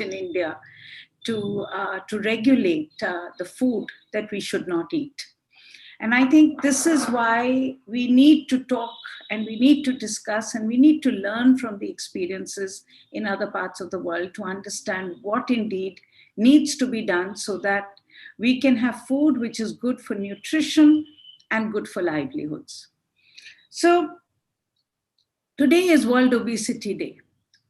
in India to regulate the food that we should not eat. And I think this is why we need to talk and we need to discuss and we need to learn from the experiences in other parts of the world to understand what indeed needs to be done so that we can have food which is good for nutrition and good for livelihoods. So today is World Obesity Day.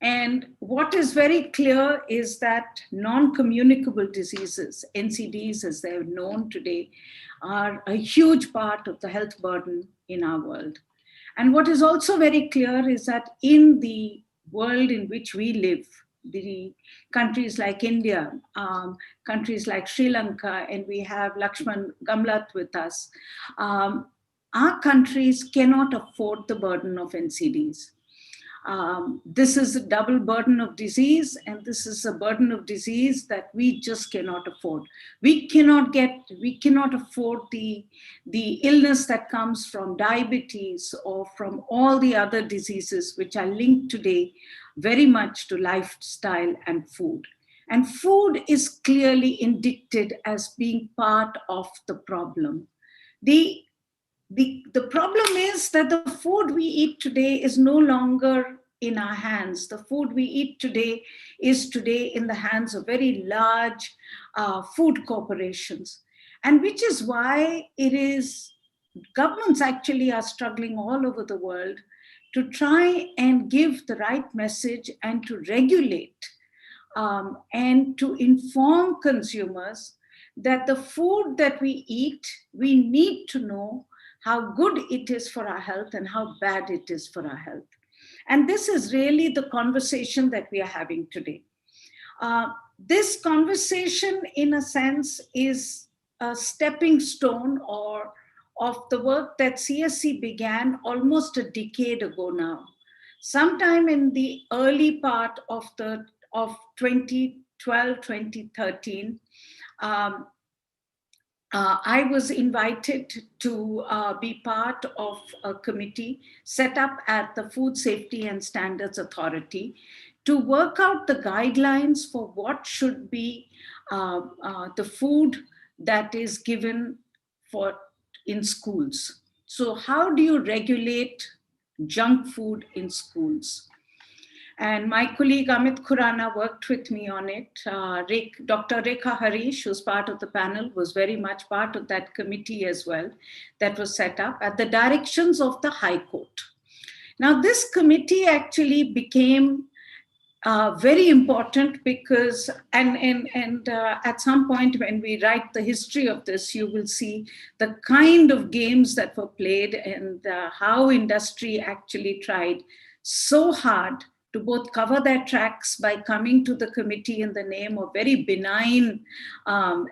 And what is very clear is that non-communicable diseases, NCDs as they're known today, are a huge part of the health burden in our world. And what is also very clear is that in the world in which we live, the countries like India, countries like Sri Lanka, and we have Lakshman Gamlat with us, our countries cannot afford the burden of NCDs. This is a double burden of disease, and this is a burden of disease that we just cannot afford. We cannot afford the illness that comes from diabetes or from all the other diseases which are linked today very much to lifestyle and food. And food is clearly indicted as being part of the problem. The problem is that the food we eat today is no longer in our hands. The food we eat today is today in the hands of very large food corporations. And which is why governments actually are struggling all over the world to try and give the right message and to regulate and to inform consumers that the food that we eat, we need to know how good it is for our health and how bad it is for our health. And this is really the conversation that we are having today. This conversation, in a sense, is a stepping stone of the work that CSC began almost a decade ago now. Sometime in the early part of 2012, 2013, I was invited to be part of a committee set up at the Food Safety and Standards Authority to work out the guidelines for what should be the food that is given in schools. So how do you regulate junk food in schools? And my colleague Amit Khurana worked with me on it. Dr. Rekha Harish, who's part of the panel, was very much part of that committee as well that was set up at the directions of the High Court. Now, this committee actually became very important because, at some point when we write the history of this, you will see the kind of games that were played and how industry actually tried so hard to both cover their tracks by coming to the committee in the name of very benign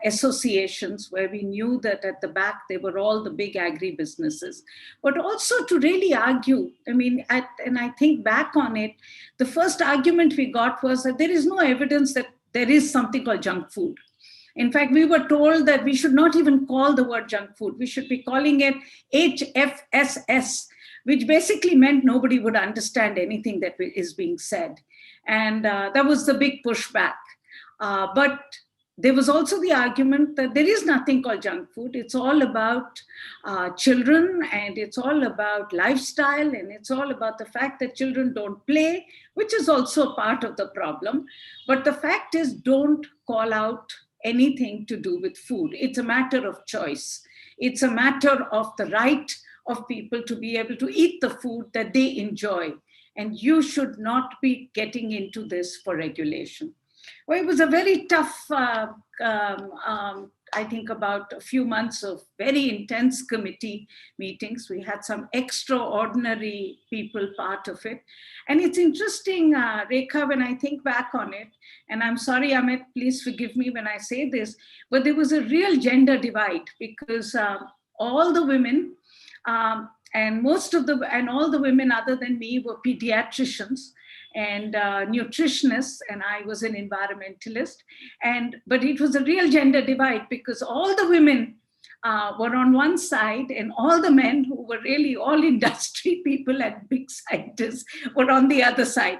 associations where we knew that at the back they were all the big agribusinesses, but also to really argue. And I think back on it, the first argument we got was that there is no evidence that there is something called junk food. In fact, we were told that we should not even call the word junk food. We should be calling it HFSS, which basically meant nobody would understand anything that is being said. And that was the big pushback. But there was also the argument that there is nothing called junk food. It's all about children, and it's all about lifestyle, and it's all about the fact that children don't play, which is also part of the problem. But the fact is, don't call out anything to do with food. It's a matter of choice. It's a matter of the right of people to be able to eat the food that they enjoy. And you should not be getting into this for regulation. Well, it was a very tough, I think about a few months of very intense committee meetings. We had some extraordinary people part of it. And it's interesting, Rekha, when I think back on it, and I'm sorry, Amit, please forgive me when I say this, but there was a real gender divide because all the women and all the women other than me were pediatricians and nutritionists, and I was an environmentalist. But it was a real gender divide because all the women were on one side and all the men who were really all industry people and big scientists were on the other side.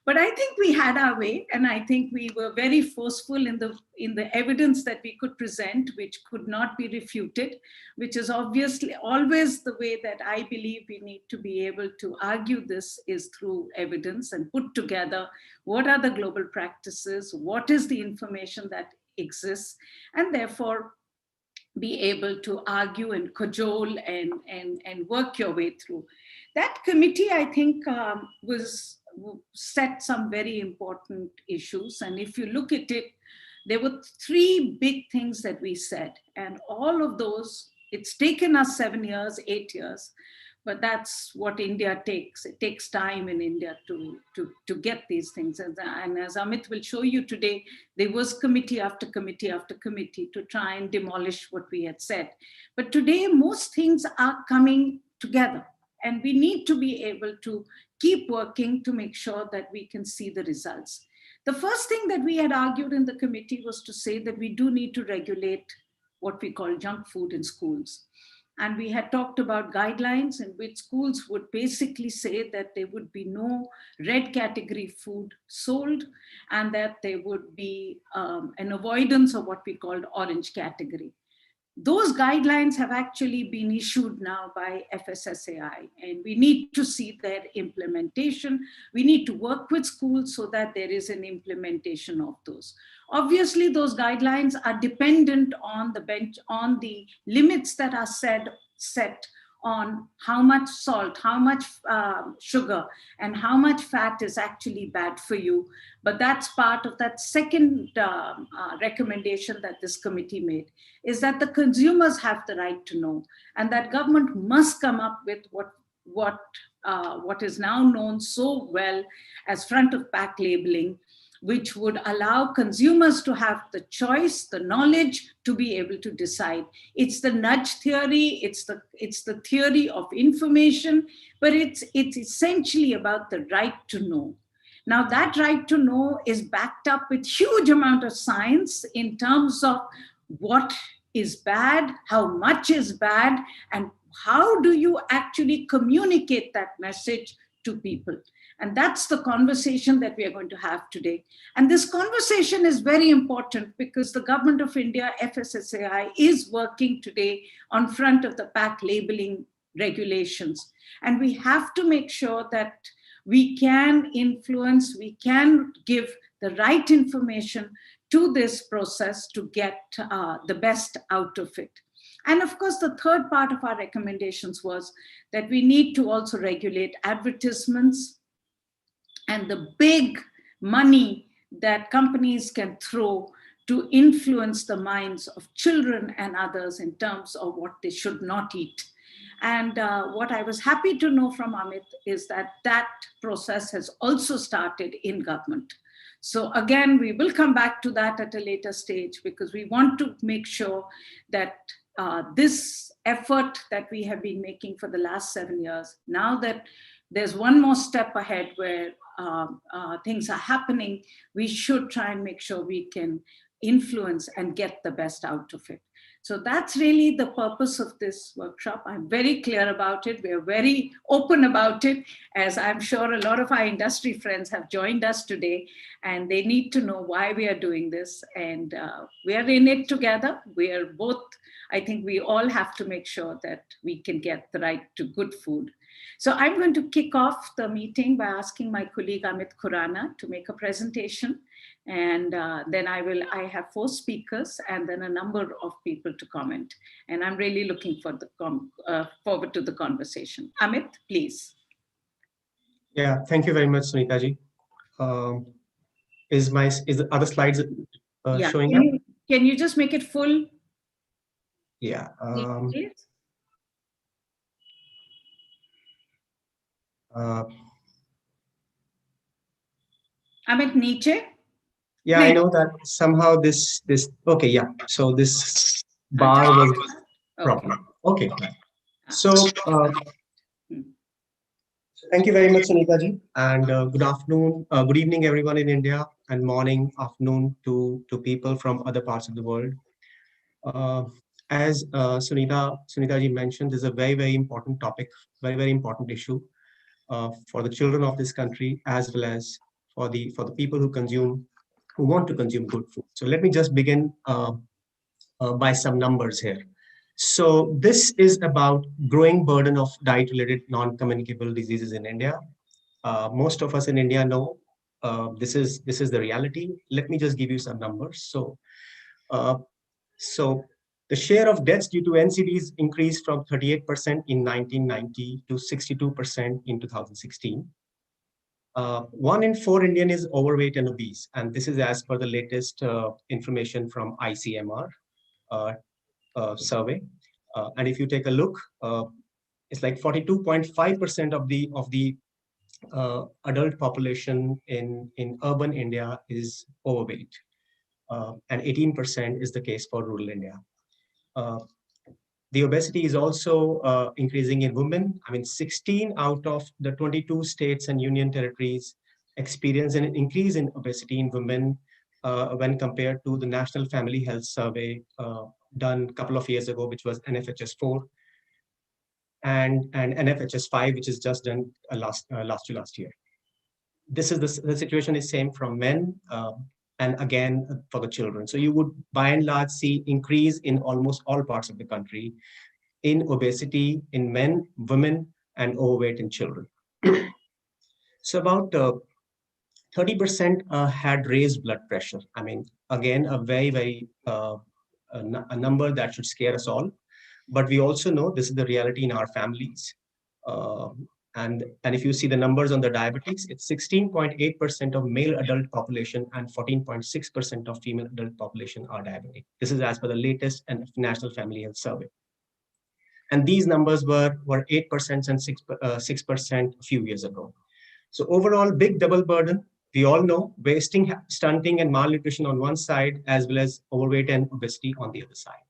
But I think we had our way, and I think we were very forceful in the evidence that we could present, which could not be refuted, which is obviously always the way that I believe we need to be able to argue this, is through evidence and put together what are the global practices, what is the information that exists, and therefore be able to argue and cajole and work your way through. That committee, I think, was set some very important issues. And if you look at it, there were three big things that we said. And all of those, it's taken us 7 years, 8 years, but that's what India takes. It takes time in India to get these things. And as Amit will show you today, there was committee after committee after committee to try and demolish what we had said. But today, most things are coming together. And we need to be able to keep working to make sure that we can see the results. The first thing that we had argued in the committee was to say that we do need to regulate what we call junk food in schools. And we had talked about guidelines in which schools would basically say that there would be no red category food sold, and that there would be an avoidance of what we called orange category. Those guidelines have actually been issued now by FSSAI, and we need to see their implementation. We need to work with schools so that there is an implementation of those. Obviously, those guidelines are dependent on the limits that are set on how much salt, how much sugar, and how much fat is actually bad for you. But that's part of that second recommendation that this committee made, is that the consumers have the right to know, and that government must come up with what is now known so well as front of pack labeling, which would allow consumers to have the choice, the knowledge to be able to decide. It's the nudge theory, it's the theory of information, but it's essentially about the right to know. Now, that right to know is backed up with huge amount of science in terms of what is bad, how much is bad, and how do you actually communicate that message to people. And that's the conversation that we are going to have today. And this conversation is very important because the government of India, FSSAI, is working today on front of the pack labeling regulations. And we have to make sure that we can influence, we can give the right information to this process to get the best out of it. And of course, the third part of our recommendations was that we need to also regulate advertisements and the big money that companies can throw to influence the minds of children and others in terms of what they should not eat. And what I was happy to know from Amit is that that process has also started in government. So again, we will come back to that at a later stage because we want to make sure that this effort that we have been making for the last 7 years, now that there's one more step ahead where things are happening, we should try and make sure we can influence and get the best out of it. So that's really the purpose of this workshop. I'm very clear about it. We're very open about it, as I'm sure a lot of our industry friends have joined us today, and they need to know why we are doing this. And we are in it together. We are both, I think we all have to make sure that we can get the right to good food. So I'm going to kick off the meeting by asking my colleague Amit Khurana to make a presentation. And then I have 4 speakers and then a number of people to comment. And I'm really looking forward to the conversation. Amit, please. Yeah, thank you very much, Sunita ji. Is the other slides showing up? Can you just make it full? Yeah. Please. Amit, niche? Yeah, I know that somehow this okay, yeah. So this bar was problem. Okay. So thank you very much, Sunita ji, and good afternoon, good evening, everyone in India, and morning, afternoon to people from other parts of the world. As Sunita ji mentioned, this is a very, very important topic, very, very important issue for the children of this country, as well as for the people who want to consume good food. So let me just begin by some numbers here. So this is about growing burden of diet-related non-communicable diseases in India. Most of us in India know this is the reality. Let me just give you some numbers. Uh, so the share of deaths due to NCDs increased from 38% in 1990 to 62% in 2016. 1 in 4 Indian is overweight and obese, and this is as per the latest information from ICMR uh, survey. And if you take a look, it's like 42.5% of the adult population in urban India is overweight, and 18% is the case for rural India. Uh, the obesity is also increasing in women. I mean, 16 out of the 22 states and union territories experience an increase in obesity in women when compared to the National Family Health Survey done a couple of years ago, which was NFHS 4, and NFHS 5, which is just done last year. This is the situation is same from men, and again for the children. So you would by and large see increase in almost all parts of the country in obesity in men, women, and overweight in children. So about 30% had raised blood pressure. I mean, again, a very a number that should scare us all. But we also know this is the reality in our families. Uh, and if you see the numbers on the diabetics, it's 16.8% of male adult population and 14.6% of female adult population are diabetic. This is as per the latest National Family Health Survey. And these numbers were 8% and 6% a few years ago. So overall, big double burden. We all know wasting, stunting, and malnutrition on one side, as well as overweight and obesity on the other side.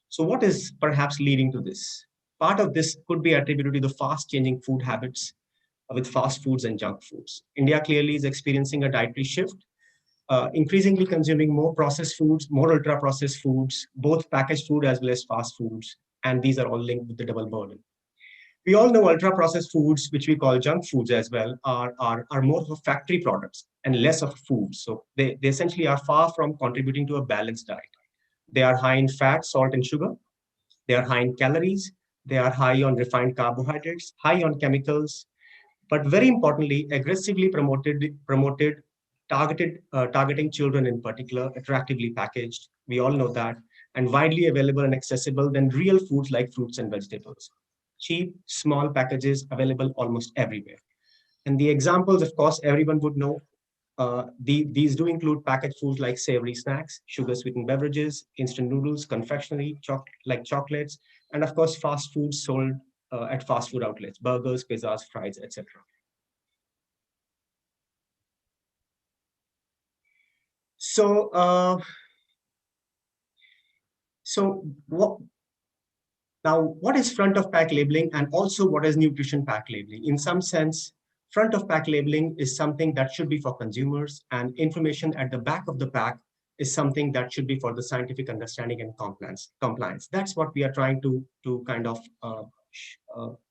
So what is perhaps leading to this? Part of this could be attributed to the fast changing food habits with fast foods and junk foods. India clearly is experiencing a dietary shift, increasingly consuming more processed foods, more ultra processed foods, both packaged food as well as fast foods. And these are all linked with the double burden. We all know ultra processed foods, which we call junk foods as well, are more of a factory products and less of food. So they essentially are far from contributing to a balanced diet. They are high in fat, salt, and sugar. They are high in calories. They are high on refined carbohydrates, high on chemicals, but very importantly, aggressively targeting children in particular, attractively packaged. We all know that, and widely available and accessible than real foods like fruits and vegetables. Cheap, small packages available almost everywhere. And the examples, of course, everyone would know. These do include packaged foods like savory snacks, sugar-sweetened beverages, instant noodles, confectionery, like chocolates, and of course, fast food sold at fast food outlets, burgers, pizzas, fries, etc. So, so what, now, what is front of pack labeling and also what is nutrition pack labeling? In some sense, front of pack labeling is something that should be for consumers, and information at the back of the pack is something that should be for the scientific understanding and compliance. That's what we are trying to kind of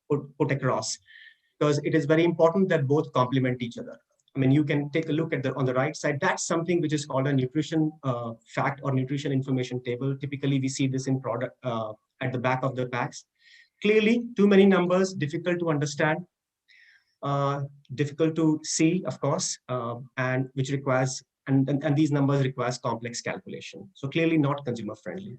put across, because it is very important that both complement each other. I mean, you can take a look at on the right side. That's something which is called a nutrition fact or nutrition information table. Typically, we see this in product at the back of the packs. Clearly, too many numbers, difficult to understand, difficult to see, of course, and which requires and these numbers requires complex calculation. So clearly, not consumer friendly.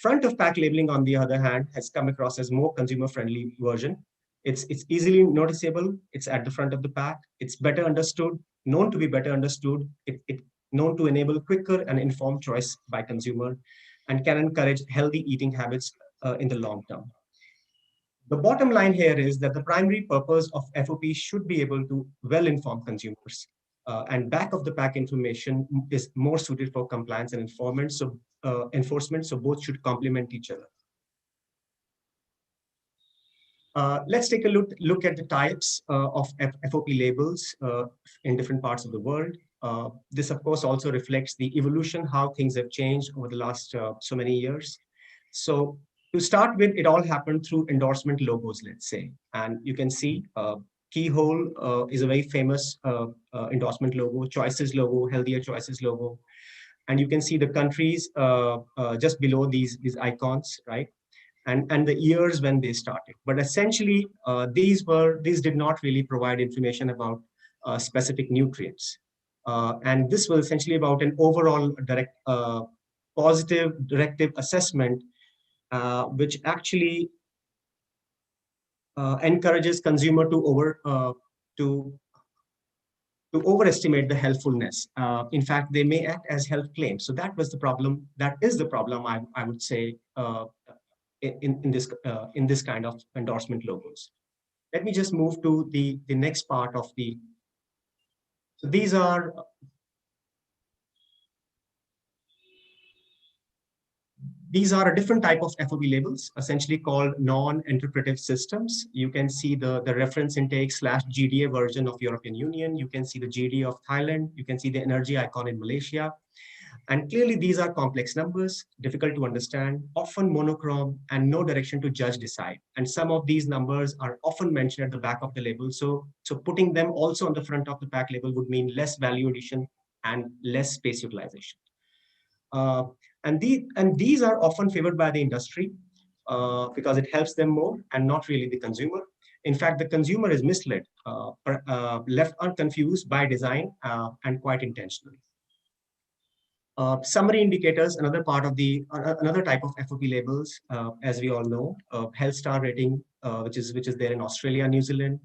Front of pack labeling, on the other hand, has come across as more consumer friendly version. It's easily noticeable. It's at the front of the pack. It's better understood, known to be better understood. It known to enable quicker and informed choice by consumer, and can encourage healthy eating habits in the long term. The bottom line here is that the primary purpose of FOP should be able to well-inform consumers, and back of the pack information is more suited for compliance and enforcement. So both should complement each other. Let's take a look at the types of FOP labels in different parts of the world. This, of course, also reflects the evolution, how things have changed over the last so many years. So to start with, it all happened through endorsement logos, let's say. And you can see Keyhole is a very famous endorsement logo, Choices logo, Healthier Choices logo. And you can see the countries just below these icons, right? And the years when they started. But essentially, these did not really provide information about specific nutrients. And this was essentially about an overall positive directive assessment, which actually encourages consumer to to overestimate the healthfulness. In fact, they may act as health claims. So that was the problem. That is the problem, I would say, in this kind of endorsement logos. Let me just move to the next part of the. So these are a different type of FOB labels, essentially called non-interpretive systems. You can see the reference intake / GDA version of European Union. You can see the GDA of Thailand. You can see the energy icon in Malaysia. And clearly these are complex numbers, difficult to understand, often monochrome, and no direction to judge decide. And some of these numbers are often mentioned at the back of the label. So putting them also on the front of the pack label would mean less value addition and less space utilization. Uh, and these are often favored by the industry because it helps them more and not really the consumer. In fact, the consumer is misled, left unconfused by design and quite intentionally. Summary indicators, another type of FOP labels, as we all know, health star rating, which is there in Australia, New Zealand.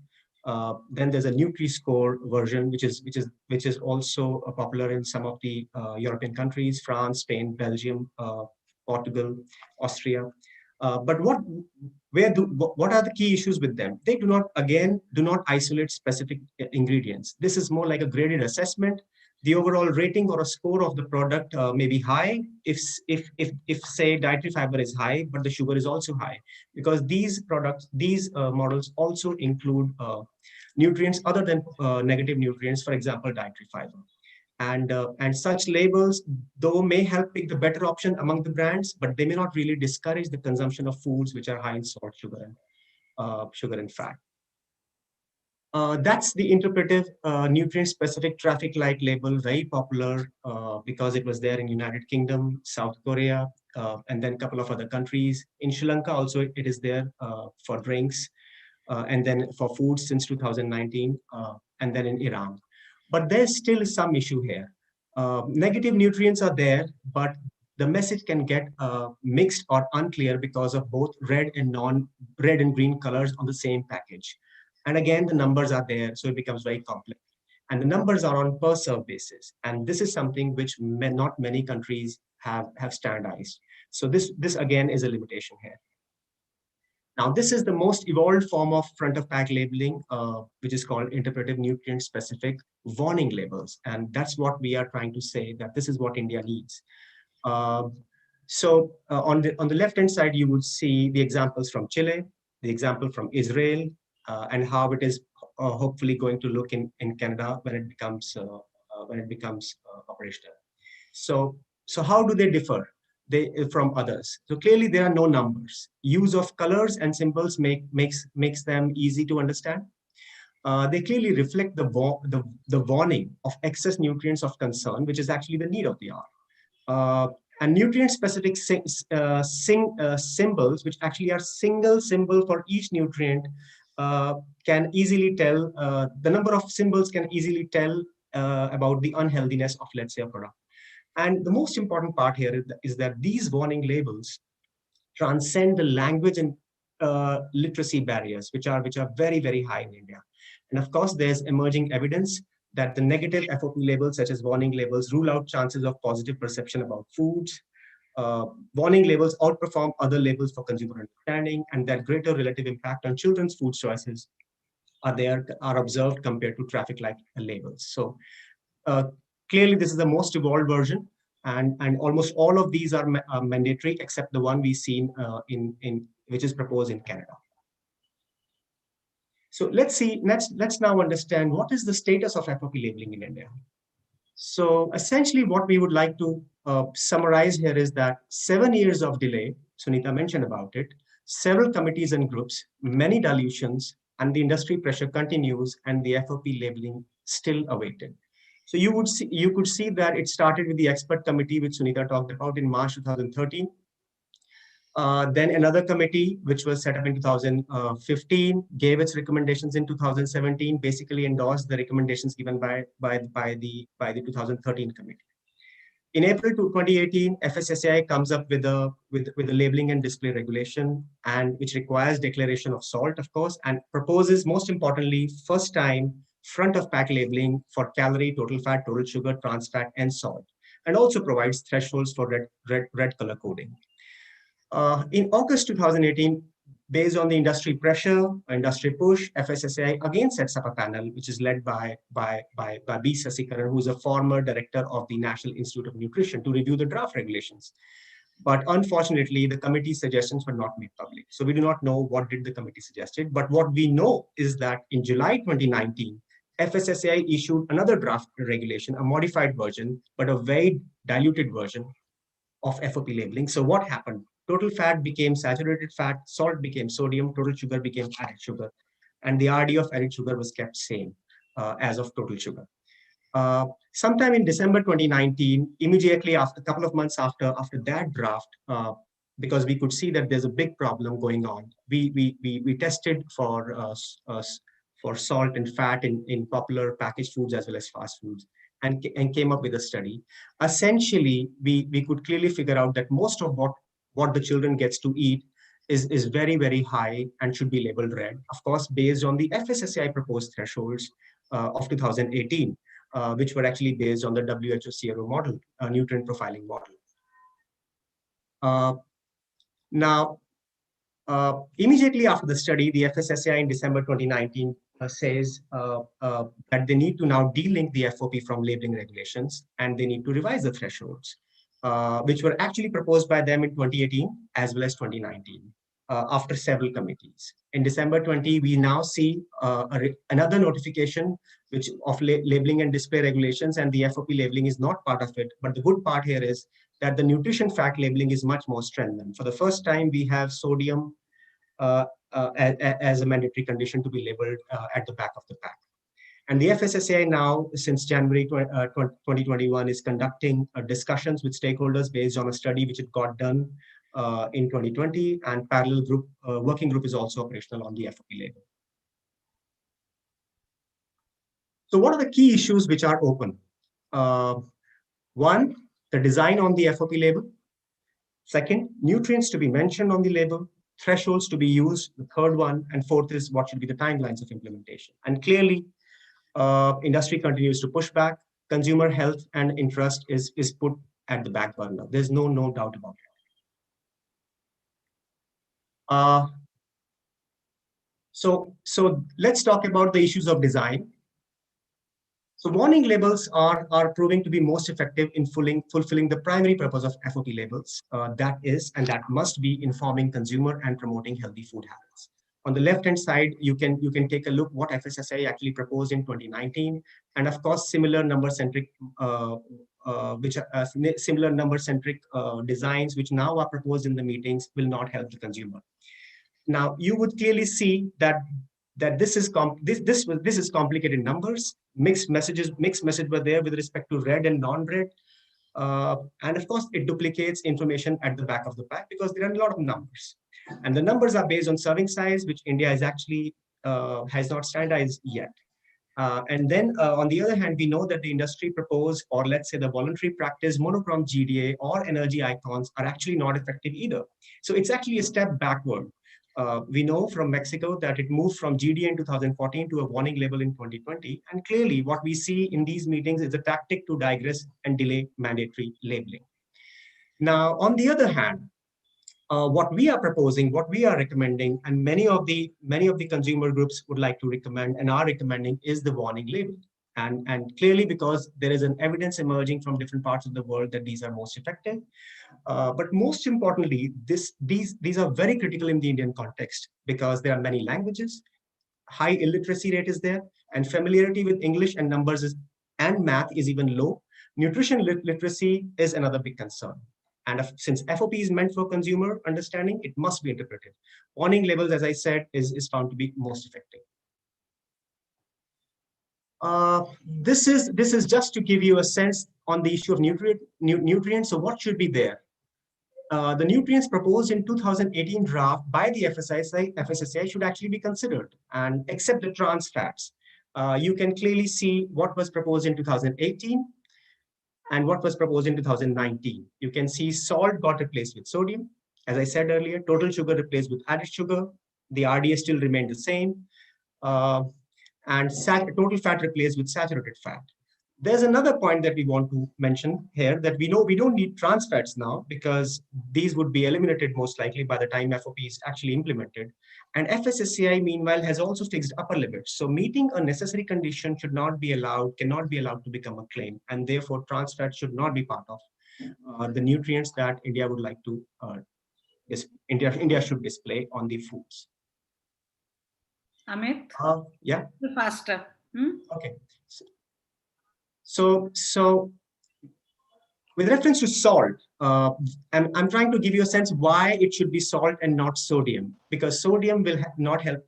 Then there's a Nutri-Score version, which is also popular in some of the European countries: France, Spain, Belgium, Portugal, Austria. But what are the key issues with them? They do not isolate specific ingredients. This is more like a graded assessment. The overall rating or a score of the product may be high if say dietary fiber is high, but the sugar is also high, because these models also include nutrients other than negative nutrients, for example, dietary fiber. And such labels, though, may help pick the better option among the brands, but they may not really discourage the consumption of foods which are high in salt, sugar and fat. That's the interpretive nutrient-specific traffic light label, very popular because it was there in United Kingdom, South Korea, and then a couple of other countries. In Sri Lanka also it is there for drinks, and then for foods since 2019, and then in Iran. But there's still some issue here. Negative nutrients are there, but the message can get mixed or unclear because of both red and green colors on the same package. And again, the numbers are there, so it becomes very complex. And the numbers are on per serve basis. And this is something which not many countries have standardized. So this again is a limitation here. Now, this is the most evolved form of front of pack labeling, which is called interpretive nutrient specific warning labels. And that's what we are trying to say, that this is what India needs. On the left-hand side, you would see the examples from Chile, the example from Israel, and how it is hopefully going to look in Canada when it becomes operational. So how do they differ from others? So clearly there are no numbers. Use of colors and symbols makes them easy to understand. They clearly reflect the warning of excess nutrients of concern, which is actually the need of the hour. And nutrient-specific symbols, which actually are single symbol for each nutrient, can easily tell, the number of symbols can easily tell about the unhealthiness of, let's say, a product. And the most important part here is that these warning labels transcend the language and literacy barriers, which are very, very high in India. And of course, there's emerging evidence that the negative FOP labels, such as warning labels, rule out chances of positive perception about foods. Warning labels outperform other labels for consumer understanding, and that greater relative impact on children's food choices are observed compared to traffic light labels. So clearly, this is the most evolved version, and almost all of these are mandatory, except the one we've seen which is proposed in Canada. So let's now understand what is the status of FOP labeling in India. So essentially what we would like to summarize here is that 7 years of delay, Sunita mentioned about it, several committees and groups, many dilutions, and the industry pressure continues, and the FOP labeling still awaited. So you could see that it started with the expert committee, which Sunita talked about in March 2013. Then another committee, which was set up in 2015, gave its recommendations in 2017, basically endorsed the recommendations given by the 2013 committee. In April 2018, FSSAI comes up with a labeling and display regulation, and which requires declaration of salt, of course, and proposes, most importantly, first time front of pack labeling for calorie, total fat, total sugar, trans fat, and salt, and also provides thresholds for red color coding. In August 2018, based on the industry pressure, industry push, FSSAI again sets up a panel, which is led by B. Sasikaran, who is a former director of the National Institute of Nutrition, to review the draft regulations. But unfortunately, the committee's suggestions were not made public. So we do not know what did the committee suggested. But what we know is that in July 2019, FSSAI issued another draft regulation, a modified version, but a very diluted version of FOP labeling. So what happened? Total fat became saturated fat, salt became sodium, total sugar became added sugar, and the RD of added sugar was kept same as of total sugar. Sometime in December 2019, immediately after a couple of months after that draft, because we could see that there's a big problem going on, we tested for salt and fat in popular packaged foods as well as fast foods, and came up with a study. Essentially, we could clearly figure out that most of what the children gets to eat is very, very high and should be labeled red, of course, based on the FSSAI proposed thresholds of 2018, which were actually based on the WHO CRO model, nutrient profiling model. Now, immediately after the study, the FSSAI in December 2019 says that they need to now delink the FOP from labeling regulations, and they need to revise the thresholds, which were actually proposed by them in 2018 as well as 2019 after several committees. In December 20, we now see another notification of labeling and display regulations, and the FOP labeling is not part of it. But the good part here is that the nutrition fact labeling is much more strengthened. For the first time, we have sodium as a mandatory condition to be labeled at the back of the pack. And the FSSAI now, since January 2021, is conducting discussions with stakeholders based on a study which it got done in 2020, and parallel working group is also operational on the FOP label. So what are the key issues which are open? One, the design on the FOP label. Second, nutrients to be mentioned on the label, thresholds to be used, the third one, and fourth is what should be the timelines of implementation. And clearly, industry continues to push back. Consumer health and interest is put at the back burner. There's no doubt about it. So let's talk about the issues of design. So warning labels are proving to be most effective in fulfilling the primary purpose of FOP labels. That is, and that must be informing consumer and promoting healthy food habits. On the left-hand side, you can take a look what FSSAI actually proposed in 2019, and of course, similar number-centric designs which now are proposed in the meetings will not help the consumer. Now, you would clearly see that this is complicated numbers, mixed messages were there with respect to red and non-red, and of course, it duplicates information at the back of the pack because there are a lot of numbers. And the numbers are based on serving size, which India is actually has not standardized yet. And then on the other hand, we know that the industry proposed, or let's say the voluntary practice, monochrome GDA or energy icons are actually not effective either. So it's actually a step backward. We know from Mexico that it moved from GDA in 2014 to a warning label in 2020. And clearly what we see in these meetings is a tactic to digress and delay mandatory labeling. Now, on the other hand, what we are proposing, what we are recommending, and many of the consumer groups would like to recommend and are recommending is the warning label. And clearly because there is an evidence emerging from different parts of the world that these are most effective. But most importantly, these are very critical in the Indian context because there are many languages, high illiteracy rate is there, and familiarity with English and numbers and math is even low. Nutrition literacy is another big concern. And since FOP is meant for consumer understanding, it must be interpreted. Warning labels, as I said, is found to be most effective. This is just to give you a sense on the issue of nutrients. So what should be there? The nutrients proposed in 2018 draft by the FSSAI should actually be considered, and except the trans fats. You can clearly see what was proposed in 2018 and what was proposed in 2019. You can see salt got replaced with sodium. As I said earlier, total sugar replaced with added sugar. The RDA still remained the same. And total fat replaced with saturated fat. There's another point that we want to mention here, that we know we don't need trans fats now, because these would be eliminated most likely by the time FOP is actually implemented. And FSSAI, meanwhile, has also fixed upper limits. So meeting a necessary condition cannot be allowed to become a claim. And therefore, trans fats should not be part of the nutrients that India would like to, India should display on the foods. Amit? Yeah. Faster. Okay. So with reference to salt, I'm trying to give you a sense why it should be salt and not sodium, because sodium will not help.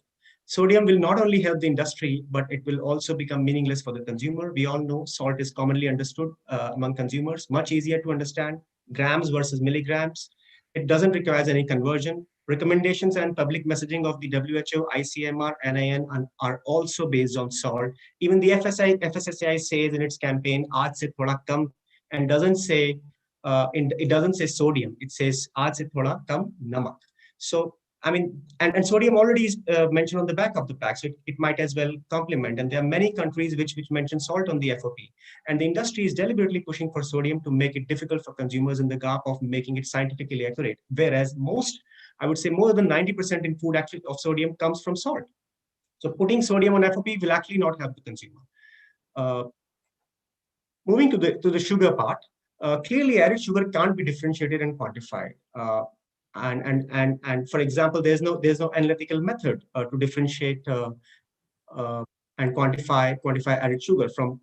Sodium will not only help the industry, but it will also become meaningless for the consumer. We all know salt is commonly understood among consumers, much easier to understand, grams versus milligrams. It doesn't require any conversion. Recommendations and public messaging of the WHO, ICMR, NIN are also based on salt. Even the FSSAI says in its campaign, "Aaj se thoda kam," and doesn't say it doesn't say sodium. It says "Aaj se thoda kam namak." So I mean, and sodium already is mentioned on the back of the pack, so it might as well complement. And there are many countries which mention salt on the FOP. And the industry is deliberately pushing for sodium to make it difficult for consumers in the gap of making it scientifically accurate. Whereas I would say more than 90% in food actually of sodium comes from salt. So putting sodium on FOP will actually not help the consumer. Moving to the sugar part, clearly added sugar can't be differentiated and quantified. And for example, there's no analytical method to differentiate and quantify added sugar from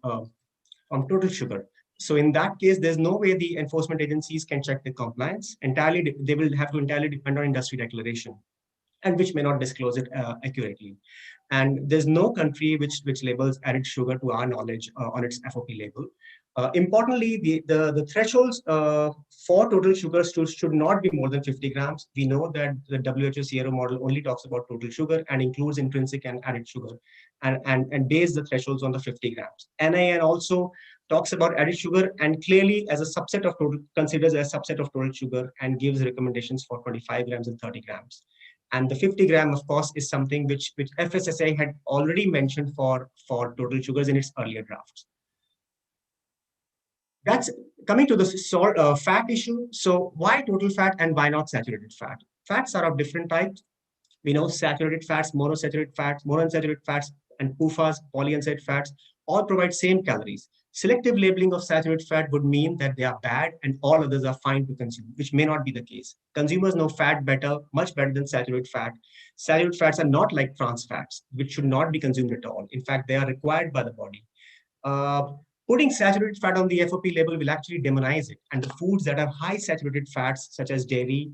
total sugar. So in that case, there's no way the enforcement agencies can check the compliance. Entirely, they will have to entirely depend on industry declaration, and which may not disclose it accurately. And there's no country which labels added sugar, to our knowledge, on its FOP label. Importantly, the thresholds for total sugar should not be more than 50 grams. We know that the WHO CRO model only talks about total sugar and includes intrinsic and added sugar, and base the thresholds on the 50 grams. NIN also talks about added sugar and clearly as a subset of total, considers as a subset of total sugar, and gives recommendations for 25 grams and 30 grams. And the 50 gram, of course, is something which FSSAI had already mentioned for total sugars in its earlier drafts. That's coming to the fat issue. So why total fat and why not saturated fat? Fats are of different types. We know saturated fats, monounsaturated fats, and PUFAs, polyunsaturated fats, all provide same calories. Selective labeling of saturated fat would mean that they are bad and all others are fine to consume, which may not be the case. Consumers know fat better, much better than saturated fat. Saturated fats are not like trans fats, which should not be consumed at all. In fact, they are required by the body. Putting saturated fat on the FOP label will actually demonize it. And the foods that have high saturated fats, such as dairy,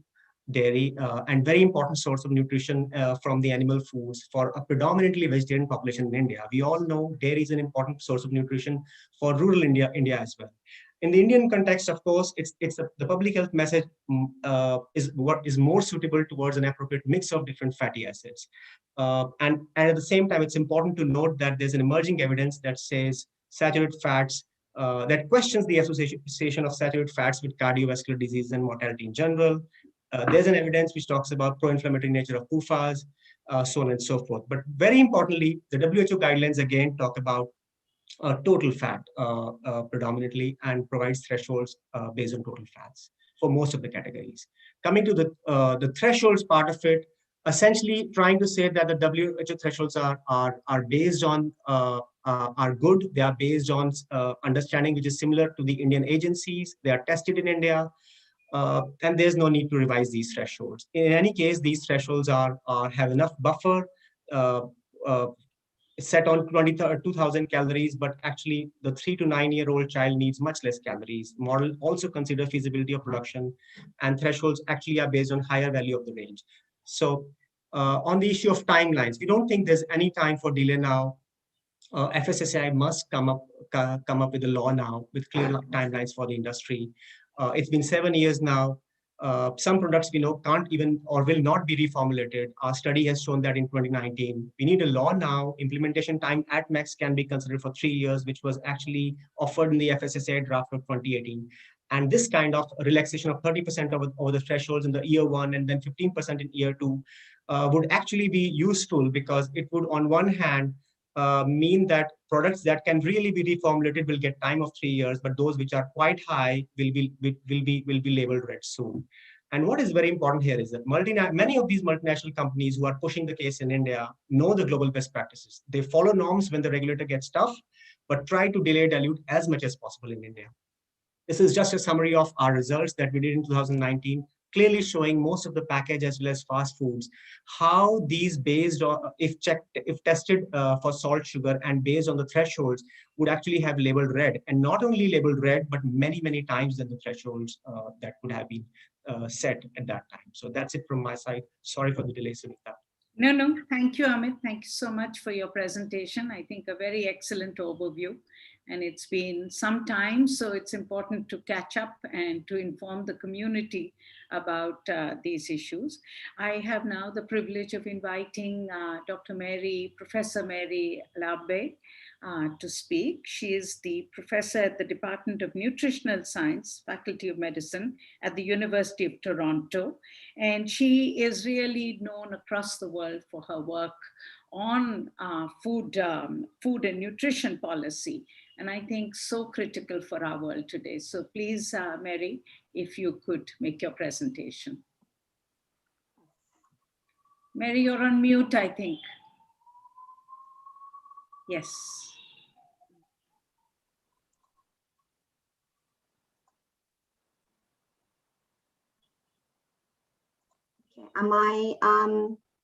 and very important source of nutrition from the animal foods for a predominantly vegetarian population in India. We all know dairy is an important source of nutrition for rural India as well. In the Indian context, of course, the public health message is what is more suitable towards an appropriate mix of different fatty acids. And at the same time, it's important to note that there's an emerging evidence that says saturated fats, that questions the association of saturated fats with cardiovascular disease and mortality in general. There's an evidence which talks about pro-inflammatory nature of PUFAs, so on and so forth. But very importantly, the WHO guidelines again talk about total fat predominantly, and provides thresholds based on total fats for most of the categories. Coming to the thresholds part of it, essentially trying to say that the WHO thresholds are based on are good. They are based on understanding which is similar to the Indian agencies. They are tested in India. And there's no need to revise these thresholds. In any case, these thresholds have enough buffer It's set on 2,000 calories, but actually the 3 to 9-year-old child needs much less calories. Model also considers feasibility of production, and thresholds actually are based on higher value of the range. So on the issue of timelines, we don't think there's any time for delay now. FSSAI must come up with a law now with clear timelines for the industry. It's been 7 years now. Some products we know can't even or will not be reformulated. Our study has shown that in 2019. We need a law now. Implementation time at max can be considered for 3 years, which was actually offered in the FSSAI draft of 2018. And this kind of relaxation of 30% over the thresholds in the year one and then 15% in year two would actually be useful, because it would, on one hand, mean that products that can really be reformulated will get time of 3 years, but those which are quite high will be labeled red soon. And what is very important here is that many of these multinational companies who are pushing the case in India know the global best practices. They follow norms when the regulator gets tough, but try to delay dilute as much as possible in India. This is just a summary of our results that we did in 2019, clearly showing most of the package as well as fast foods, how these based on, if tested for salt, sugar, and based on the thresholds, would actually have labeled red, and not only labeled red, but many, many times than the thresholds that would have been set at that time. So that's it from my side. Sorry for the delay, Sunita. No, thank you, Amit. Thank you so much for your presentation. I think a very excellent overview. And it's been some time, so it's important to catch up and to inform the community about these issues. I have now the privilege of inviting Professor Mary Labbe to speak. She is the professor at the Department of Nutritional Science, Faculty of Medicine at the University of Toronto. And she is really known across the world for her work on food and nutrition policy. And I think so critical for our world today. So please, Mary, if you could make your presentation. Mary, you're on mute, I think. Yes. Okay. Am I,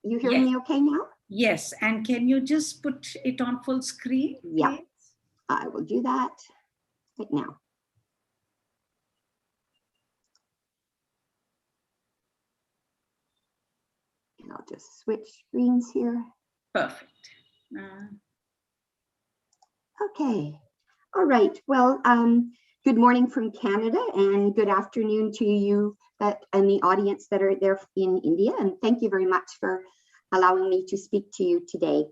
you hearing me okay now? Yes, and can you just put it on full screen? Yeah, I will do that right now. And I'll just switch screens here. Perfect. Okay. All right. Well, good morning from Canada and good afternoon to you and the audience that are there in India. And thank you very much for allowing me to speak to you today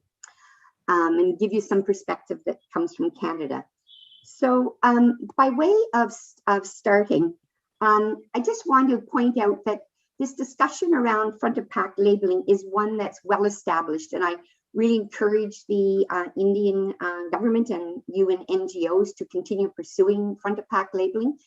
and give you some perspective that comes from Canada. So by way of starting, I just want to point out that this discussion around front of pack labeling is one that's well established, and I really encourage the Indian government and UN NGOs to continue pursuing front of pack labeling.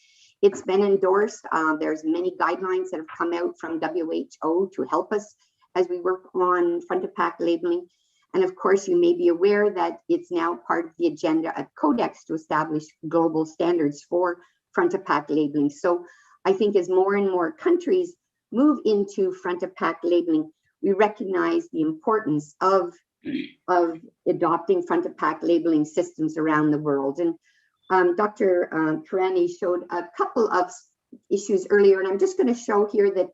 It's been endorsed. There's many guidelines that have come out from WHO to help us as we work on front of pack labeling. And of course, you may be aware that it's now part of the agenda at Codex to establish global standards for front of pack labeling. So I think as more and more countries move into front of pack labeling, we recognize the importance of adopting front of pack labeling systems around the world. And Dr. Karani showed a couple of issues earlier, and I'm just going to show here that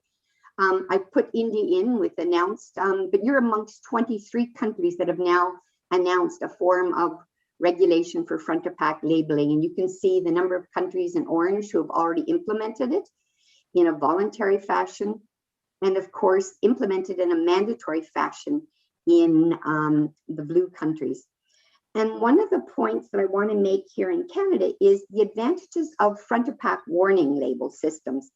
I put India in with announced, but you're amongst 23 countries that have now announced a form of regulation for front of pack labeling. And you can see the number of countries in orange who have already implemented it in a voluntary fashion, and of course, implemented in a mandatory fashion in the blue countries. And one of the points that I want to make here in Canada is the advantages of front of pack warning label systems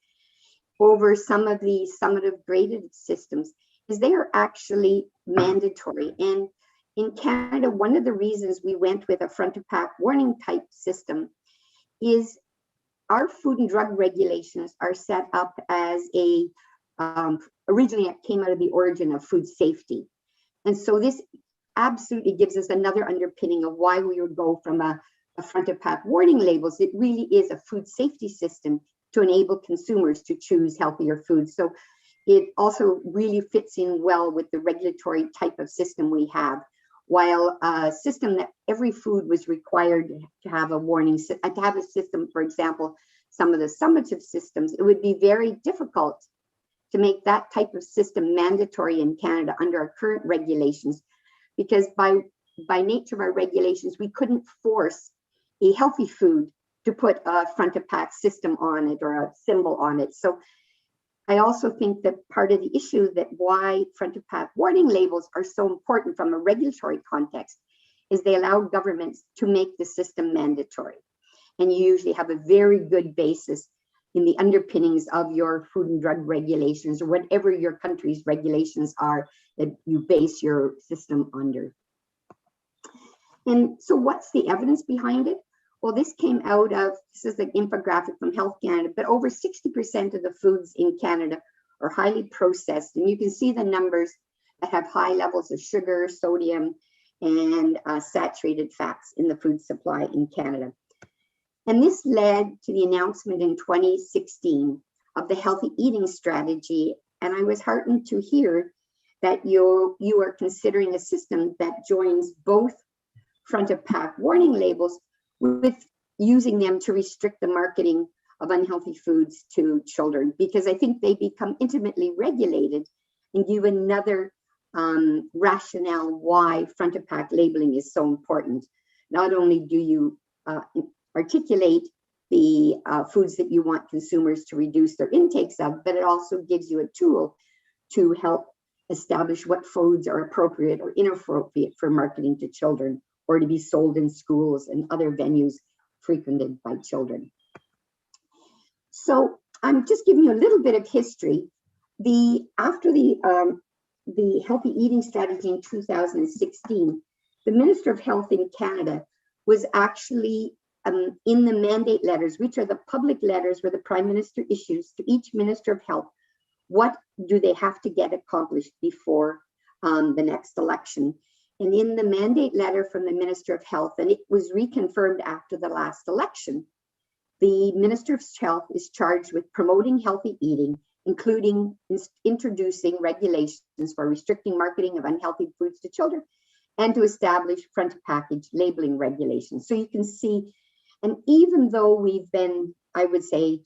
over some of the summative graded systems is they are actually mandatory. And in Canada, one of the reasons we went with a front of pack warning type system is our food and drug regulations are set up as a, originally it came out of the origin of food safety. And so this absolutely gives us another underpinning of why we would go from a front of pack warning labels. It really is a food safety system to enable consumers to choose healthier foods. So it also really fits in well with the regulatory type of system we have, while a system that every food was required to have a warning, to have a system, for example, some of the summative systems, it would be very difficult to make that type of system mandatory in Canada under our current regulations, because by nature of our regulations, we couldn't force a healthy food to put a front of pack system on it or a symbol on it. So I also think that part of the issue that why front of pack warning labels are so important from a regulatory context is they allow governments to make the system mandatory. And you usually have a very good basis in the underpinnings of your food and drug regulations or whatever your country's regulations are that you base your system under. And so what's the evidence behind it? Well, this came out of, this is an infographic from Health Canada, but over 60% of the foods in Canada are highly processed. And you can see the numbers that have high levels of sugar, sodium, and saturated fats in the food supply in Canada. And this led to the announcement in 2016 of the healthy eating strategy. And I was heartened to hear that you are considering a system that joins both front of pack warning labels with using them to restrict the marketing of unhealthy foods to children, because I think they become intimately regulated and give another rationale why front of pack labeling is so important. Not only do you articulate the foods that you want consumers to reduce their intakes of, but it also gives you a tool to help establish what foods are appropriate or inappropriate for marketing to children or to be sold in schools and other venues frequented by children. So I'm just giving you a little bit of history. After the healthy eating strategy in 2016, the Minister of Health in Canada was actually in the mandate letters, which are the public letters where the Prime Minister issues to each Minister of Health, what do they have to get accomplished before the next election. And in the mandate letter from the Minister of Health, and it was reconfirmed after the last election, the Minister of Health is charged with promoting healthy eating, including introducing regulations for restricting marketing of unhealthy foods to children, and to establish front package labeling regulations. So you can see, and even though we've been, I would say,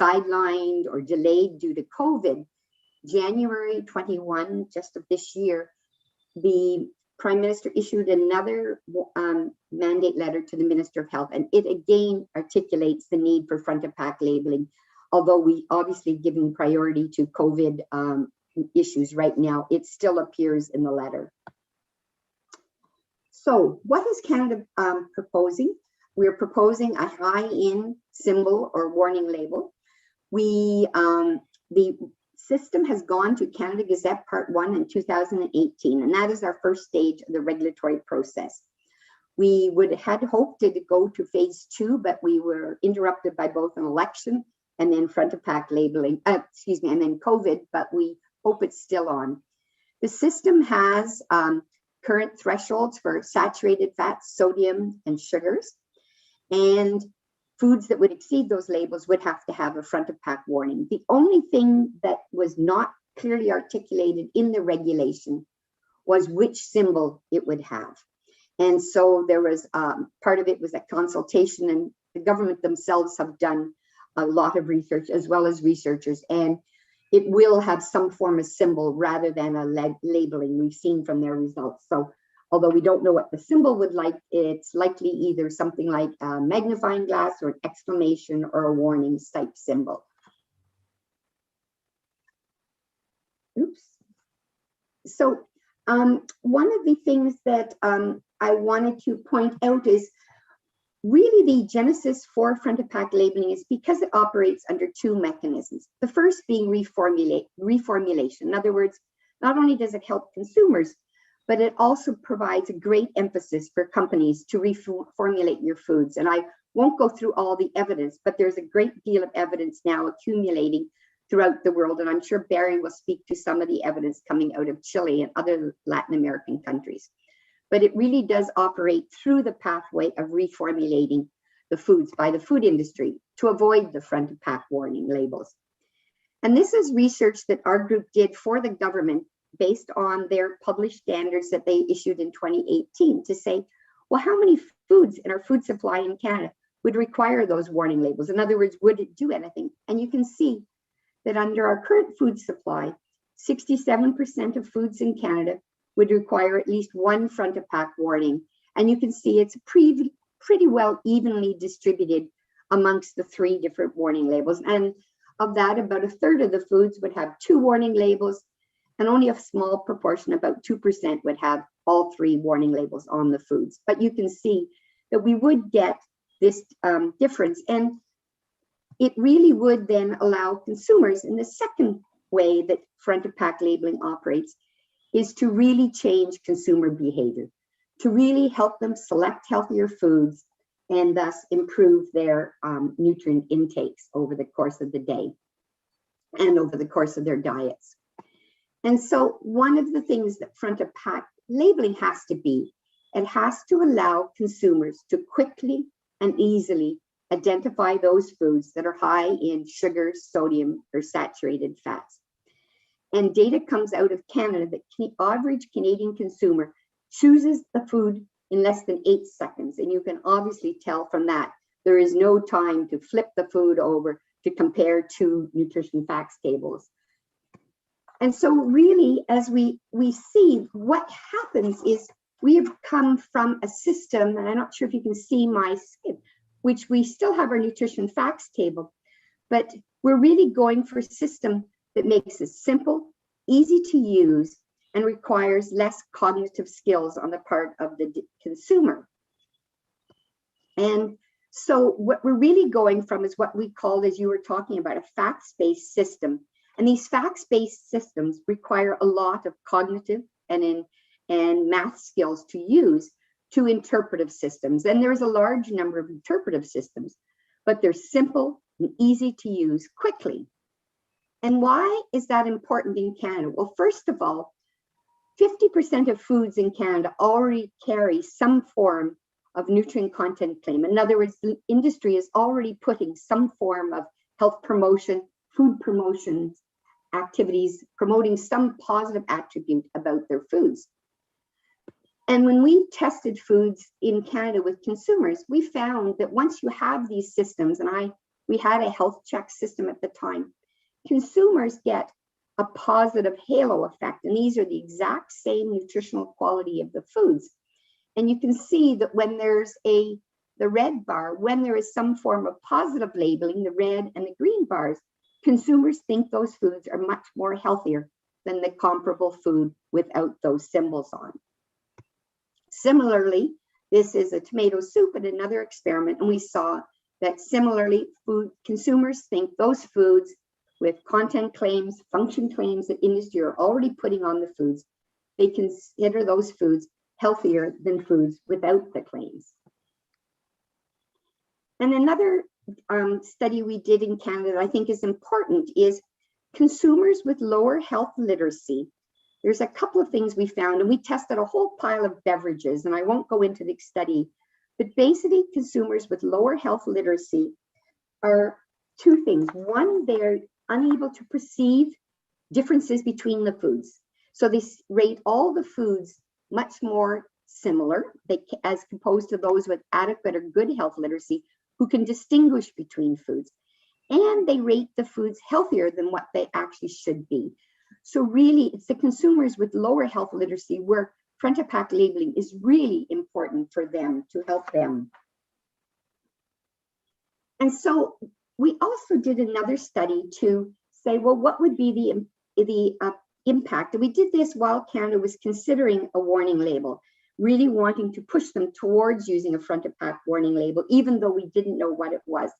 sidelined or delayed due to COVID, January 21, just of this year, the Prime Minister issued another mandate letter to the Minister of Health, and it again articulates the need for front of pack labeling, although we obviously giving priority to COVID issues right now, it still appears in the letter. So what is Canada proposing? We're proposing a high-in symbol or warning label. The system has gone to Canada Gazette Part 1 in 2018, and that is our first stage of the regulatory process. We had hoped to go to phase 2, but we were interrupted by both an election and then front of pack labeling, and then COVID, but we hope it's still on. The system has current thresholds for saturated fats, sodium, and sugars, and foods that would exceed those labels would have to have a front of pack warning. The only thing that was not clearly articulated in the regulation was which symbol it would have. And so there was part of it was a consultation, and the government themselves have done a lot of research as well as researchers, and it will have some form of symbol rather than a labeling we've seen from their results. So although we don't know what the symbol would like, it's likely either something like a magnifying glass or an exclamation or a warning type symbol. Oops. So one of the things that I wanted to point out is really the genesis for front of pack labeling is because it operates under two mechanisms. The first being reformulation. In other words, not only does it help consumers, but it also provides a great emphasis for companies to reformulate your foods. And I won't go through all the evidence, but there's a great deal of evidence now accumulating throughout the world. And I'm sure Barry will speak to some of the evidence coming out of Chile and other Latin American countries. But it really does operate through the pathway of reformulating the foods by the food industry to avoid the front of pack warning labels. And this is research that our group did for the government based on their published standards that they issued in 2018 to say, well, how many foods in our food supply in Canada would require those warning labels? In other words, would it do anything? And you can see that under our current food supply, 67% of foods in Canada would require at least one front of pack warning. And you can see it's pretty well evenly distributed amongst the 3 different warning labels. And of that, about a third of the foods would have 2 warning labels, and only a small proportion, about 2%, would have all 3 warning labels on the foods. But you can see that we would get this difference, and it really would then allow consumers, in the second way that front of pack labeling operates, is to really change consumer behavior, to really help them select healthier foods and thus improve their nutrient intakes over the course of the day and over the course of their diets. And so one of the things that front of pack labeling has to be, it has to allow consumers to quickly and easily identify those foods that are high in sugar, sodium, or saturated fats. And data comes out of Canada that the average Canadian consumer chooses the food in less than 8 seconds. And you can obviously tell from that, there is no time to flip the food over to compare 2 nutrition facts tables. And so really, as we see, what happens is we have come from a system, and I'm not sure if you can see my skip, which we still have our nutrition facts table, but we're really going for a system that makes it simple, easy to use, and requires less cognitive skills on the part of the consumer. And so what we're really going from is what we called, as you were talking about, a facts-based system. And these facts-based systems require a lot of cognitive and math skills to use to interpretive systems. And there's a large number of interpretive systems, but they're simple and easy to use quickly. And why is that important in Canada? Well, first of all, 50% of foods in Canada already carry some form of nutrient content claim. In other words, the industry is already putting some form of health promotion, food promotions, activities, promoting some positive attribute about their foods. And when we tested foods in Canada with consumers, we found that once you have these systems, and we had a health check system at the time, consumers get a positive halo effect. And these are the exact same nutritional quality of the foods. And you can see that when there's the red bar, when there is some form of positive labeling, the red and the green bars, consumers think those foods are much more healthier than the comparable food without those symbols on. Similarly, this is a tomato soup in another experiment, and we saw that similarly, consumers think those foods with content claims, function claims that industry are already putting on the foods, they consider those foods healthier than foods without the claims. And another study we did in Canada that I think is important is consumers with lower health literacy. There's a couple of things we found, and we tested a whole pile of beverages, and I won't go into the study, but basically consumers with lower health literacy are 2 things. One, they're unable to perceive differences between the foods. So they rate all the foods much more similar, as opposed to those with adequate or good health literacy who can distinguish between foods. And they rate the foods healthier than what they actually should be. So really, it's the consumers with lower health literacy where front of pack labeling is really important for them, to help them. And so we also did another study to say, well, what would be the impact? And we did this while Canada was considering a warning label, really wanting to push them towards using a front of pack warning label, even though we didn't know what it was.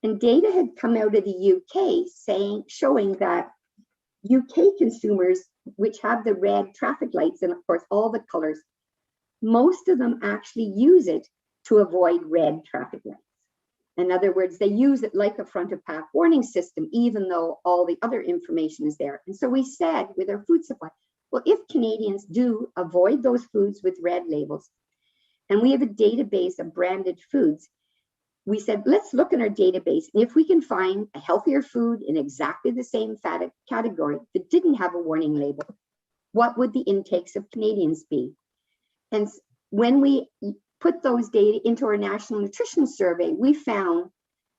And data had come out of the UK showing that UK consumers, which have the red traffic lights and of course all the colors, most of them actually use it to avoid red traffic lights. In other words, they use it like a front of pack warning system, even though all the other information is there. And so we said with our food supply, well, if Canadians do avoid those foods with red labels, and we have a database of branded foods, we said, let's look in our database, and if we can find a healthier food in exactly the same fat category that didn't have a warning label, what would the intakes of Canadians be? And when we put those data into our National Nutrition Survey, we found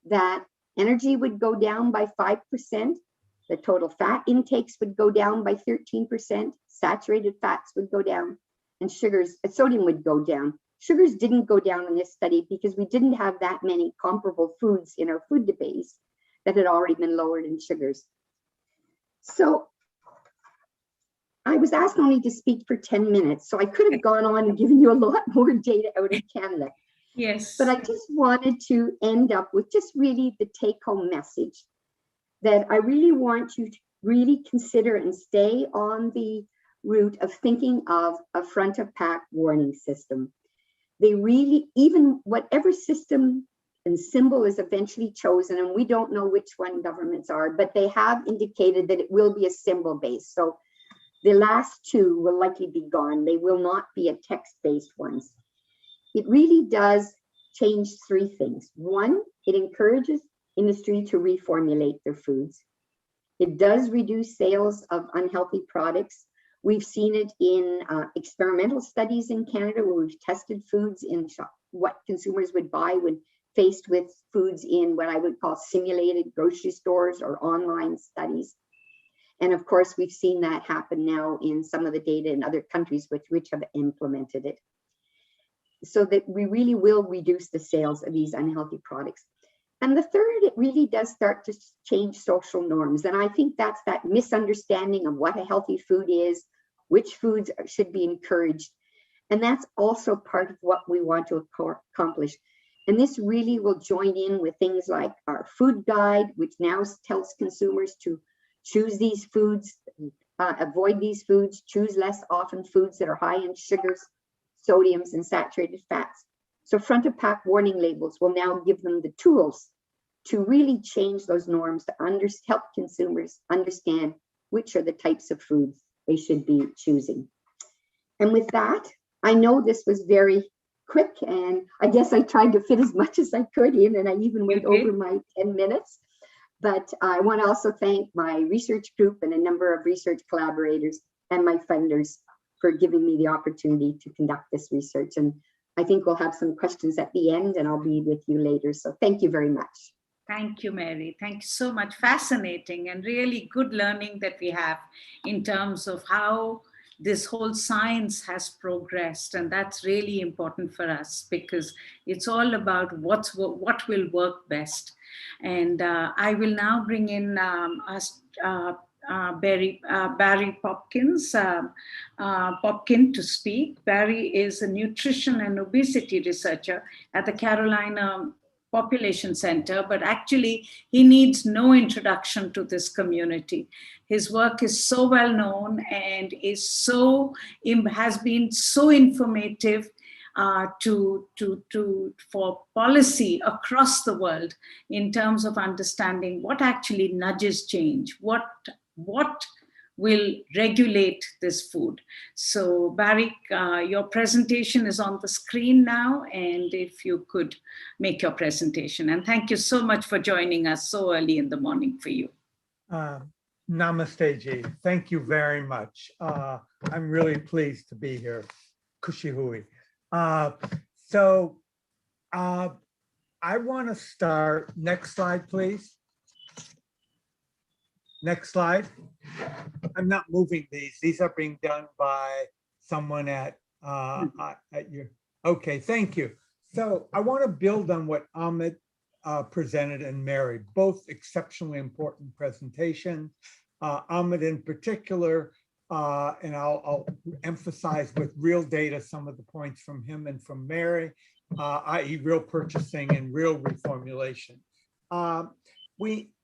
that energy would go down by 5%, the total fat intakes would go down by 13%, saturated fats would go down, and sodium would go down. Sugars didn't go down in this study because we didn't have that many comparable foods in our food debates that had already been lowered in sugars. So I was asked only to speak for 10 minutes, so I could have gone on and given you a lot more data out of Canada. Yes. But I just wanted to end up with just really the take-home message that I really want you to really consider and stay on the route of thinking of a front of pack warning system. They really, even whatever system and symbol is eventually chosen, and we don't know which one governments are, but they have indicated that it will be a symbol based. So the last two will likely be gone. They will not be a text-based ones. It really does change three things. One, it encourages industry to reformulate their foods. It does reduce sales of unhealthy products. We've seen it in experimental studies in Canada where we've tested foods in what consumers would buy when faced with foods in what I would call simulated grocery stores or online studies. And of course, we've seen that happen now in some of the data in other countries which have implemented it. So that we really will reduce the sales of these unhealthy products. And the third, it really does start to change social norms. And I think that's that misunderstanding of what a healthy food is, which foods should be encouraged. And that's also part of what we want to accomplish. And this really will join in with things like our food guide, which now tells consumers to choose these foods, avoid these foods, choose less often foods that are high in sugars, sodiums, and saturated fats. So front of pack warning labels will now give them the tools to really change those norms to help consumers understand which are the types of foods they should be choosing. And with that, I know this was very quick, and I guess I tried to fit as much as I could in, and I even went over my 10 minutes. But I want to also thank my research group and a number of research collaborators and my funders for giving me the opportunity to conduct this research. And I think we'll have some questions at the end, and I'll be with you later. So thank you very much. Thank you, Mary. Thank you so much. Fascinating and really good learning that we have in terms of how this whole science has progressed. And that's really important for us because it's all about what will work best. And I will now bring in Barry Popkin to speak. Barry is a nutrition and obesity researcher at the Carolina Population Center, but actually he needs no introduction to this community. His work is so well known and has been so informative for policy across the world in terms of understanding what actually nudges change, what will regulate this food. So Barry, your presentation is on the screen now, and if you could make your presentation. And thank you so much for joining us so early in the morning for you. Namaste, Ji. Thank you very much. I'm really pleased to be here. Kushi hui. I want to start. Next slide, please. Next slide. I'm not moving these. These are being done by someone at your. Okay, thank you. So I want to build on what Amit presented and Mary, both exceptionally important presentations. Amit in particular, and I'll emphasize with real data some of the points from him and from Mary, i.e. real purchasing and real reformulation.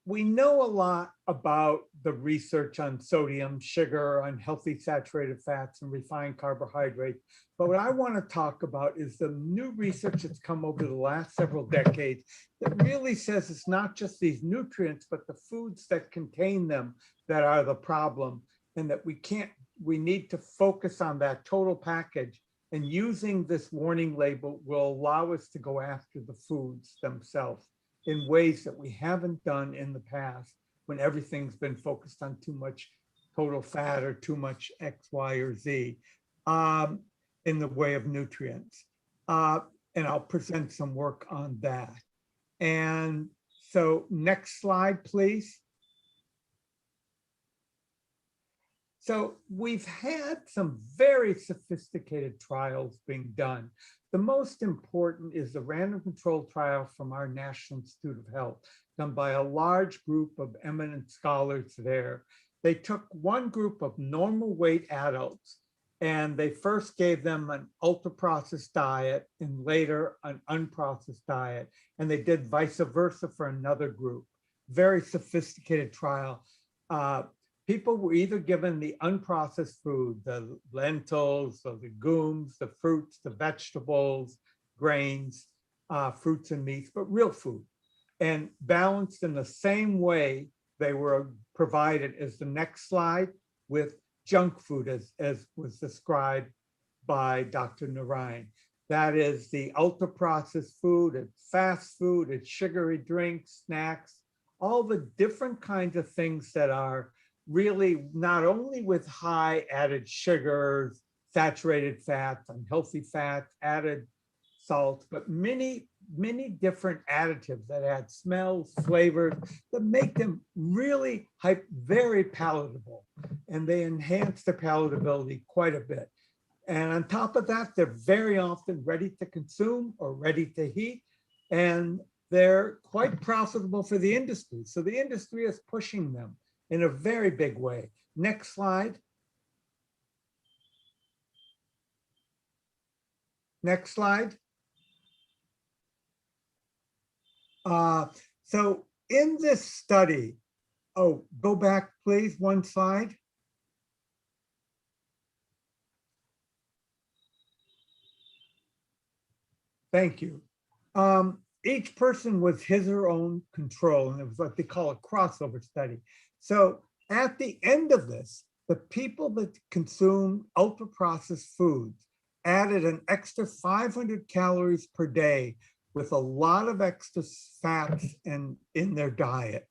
We know a lot about the research on sodium, sugar, unhealthy saturated fats, and refined carbohydrates. But what I want to talk about is the new research that's come over the last several decades that really says it's not just these nutrients, but the foods that contain them that are the problem, and that we need to focus on that total package. And using this warning label will allow us to go after the foods themselves in ways that we haven't done in the past when everything's been focused on too much total fat or too much X, Y, or Z in the way of nutrients. And I'll present some work on that. And so next slide, please. So we've had some very sophisticated trials being done. The most important is the random control trial from our National Institute of Health, done by a large group of eminent scholars there. They took one group of normal weight adults and they first gave them an ultra-processed diet and later an unprocessed diet. And they did vice versa for another group. Very sophisticated trial. People were either given the unprocessed food, the lentils, the legumes, the fruits, the vegetables, grains, fruits and meats, but real food. And balanced in the same way they were provided as the next slide with junk food as was described by Dr. Narayan. That is the ultra-processed food, it's fast food, it's sugary drinks, snacks, all the different kinds of things that are really not only with high added sugars, saturated fats, unhealthy fats, added salt, but many different additives that add smells, flavors, that make them really very palatable. And they enhance the palatability quite a bit. And on top of that, they're very often ready to consume or ready to heat. And they're quite profitable for the industry. So the industry is pushing them in a very big way. Next slide. Next slide. So in this study, oh, go back, please, one slide. Thank you. Each person was his or her own control, and it was what they call a crossover study. So at the end of this, the people that consume ultra-processed foods added an extra 500 calories per day with a lot of extra fats in their diet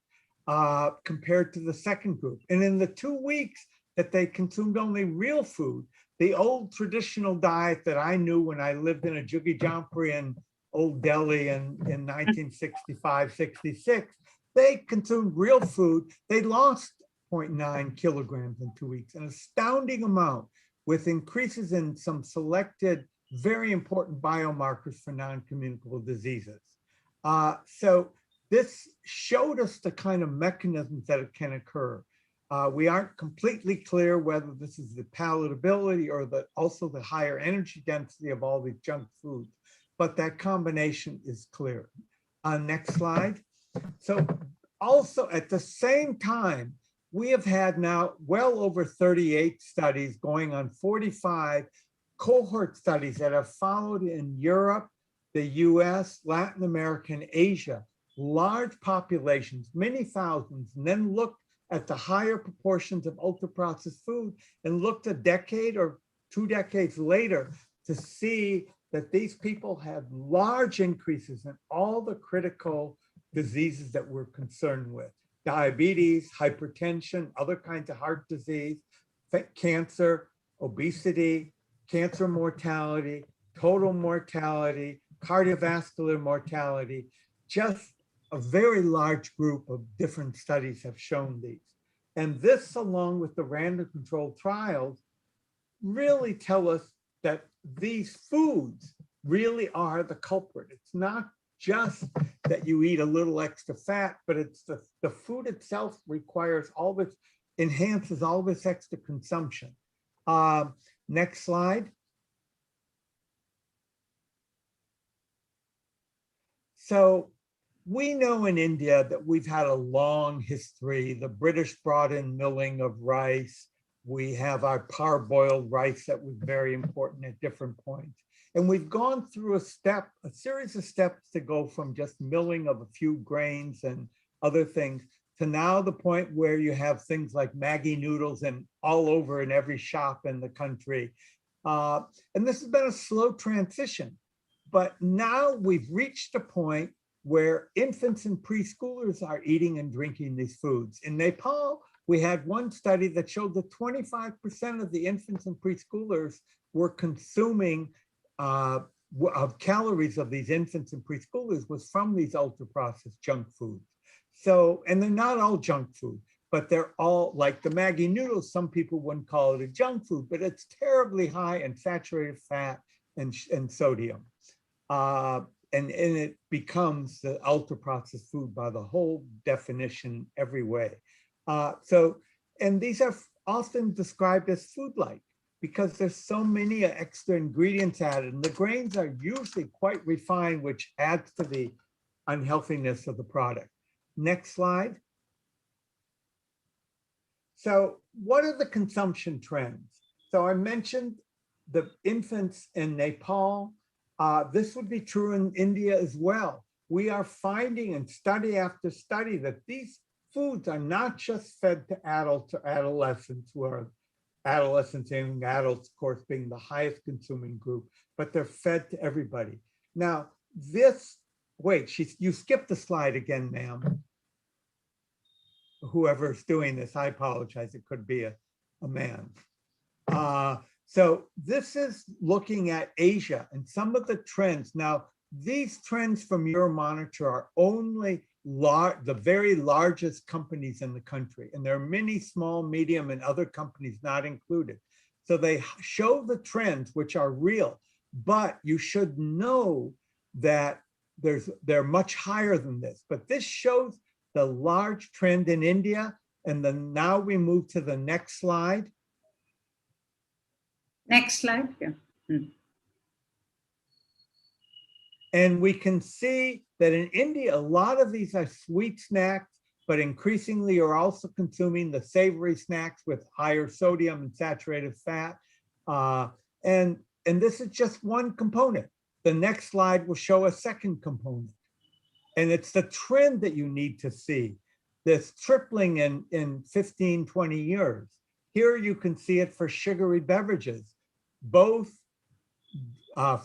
compared to the second group. And in the 2 weeks that they consumed only real food, the old traditional diet that I knew when I lived in a Juggy Jampri in Old Delhi in 1965, 66, they consumed real food. They lost 0.9 kilograms in 2 weeks, an astounding amount with increases in some selected very important biomarkers for non-communicable diseases. So this showed us the kind of mechanisms that can occur. We aren't completely clear whether this is the palatability or also the higher energy density of all these junk foods, but that combination is clear. Next slide. So also at the same time, we have had now well over 38 studies going on 45 cohort studies that have followed in Europe, the US, Latin America, and Asia, large populations, many thousands, and then looked at the higher proportions of ultra-processed food and looked a decade or 2 decades later to see that these people had large increases in all the critical diseases that we're concerned with: diabetes, hypertension, other kinds of heart disease, cancer, obesity, cancer mortality, total mortality, cardiovascular mortality. Just a very large group of different studies have shown these. And this, along with the random controlled trials, really tell us that these foods really are the culprit. It's not just that you eat a little extra fat, but it's the food itself requires all this, enhances all this extra consumption. Next slide. So we know in India that we've had a long history. The British brought in milling of rice. We have our parboiled rice that was very important at different points. And we've gone through a series of steps to go from just milling of a few grains and other things to now the point where you have things like Maggi noodles and all over in every shop in the country. And this has been a slow transition, but now we've reached a point where infants and preschoolers are eating and drinking these foods. In Nepal, We had one study that showed that 25% of the infants and preschoolers were consuming of calories of these infants and preschoolers was from these ultra-processed junk foods. So, and they're not all junk food, but they're all like the Maggie noodles. Some people wouldn't call it a junk food, but it's terribly high in saturated fat and sodium. And it becomes the ultra-processed food by the whole definition every way. And these are often described as food-like because there's so many extra ingredients added, and the grains are usually quite refined, which adds to the unhealthiness of the product. Next slide. So what are the consumption trends? So I mentioned the infants in Nepal. This would be true in India as well. We are finding in study after study that these foods are not just fed to adolescents, who are adolescents and young adults, of course, being the highest consuming group, but they're fed to everybody. Now, this, wait, you skipped the slide again, ma'am. Whoever's doing this, I apologize, it could be a man. So this is looking at Asia and some of the trends. Now, these trends from Euromonitor are only the very largest companies in the country, and there are many small, medium, and other companies not included. So they show the trends, which are real, but you should know that they're much higher than this. But this shows the large trend in India, and then now we move to the next slide. Next slide. Yeah. And we can see that in India, a lot of these are sweet snacks, but increasingly are also consuming the savory snacks with higher sodium and saturated fat. And this is just one component. The next slide will show a second component. And it's the trend that you need to see, this tripling in 15, 20 years. Here you can see it for sugary beverages, both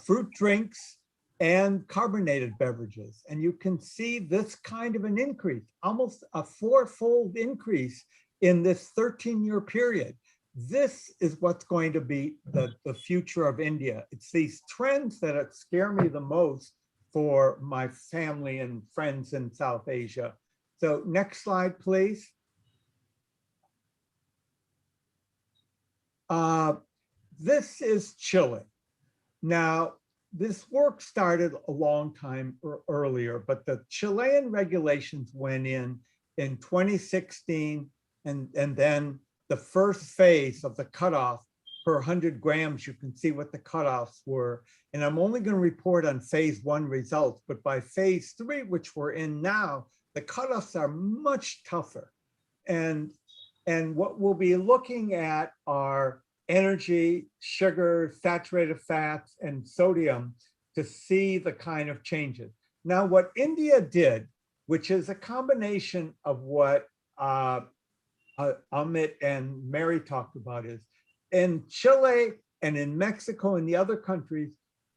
fruit drinks and carbonated beverages. And you can see this kind of an increase, almost a 4-fold increase in this 13-year period. This is what's going to be the future of India. It's these trends that scare me the most for my family and friends in South Asia. So next slide, please. This is Chile. Now, this work started a long time earlier, but the Chilean regulations went in 2016, and then the first phase of the cutoff per 100 grams, you can see what the cutoffs were. And I'm only going to report on phase 1 results, but by phase 3, which we're in now, the cutoffs are much tougher. And what we'll be looking at are energy, sugar, saturated fats, and sodium to see the kind of changes. Now, what India did, which is a combination of what Amit and Mary talked about, is in Chile and in Mexico and the other countries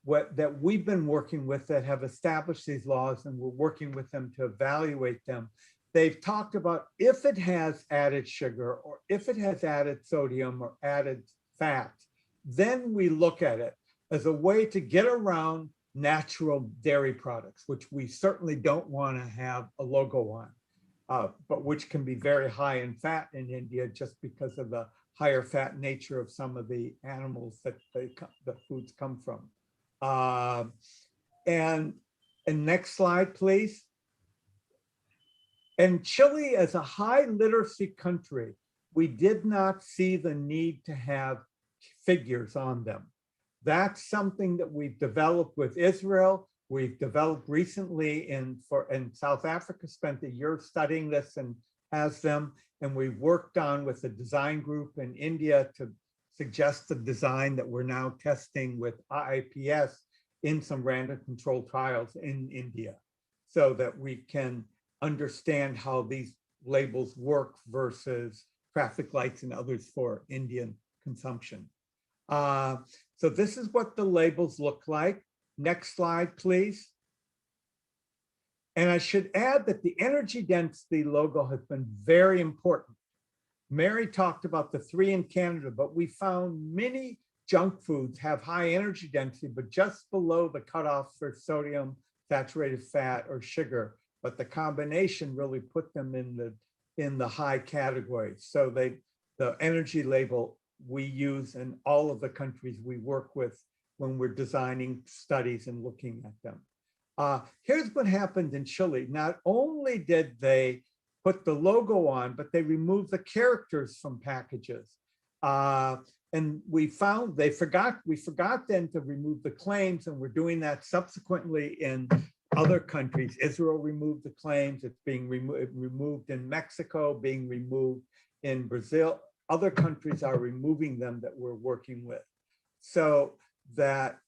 that we've been working with that have established these laws, and we're working with them to evaluate them. They've talked about if it has added sugar or if it has added sodium or added fat, then we look at it as a way to get around natural dairy products, which we certainly don't want to have a logo on, but which can be very high in fat in India just because of the higher fat nature of some of the animals that the foods come from. And next slide, please. And Chile, as a high literacy country, we did not see the need to have figures on them. That's something that we've developed with Israel. We've developed recently in South Africa, spent a year studying this and has them. And we've worked on with a design group in India to suggest the design that we're now testing with IIPS in some random controlled trials in India, so that we can understand how these labels work versus traffic lights and others for Indian consumption. So this is what the labels look like. Next slide, please. And I should add that the energy density logo has been very important. Mary talked about the 3 in Canada, but we found many junk foods have high energy density, but just below the cutoff for sodium, saturated fat, or sugar. But the combination really put them in the high category. So the energy label we use in all of the countries we work with when we're designing studies and looking at them. Here's what happened in Chile. Not only did they put the logo on, but they removed the characters from packages. And we found we forgot then to remove the claims, and we're doing that subsequently in other countries. Israel removed the claims. It's being removed in Mexico, being removed in Brazil. Other countries are removing them that we're working with. So that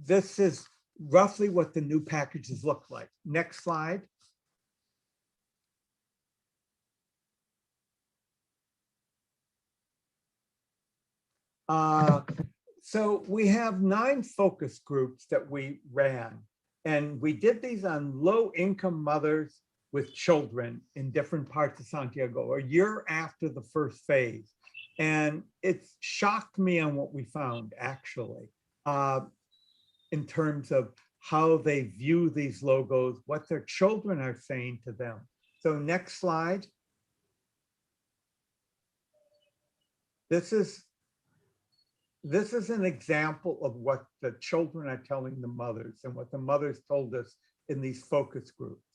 this is roughly what the new packages look like. Next slide. So we have 9 focus groups that we ran, and we did these on low-income mothers with children in different parts of Santiago, a year after the first phase. And it shocked me on what we found, actually, in terms of how they view these logos, what their children are saying to them. So next slide. This is an example of what the children are telling the mothers and what the mothers told us in these focus groups.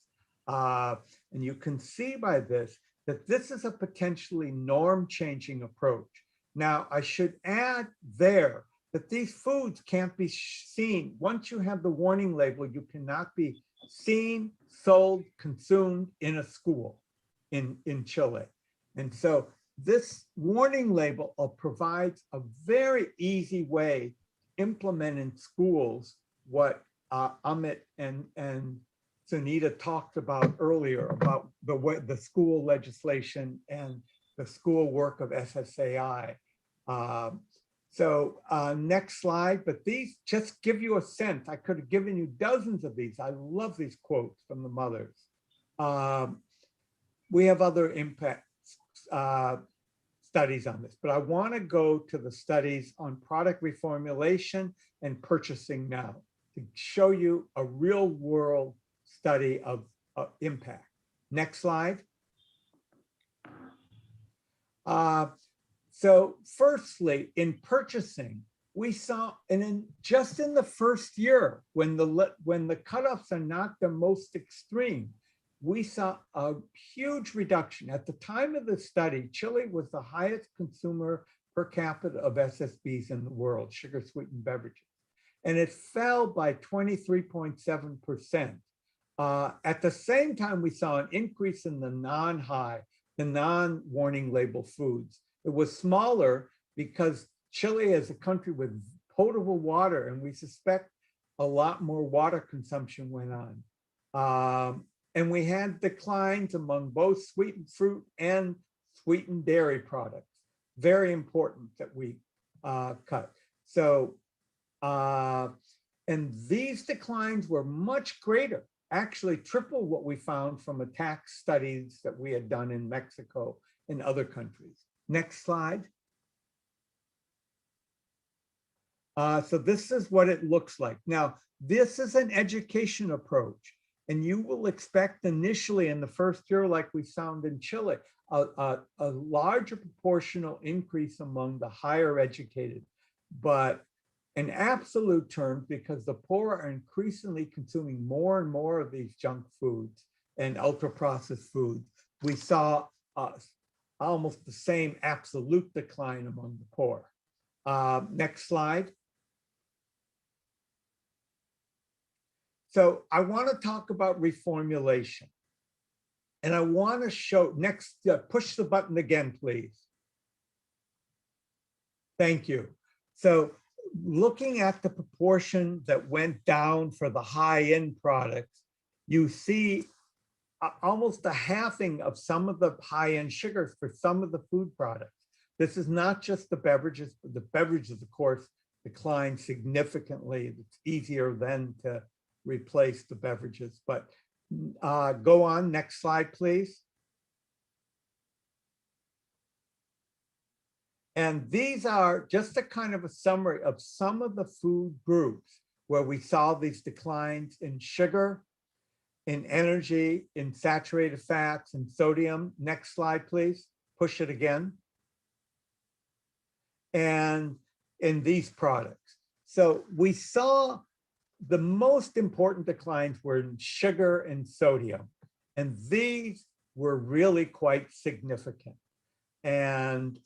And you can see by this that this is a potentially norm-changing approach. Now, I should add there that these foods can't be seen. Once you have the warning label, you cannot be seen, sold, consumed in a school in Chile. And so this warning label provides a very easy way to implement in schools what Amit and Sunita talked about earlier about the school legislation and the school work of FSSAI. Next slide, but these just give you a sense. I could have given you dozens of these. I love these quotes from the mothers. We have other impact studies on this, but I want to go to the studies on product reformulation and purchasing now to show you a real world study of impact. Next slide. So firstly, in purchasing, we saw, and just in the first year, when the cutoffs are not the most extreme, we saw a huge reduction. At the time of the study, Chile was the highest consumer per capita of SSBs in the world, sugar sweetened beverages. And it fell by 23.7%. At the same time, we saw an increase in the non-warning label foods. It was smaller because Chile is a country with potable water, and we suspect a lot more water consumption went on. And we had declines among both sweetened fruit and sweetened dairy products. Very important that we cut. So, and these declines were much greater, actually triple what we found from attack studies that we had done in Mexico and other countries. Next slide. So this is what it looks like. Now, this is an education approach. And you will expect initially in the first year, like we found in Chile, a larger proportional increase among the higher educated. But in absolute terms, because the poor are increasingly consuming more and more of these junk foods and ultra-processed foods, we saw almost the same absolute decline among the poor. Next slide. So I want to talk about reformulation. And I want to show next, push the button again, please. Thank you. So looking at the proportion that went down for the high-end products, you see almost a halving of some of the high-end sugars for some of the food products. This is not just the beverages, but the beverages, of course, decline significantly. It's easier then to replace the beverages, but go on, next slide, please. And these are just a kind of a summary of some of the food groups where we saw these declines in sugar, in energy, in saturated fats, and sodium. Next slide, please. Push it again. And in these products. So we saw the most important declines were in sugar and sodium. And these were really quite significant. And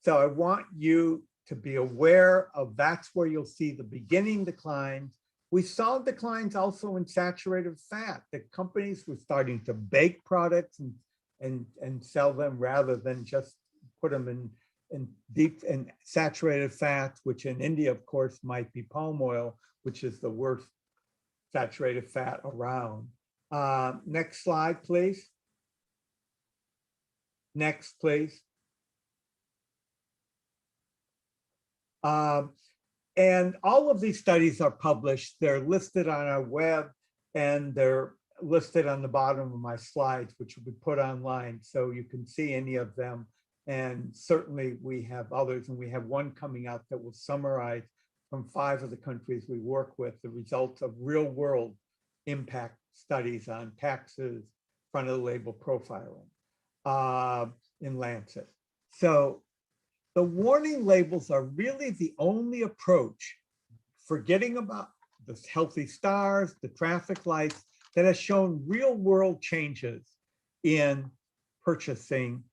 so I want you to be aware of that's where you'll see the beginning declines. We saw declines also in saturated fat. The companies were starting to bake products and sell them rather than just put them in deep and saturated fats, which in India, of course, might be palm oil, which is the worst saturated fat around. Next slide, please. Next, please. And all of these studies are published. They're listed on our web, and they're listed on the bottom of my slides, which will be put online, so you can see any of them. And certainly we have others, and we have one coming out that will summarize from 5 of the countries we work with the results of real world impact studies on taxes, front of the label profiling in Lancet. So the warning labels are really the only approach, forgetting about the healthy stars, the traffic lights, that has shown real world changes in purchasing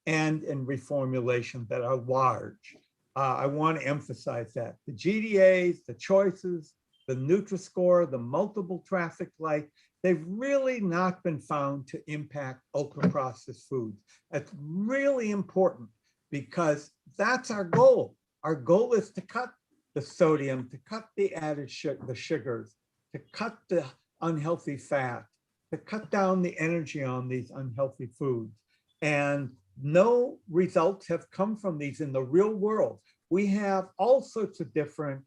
and in reformulation that are large. I want to emphasize that. The GDAs, the choices, the Nutri-Score, the multiple traffic light, they've really not been found to impact ultra-processed foods. That's really important because that's our goal. Our goal is to cut the sodium, to cut the added the sugars, to cut the unhealthy fat, to cut down the energy on these unhealthy foods. And no results have come from these in the real world. We have all sorts of different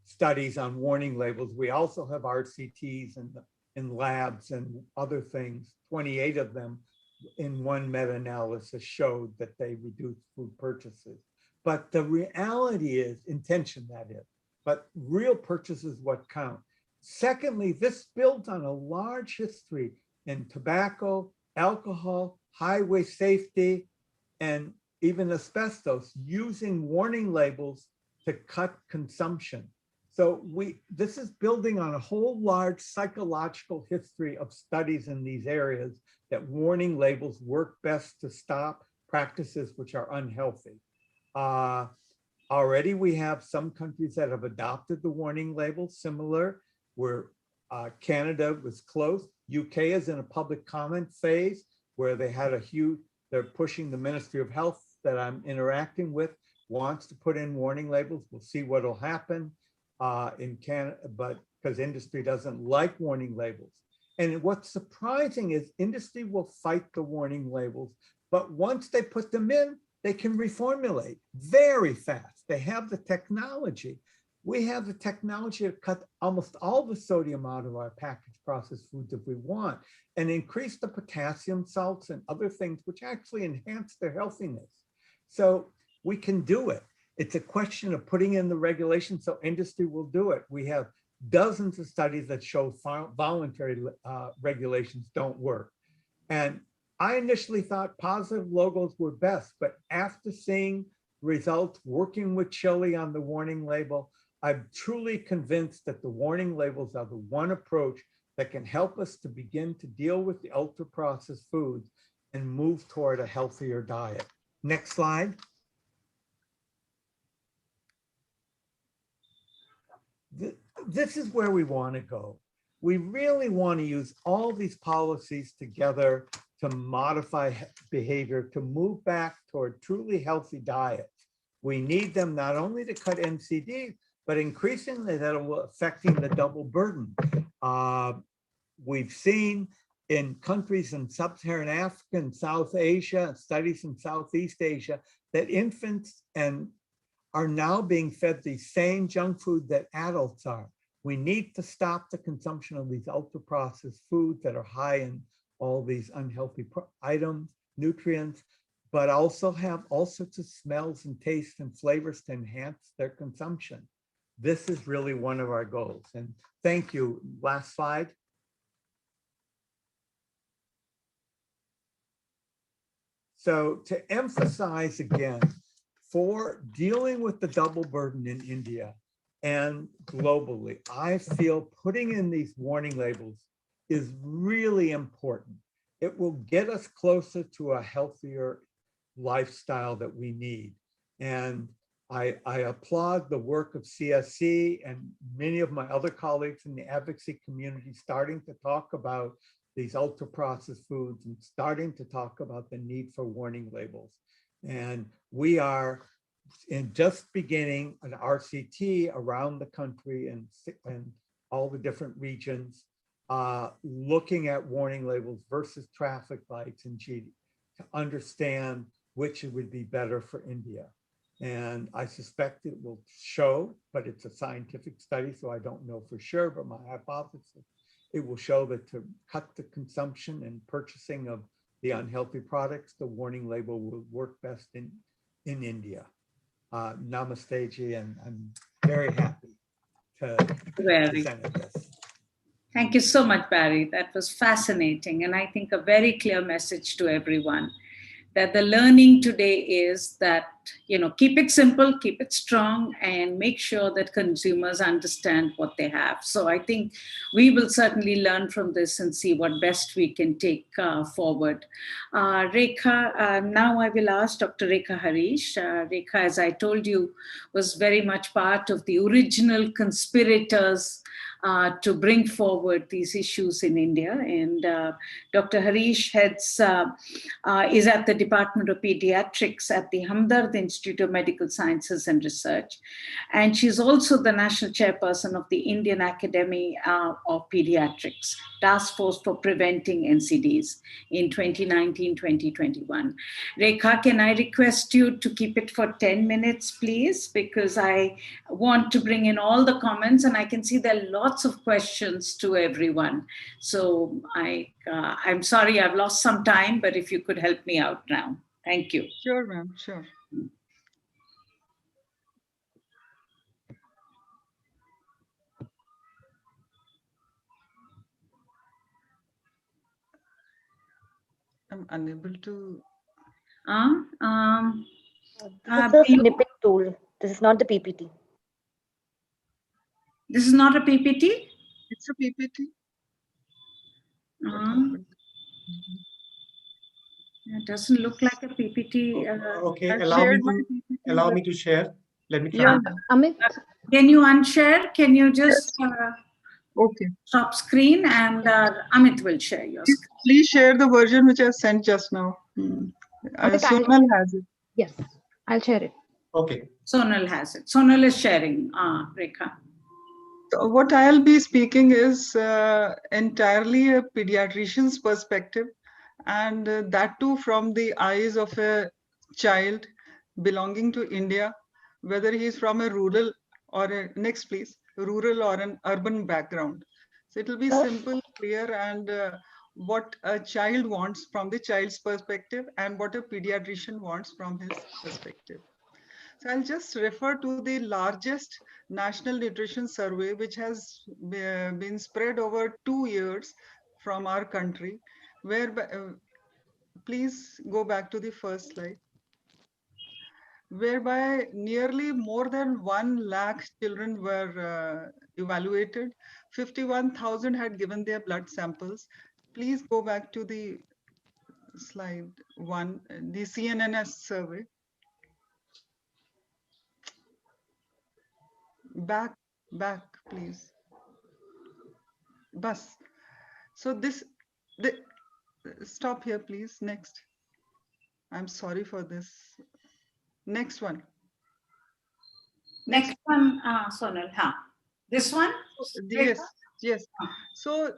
studies on warning labels. We also have RCTs in labs and other things. 28 of them in one meta-analysis showed that they reduced food purchases. But the reality is, intention that is, but real purchases what count. Secondly, this builds on a large history in tobacco, alcohol, highway safety, and even asbestos, using warning labels to cut consumption. So this is building on a whole large psychological history of studies in these areas that warning labels work best to stop practices which are unhealthy. Already we have some countries that have adopted the warning label, similar where Canada was close. UK is in a public comment phase where they had they're pushing the Ministry of Health that I'm interacting with, wants to put in warning labels. We'll see what'll happen in Canada, but because industry doesn't like warning labels. And what's surprising is industry will fight the warning labels, but once they put them in, they can reformulate very fast. They have the technology. We have the technology to cut almost all the sodium out of our packaged processed foods if we want, and increase the potassium salts and other things which actually enhance their healthiness. So we can do it. It's a question of putting in the regulation so industry will do it. We have dozens of studies that show voluntary regulations don't work. And I initially thought positive logos were best, but after seeing results, working with Chile on the warning label, I'm truly convinced that the warning labels are the one approach that can help us to begin to deal with the ultra-processed foods and move toward a healthier diet. Next slide. This is where we want to go. We really want to use all these policies together to modify behavior, to move back toward truly healthy diets. We need them not only to cut NCDs, but increasingly that will affecting the double burden. We've seen in countries in sub-Saharan Africa and South Asia, studies in Southeast Asia, that infants are now being fed the same junk food that adults are. We need to stop the consumption of these ultra-processed foods that are high in all these unhealthy items, nutrients. but also have all sorts of smells and tastes and flavors to enhance their consumption. This is really one of our goals. And thank you. Last slide. So to emphasize again, for dealing with the double burden in India and globally, I feel putting in these warning labels is really important. It will get us closer to a healthier lifestyle that we need. And I applaud the work of CSC and many of my other colleagues in the advocacy community starting to talk about these ultra processed foods and starting to talk about the need for warning labels. And we are just beginning an RCT around the country and all the different regions, looking at warning labels versus traffic lights and GD to understand which would be better for India. And I suspect it will show, but it's a scientific study, so I don't know for sure, but my hypothesis, it will show that to cut the consumption and purchasing of the unhealthy products, the warning label will work best in India. Namaste ji, and I'm very happy to present this. Thank you so much, Barry. That was fascinating. And I think a very clear message to everyone that the learning today is that, keep it simple, keep it strong, and make sure that consumers understand what they have. So I think we will certainly learn from this and see what best we can take forward. Rekha, now I will ask Dr. Rekha Harish. Rekha, as I told you, was very much part of the original conspirators to bring forward these issues in India. And Dr. Harish is at the Department of Pediatrics at the Hamdard Institute of Medical Sciences and Research. And she's also the national chairperson of the Indian Academy of Pediatrics, Task Force for Preventing NCDs in 2019-2021. Rekha, can I request you to keep it for 10 minutes, please? Because I want to bring in all the comments, and I can see there are lots of questions to everyone. So I'm sorry I've lost some time, but if you could help me out now. Thank you. Sure, ma'am, sure. I'm unable to. This is a snippet tool. This is not the PPT. This is not a PPT? It's a PPT. It doesn't look like a PPT. Okay, I've allow shared me my to PPT, but- to share. Let me try. Yeah. Amit, Can you unshare? Can you just Okay. stop screen, and Amit will share your screen. Please share the version which I sent just now. Amit, Sonal has it. yes, I'll share it. Okay. Sonal has it. Sonal is sharing, Rekha. So what I'll be speaking is entirely a pediatrician's perspective, and that too from the eyes of a child belonging to India, whether he is from a rural or rural or an urban background. So it will be simple, clear, and what a child wants from the child's perspective and what a pediatrician wants from his perspective. So I'll just refer to the largest national nutrition survey, which has been spread over 2 years from our country, where, please go back to the first slide, whereby nearly more than 1 lakh children were evaluated. 51,000 had given their blood samples. Please go back to the slide 1, the CNNS survey. Back, please. Bus. So stop here, please. Next. I'm sorry for this. Next one. Next one, Sonal. This one? Yes. So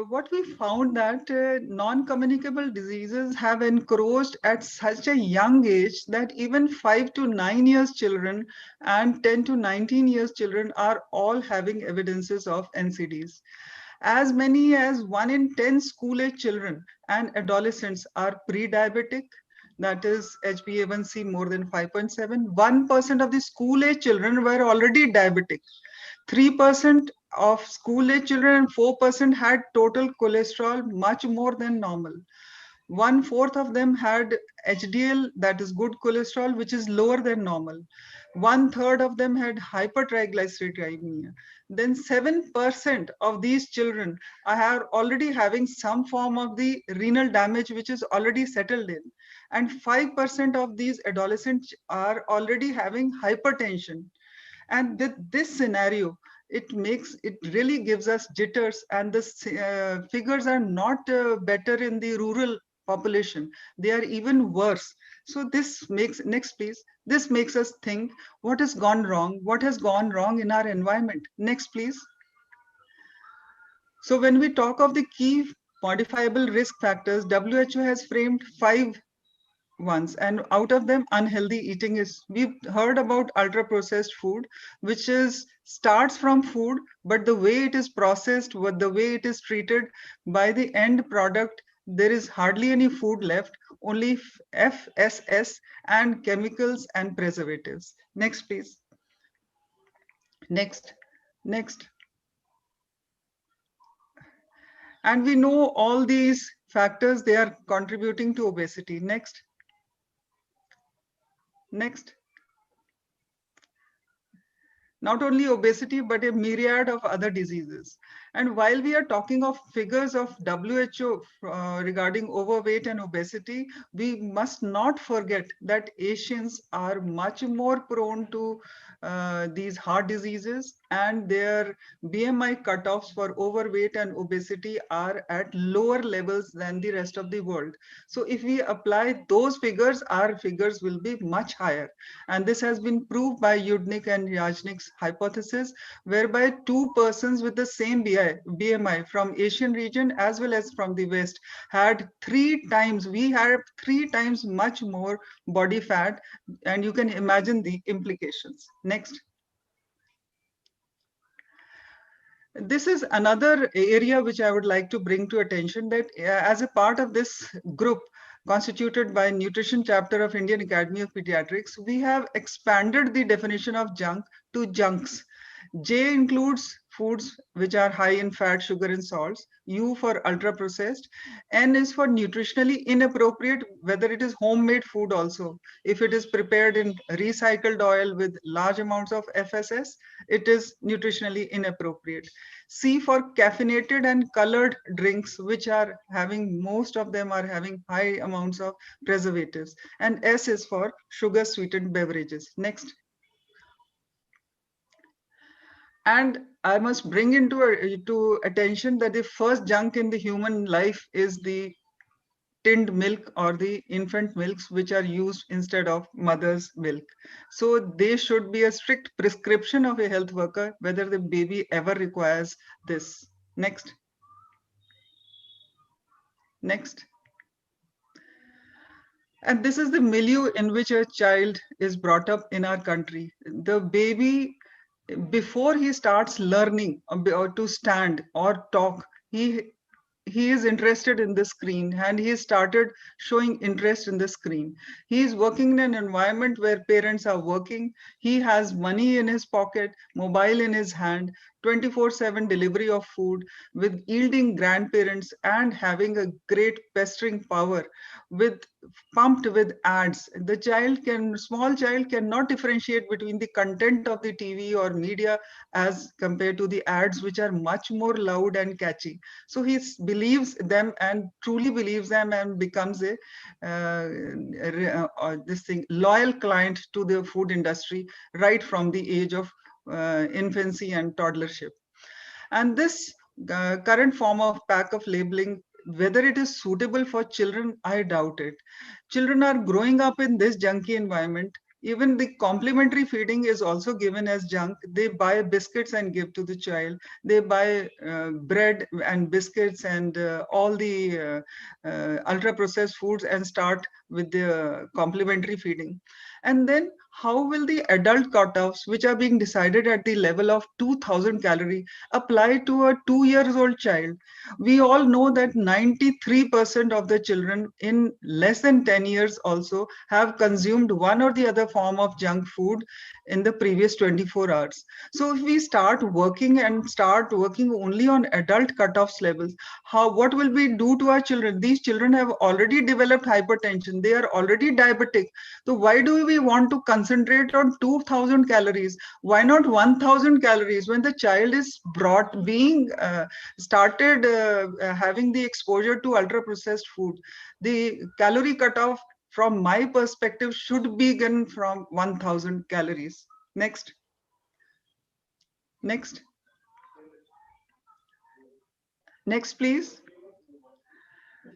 what we found that non-communicable diseases have encroached at such a young age that even 5 to 9 years children and 10 to 19 years children are all having evidences of NCDs. As many as 1 in 10 school-age children and adolescents are pre-diabetic, that is HbA1c more than 5.7. 1% of the school-age children were already diabetic. 3% of school-age children and 4% had total cholesterol much more than normal. 1/4 of them had HDL, that is good cholesterol, which is lower than normal. 1/3 of them had hypertriglyceridemia. Then 7% of these children are already having some form of the renal damage, which is already settled in. And 5% of these adolescents are already having hypertension. And this scenario, it really gives us jitters, and the figures are not better in the rural population. They are even worse. So this makes, next please, this makes us think, what has gone wrong? What has gone wrong in our environment? Next please. So when we talk of the key modifiable risk factors, WHO has framed 5 ones, and out of them unhealthy eating is, we've heard about ultra processed food, which is starts from food, but the way it is processed, with the way it is treated, by the end product there is hardly any food left, only FSS and chemicals and preservatives. Next please. Next. And we know all these factors, they are contributing to obesity. Next. Not only obesity, but a myriad of other diseases. And while we are talking of figures of WHO regarding overweight and obesity, we must not forget that Asians are much more prone to these heart diseases, and their BMI cutoffs for overweight and obesity are at lower levels than the rest of the world. So if we apply those figures, our figures will be much higher. And this has been proved by Yudnik and Yajnik's hypothesis, whereby two persons with the same BMI from Asian region as well as from the West had 3 times, we have 3 times much more body fat, and you can imagine the implications. Next. This is another area which I would like to bring to attention, that as a part of this group constituted by Nutrition Chapter of Indian Academy of Pediatrics, we have expanded the definition of junk to junks. J includes foods which are high in fat, sugar, and salts. U for ultra processed. N is for nutritionally inappropriate, whether it is homemade food also. If it is prepared in recycled oil with large amounts of FSS, it is nutritionally inappropriate. C for caffeinated and colored drinks, which are having, most of them are having high amounts of preservatives. And S is for sugar sweetened beverages. Next. And I must bring to attention that the first junk in the human life is the tinned milk or the infant milks, which are used instead of mother's milk. So they should be a strict prescription of a health worker, whether the baby ever requires this. Next. And this is the milieu in which a child is brought up in our country. The baby, before he starts learning or to stand or talk, he is interested in the screen, and he started showing interest in the screen. He is working in an environment where parents are working. He has money in his pocket, mobile in his hand, 24/7 delivery of food, with yielding grandparents and having a great pestering power, with pumped with ads. Small child cannot differentiate between the content of the TV or media as compared to the ads, which are much more loud and catchy. So he believes them and truly believes them, and becomes a loyal client to the food industry right from the age of infancy and toddlership. And this current form of pack of labeling, whether it is suitable for children, I doubt it. Children are growing up in this junky environment. Even the complimentary feeding is also given as junk. They buy biscuits and give to the child. They buy bread and biscuits and all the ultra processed foods and start with the complimentary feeding. And then how will the adult cutoffs, which are being decided at the level of 2000 calorie, apply to a 2 years old child? We all know that 93% of the children in less than 10 years also have consumed one or the other form of junk food in the previous 24 hours. So if we start working only on adult cutoffs levels, what will we do to our children? These children have already developed hypertension. They are already diabetic. So why do we want to concentrate on 2000 calories? Why not 1000 calories when the child is being started having the exposure to ultra processed food? The calorie cutoff from my perspective should begin from 1000 calories. Next. Next. Next, please.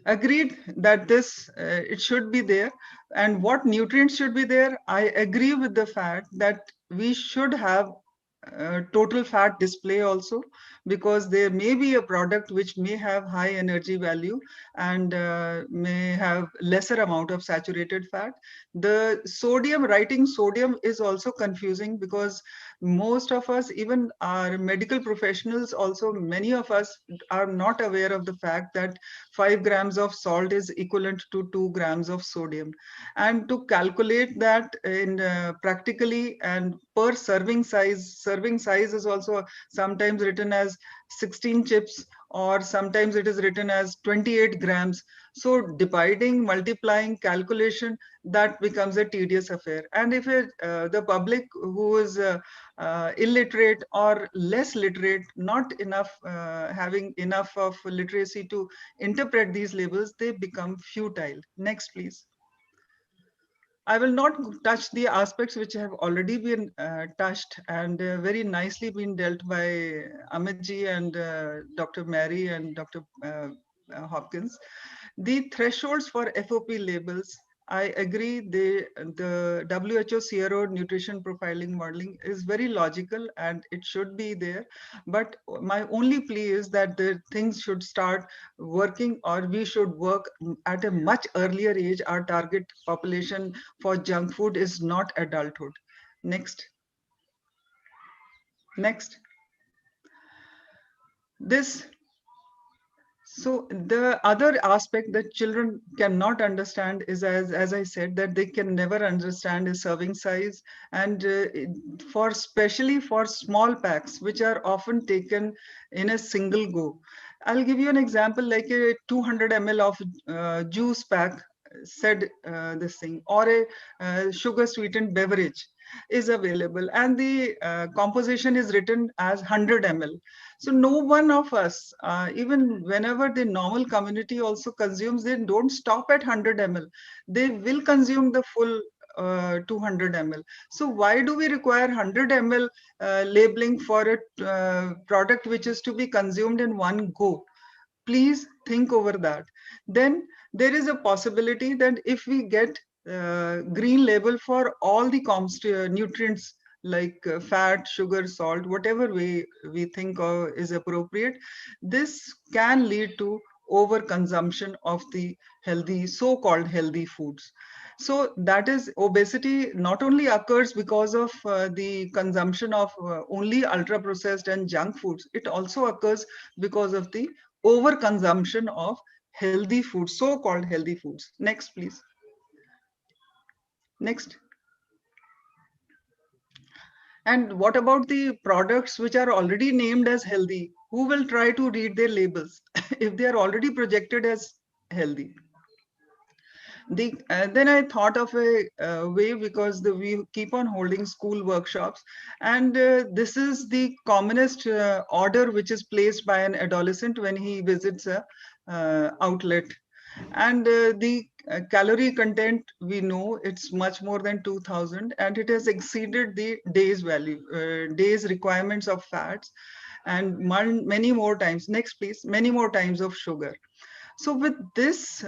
Agreed that this it should be there. And what nutrients should be there? I agree with the fact that we should have total fat display also, because there may be a product which may have high energy value and may have lesser amount of saturated fat. The sodium, writing sodium is also confusing, because most of us, even our medical professionals also, many of us are not aware of the fact that 5 grams of salt is equivalent to 2 grams of sodium. And to calculate that in practically and per serving size is also sometimes written as 16 chips, or sometimes it is written as 28 grams. So dividing, multiplying, calculation, that becomes a tedious affair. And if the public who is illiterate or less literate, not enough having enough of literacy to interpret these labels, they become futile. Next, please. I will not touch the aspects which have already been touched and very nicely been dealt by Amit ji and Dr. Mary and Dr. Hopkins. The thresholds for FOP labels, I agree, the WHO CRO nutrition profiling modeling is very logical and it should be there. But my only plea is that the things should start working, or we should work at a much earlier age. Our target population for junk food is not adulthood. Next. Next. So the other aspect that children cannot understand is, as I said, that they can never understand is serving size, and for especially for small packs, which are often taken in a single go. I'll give you an example, like a 200 ml of juice pack, said this thing, or a sugar sweetened beverage is available, and the composition is written as 100 ml. So no one of us, even whenever the normal community also consumes, they don't stop at 100 ml. They will consume the full 200 ml. So why do we require 100 ml labeling for a product which is to be consumed in one go? Please think over that. Then there is a possibility that if we get green label for all the nutrients like fat, sugar, salt, whatever way we think is appropriate, this can lead to overconsumption of the healthy, so-called healthy foods. So that is, obesity not only occurs because of the consumption of only ultra processed and junk foods, it also occurs because of the overconsumption of healthy foods, so-called healthy foods. Next, please. Next. And what about the products which are already named as healthy? Who will try to read their labels if they are already projected as healthy? Then I thought of a way, because we keep on holding school workshops, and this is the commonest order which is placed by an adolescent when he visits a outlet. And the calorie content, we know it's much more than 2000, and it has exceeded the day's value, day's requirements of fats, and many more times, next please, many more times of sugar. So with this,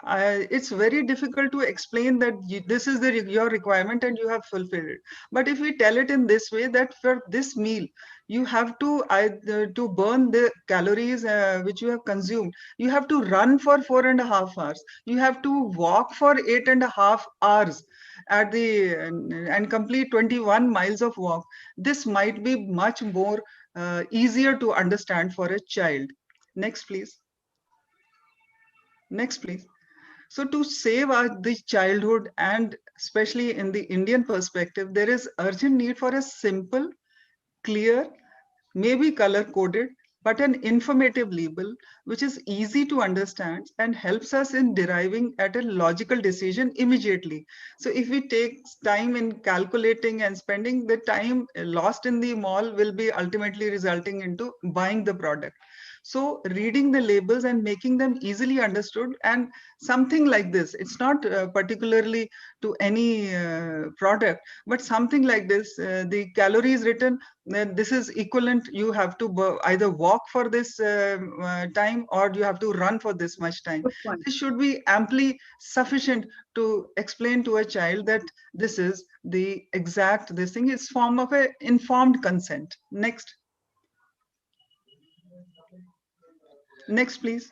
it's very difficult to explain that this is your requirement and you have fulfilled it. But if we tell it in this way, that for this meal, you have to burn the calories which you have consumed, you have to run for 4.5 hours. You have to walk for 8.5 hours. at the and complete 21 miles of walk, this might be much more easier to understand for a child. Next, please. Next, please. So to save the childhood, and especially in the Indian perspective, there is urgent need for a simple, clear, maybe color coded, but an informative label which is easy to understand and helps us in deriving at a logical decision immediately. So if we take time in calculating and spending, the time lost in the mall will be ultimately resulting into buying the product. So reading the labels and making them easily understood, and something like this, it's not particularly to any product, but something like this, the calories written, this is equivalent, you have to either walk for this time, or you have to run for this much time. This should be amply sufficient to explain to a child that this is the exact, this thing is form of a informed consent. Next. Next, please.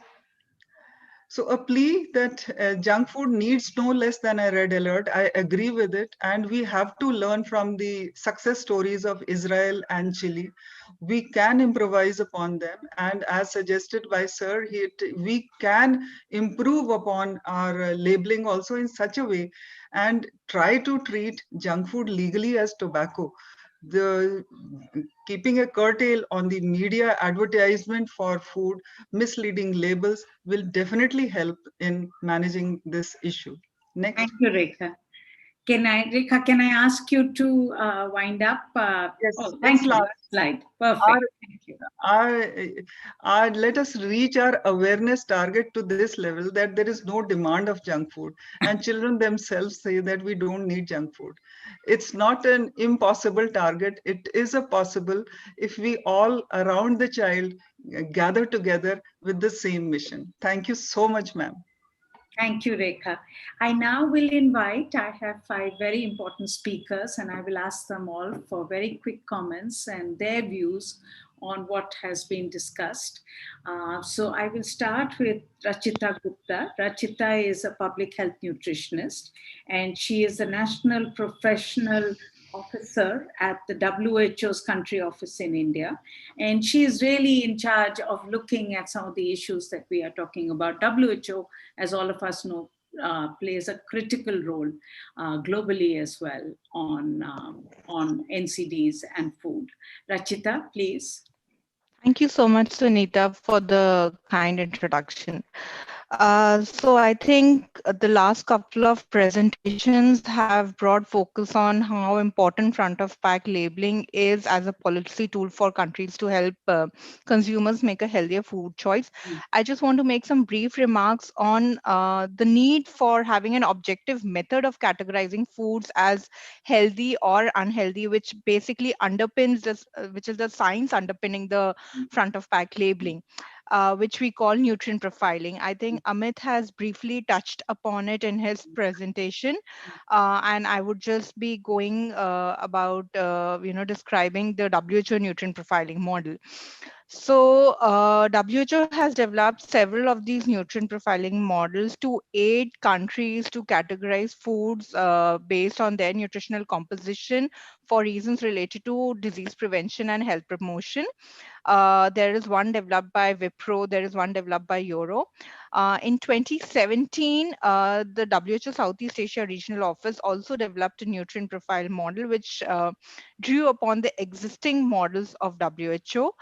So a plea that junk food needs no less than a red alert, I agree with it. And we have to learn from the success stories of Israel and Chile. We can improvise upon them. And as suggested by Sir, we can improve upon our labeling also in such a way, and try to treat junk food legally as tobacco. The keeping a curtail on the media advertisement for food, misleading labels will definitely help in managing this issue. Next. Thank you, Rekha. Rekha, can I ask you to wind up? Yes, Oh, thank you. Last slide. Perfect. Thank you. Let us reach our awareness target to this level that there is no demand of junk food, and children themselves say that we don't need junk food. It's not an impossible target. It is a possible if we all around the child gather together with the same mission. Thank you so much, ma'am. Thank you, Rekha. I now will invite, I have 5 very important speakers, and I will ask them all for very quick comments and their views on what has been discussed. So I will start with Rachita Gupta. Rachita is a public health nutritionist, and she is the National Professional Officer at the WHO's country office in India. And she is really in charge of looking at some of the issues that we are talking about. WHO, as all of us know, plays a critical role globally as well on NCDs and food. Rachita, please. Thank you so much, Sunita, for the kind introduction. So I think the last couple of presentations have brought focus on how important front of pack labeling is as a policy tool for countries to help consumers make a healthier food choice. I just want to make some brief remarks on the need for having an objective method of categorizing foods as healthy or unhealthy, which basically underpins this, which is the science underpinning the front of pack labeling. Which we call nutrient profiling. I think Amit has briefly touched upon it in his presentation, and I would just be going about describing the WHO nutrient profiling model. So WHO has developed several of these nutrient profiling models to aid countries to categorize foods based on their nutritional composition for reasons related to disease prevention and health promotion. There is one developed by Wipro, there is one developed by Euro. In 2017, the WHO Southeast Asia Regional Office also developed a nutrient profile model, which drew upon the existing models of WHO.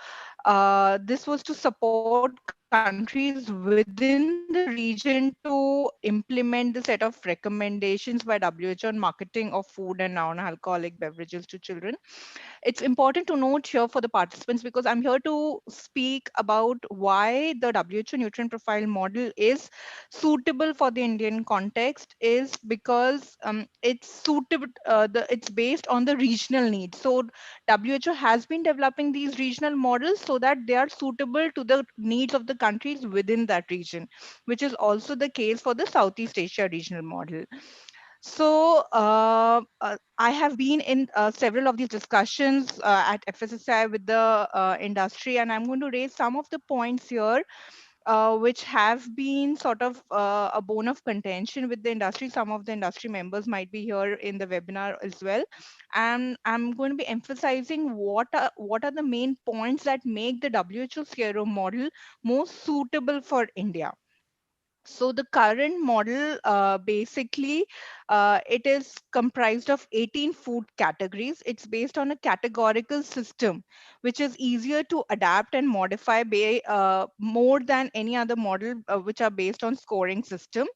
This was to support countries within the region to implement the set of recommendations by WHO on marketing of food and non-alcoholic beverages to children. It's important to note here for the participants because I'm here to speak about why the WHO nutrient profile model is suitable for the Indian context is because it's based on the regional needs. So WHO has been developing these regional models so that they are suitable to the needs of the countries within that region, which is also the case for the Southeast Asia regional model. So I have been in several of these discussions at FSSAI with the industry, and I'm going to raise some of the points here which have been sort of a bone of contention with the industry. Some of the industry members might be here in the webinar as well. And I'm going to be emphasizing what are the main points that make the WHO CRO model most suitable for India. So the current model, basically, it is comprised of 18 food categories. It's based on a categorical system, which is easier to adapt and modify more than any other model, which are based on scoring system.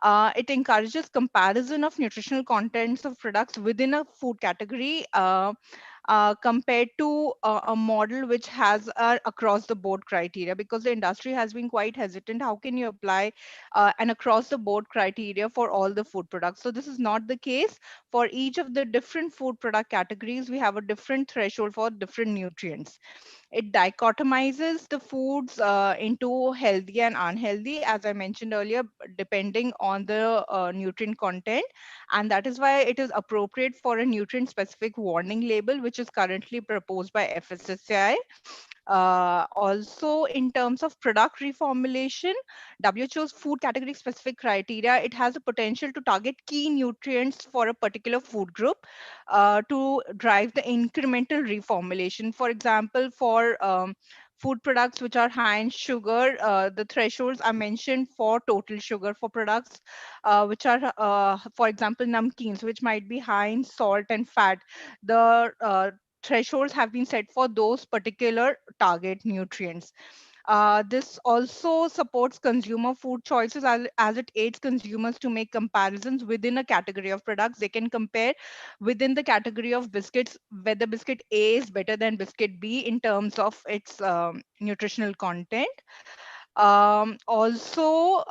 It encourages comparison of nutritional contents of products within a food category, compared to a model which has across the board criteria, because the industry has been quite hesitant. How can you apply an across the board criteria for all the food products? So this is not the case. For each of the different food product categories, we have a different threshold for different nutrients. It dichotomizes the foods into healthy and unhealthy, as I mentioned earlier, depending on the nutrient content. And that is why it is appropriate for a nutrient specific warning label, which is currently proposed by FSSAI. Also, in terms of product reformulation, WHO's food category specific criteria, it has a potential to target key nutrients for a particular food group to drive the incremental reformulation. For example, for food products which are high in sugar, the thresholds are mentioned for total sugar. For products which are, for example, namkeens, which might be high in salt and fat, the thresholds have been set for those particular target nutrients. This also supports consumer food choices, as it aids consumers to make comparisons within a category of products. They can compare within the category of biscuits whether biscuit A is better than biscuit B in terms of its nutritional content. Also,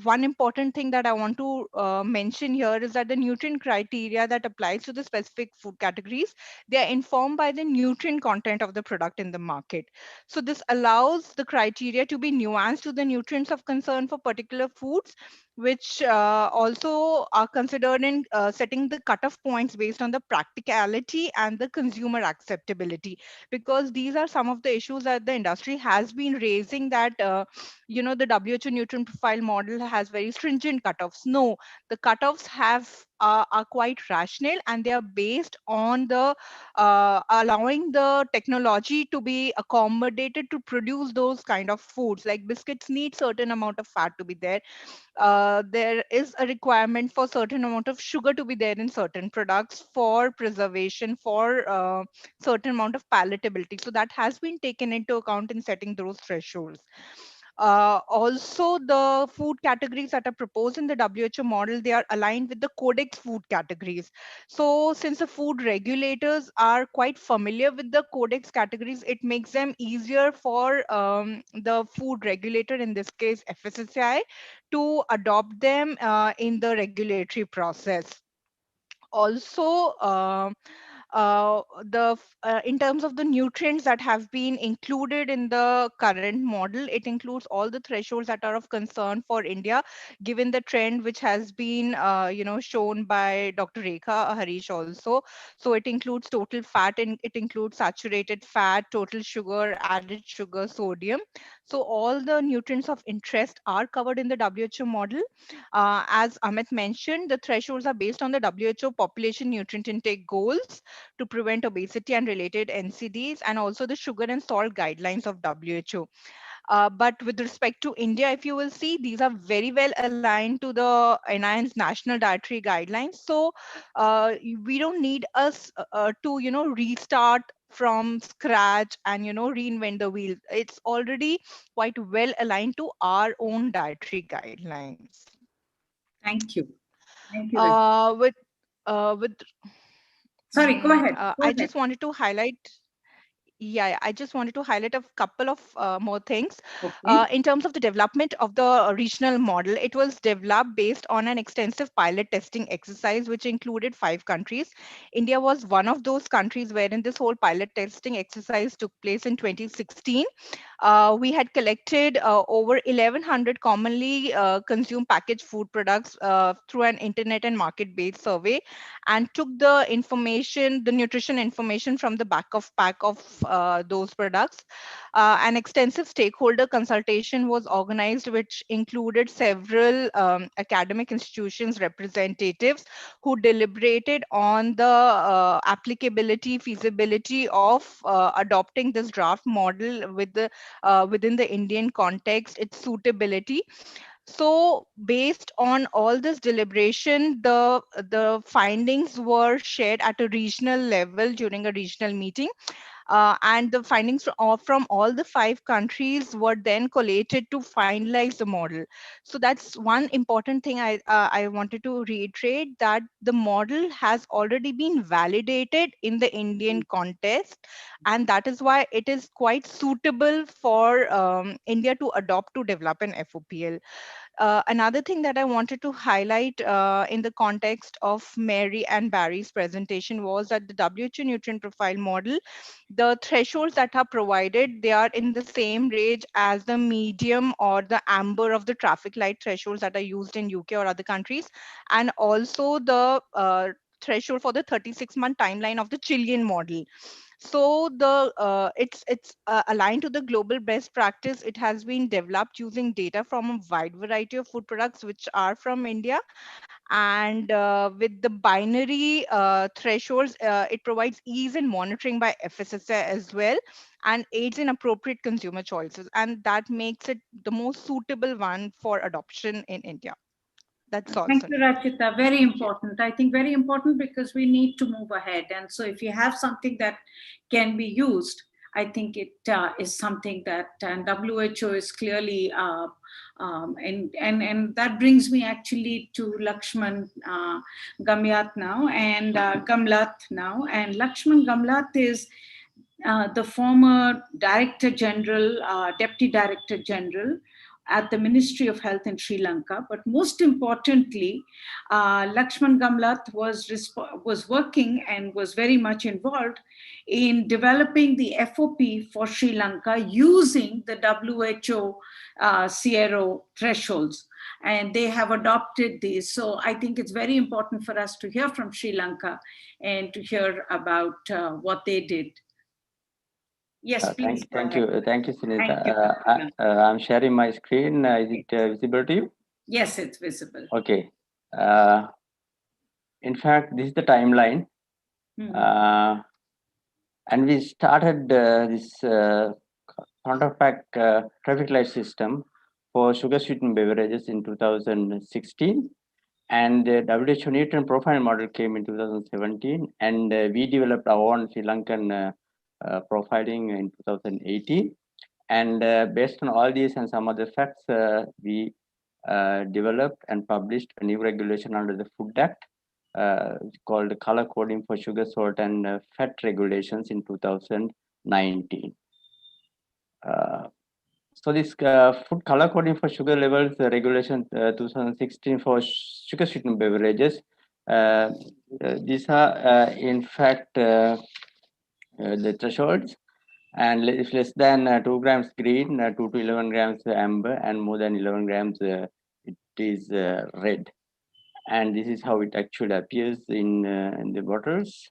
one important thing that I want to mention here is that the nutrient criteria that applies to the specific food categories, they are informed by the nutrient content of the product in the market. So this allows the criteria to be nuanced to the nutrients of concern for particular foods, which also are considered in setting the cutoff points based on the practicality and the consumer acceptability, because these are some of the issues that the industry has been raising, that the WHO nutrient profile model has very stringent cutoffs. No, the cutoffs are quite rational, and they are based on the allowing the technology to be accommodated to produce those kind of foods. Like biscuits need certain amount of fat to be there. There is a requirement for certain amount of sugar to be there in certain products for preservation, for certain amount of palatability. So that has been taken into account in setting those thresholds. Also, the food categories that are proposed in the WHO model, they are aligned with the codex food categories. So since the food regulators are quite familiar with the codex categories, it makes them easier for the food regulator, in this case FSSAI, to adopt them in the regulatory process. Also, in terms of the nutrients that have been included in the current model, it includes all the thresholds that are of concern for India, given the trend which has been shown by Dr. Rekha Harish also. So it includes total fat, and it includes saturated fat, total sugar, added sugar, sodium. So all the nutrients of interest are covered in the WHO model. As Amit mentioned, the thresholds are based on the WHO population nutrient intake goals to prevent obesity and related NCDs, and also the sugar and salt guidelines of WHO. But with respect to India, if you will see, these are very well aligned to the NIN's national dietary guidelines. So we don't need us to, restart from scratch and, reinvent the wheel. It's already quite well aligned to our own dietary guidelines. Thank you. Thank you. With Sorry, go ahead. Go I ahead. just wanted to highlight. Yeah, I just wanted to highlight a couple of more things. Okay. In terms of the development of the regional model, it was developed based on an extensive pilot testing exercise, which included 5 countries. India was one of those countries wherein this whole pilot testing exercise took place in 2016. We had collected over 1,100 commonly consumed packaged food products through an internet and market-based survey, and took the information, the nutrition information from the back of pack of those products. An extensive stakeholder consultation was organized, which included several academic institutions representatives who deliberated on the applicability, feasibility of adopting this draft model within the Indian context, its suitability. So based on all this deliberation, the findings were shared at a regional level during a regional meeting. And the findings from all the 5 countries were then collated to finalize the model. So that's one important thing I wanted to reiterate, that the model has already been validated in the Indian context, and that is why it is quite suitable for India to adopt to develop an FOPL. Another thing that I wanted to highlight in the context of Mary and Barry's presentation was that the WHO nutrient profile model, the thresholds that are provided, they are in the same range as the medium or the amber of the traffic light thresholds that are used in UK or other countries, and also the threshold for the 36-month timeline of the Chilean model. So it's aligned to the global best practice. It has been developed using data from a wide variety of food products which are from India, and with the binary thresholds, it provides ease in monitoring by FSSAI as well, and aids in appropriate consumer choices, and that makes it the most suitable one for adoption in India. That's all, Thank you, Sunita. Rachita. Very important. I think very important because we need to move ahead. And so if you have something that can be used, I think it is something that WHO is clearly, and that brings me actually to Lakshman Gamlat now, and Gamlat now. And Lakshman Gamlat is the former Director General, Deputy Director General at the Ministry of Health in Sri Lanka. But most importantly, Lakshman Gamlat was working and was very much involved in developing the FOP for Sri Lanka using the WHO CRO thresholds. And they have adopted these. So I think it's very important for us to hear from Sri Lanka and to hear about what they did. Yes, please. Thank you, Sunita. Thank you. I'm sharing my screen. Is it visible to you? Yes, it's visible. Okay. In fact, this is the timeline. And we started this counterpack traffic light system for sugar sweetened beverages in 2016. And the WHO nutrient profile model came in 2017. And we developed our own Sri Lankan profiling in 2018. And based on all these and some other facts, we developed and published a new regulation under the Food Act called color coding for sugar, salt, and fat regulations in 2019. So this food color coding for sugar levels regulation 2016 for sugar sweetened beverages, these are in fact the thresholds, and if less than 2 grams green, 2 to 11 grams amber, and more than 11 grams it is red. And this is how it actually appears in the bottles.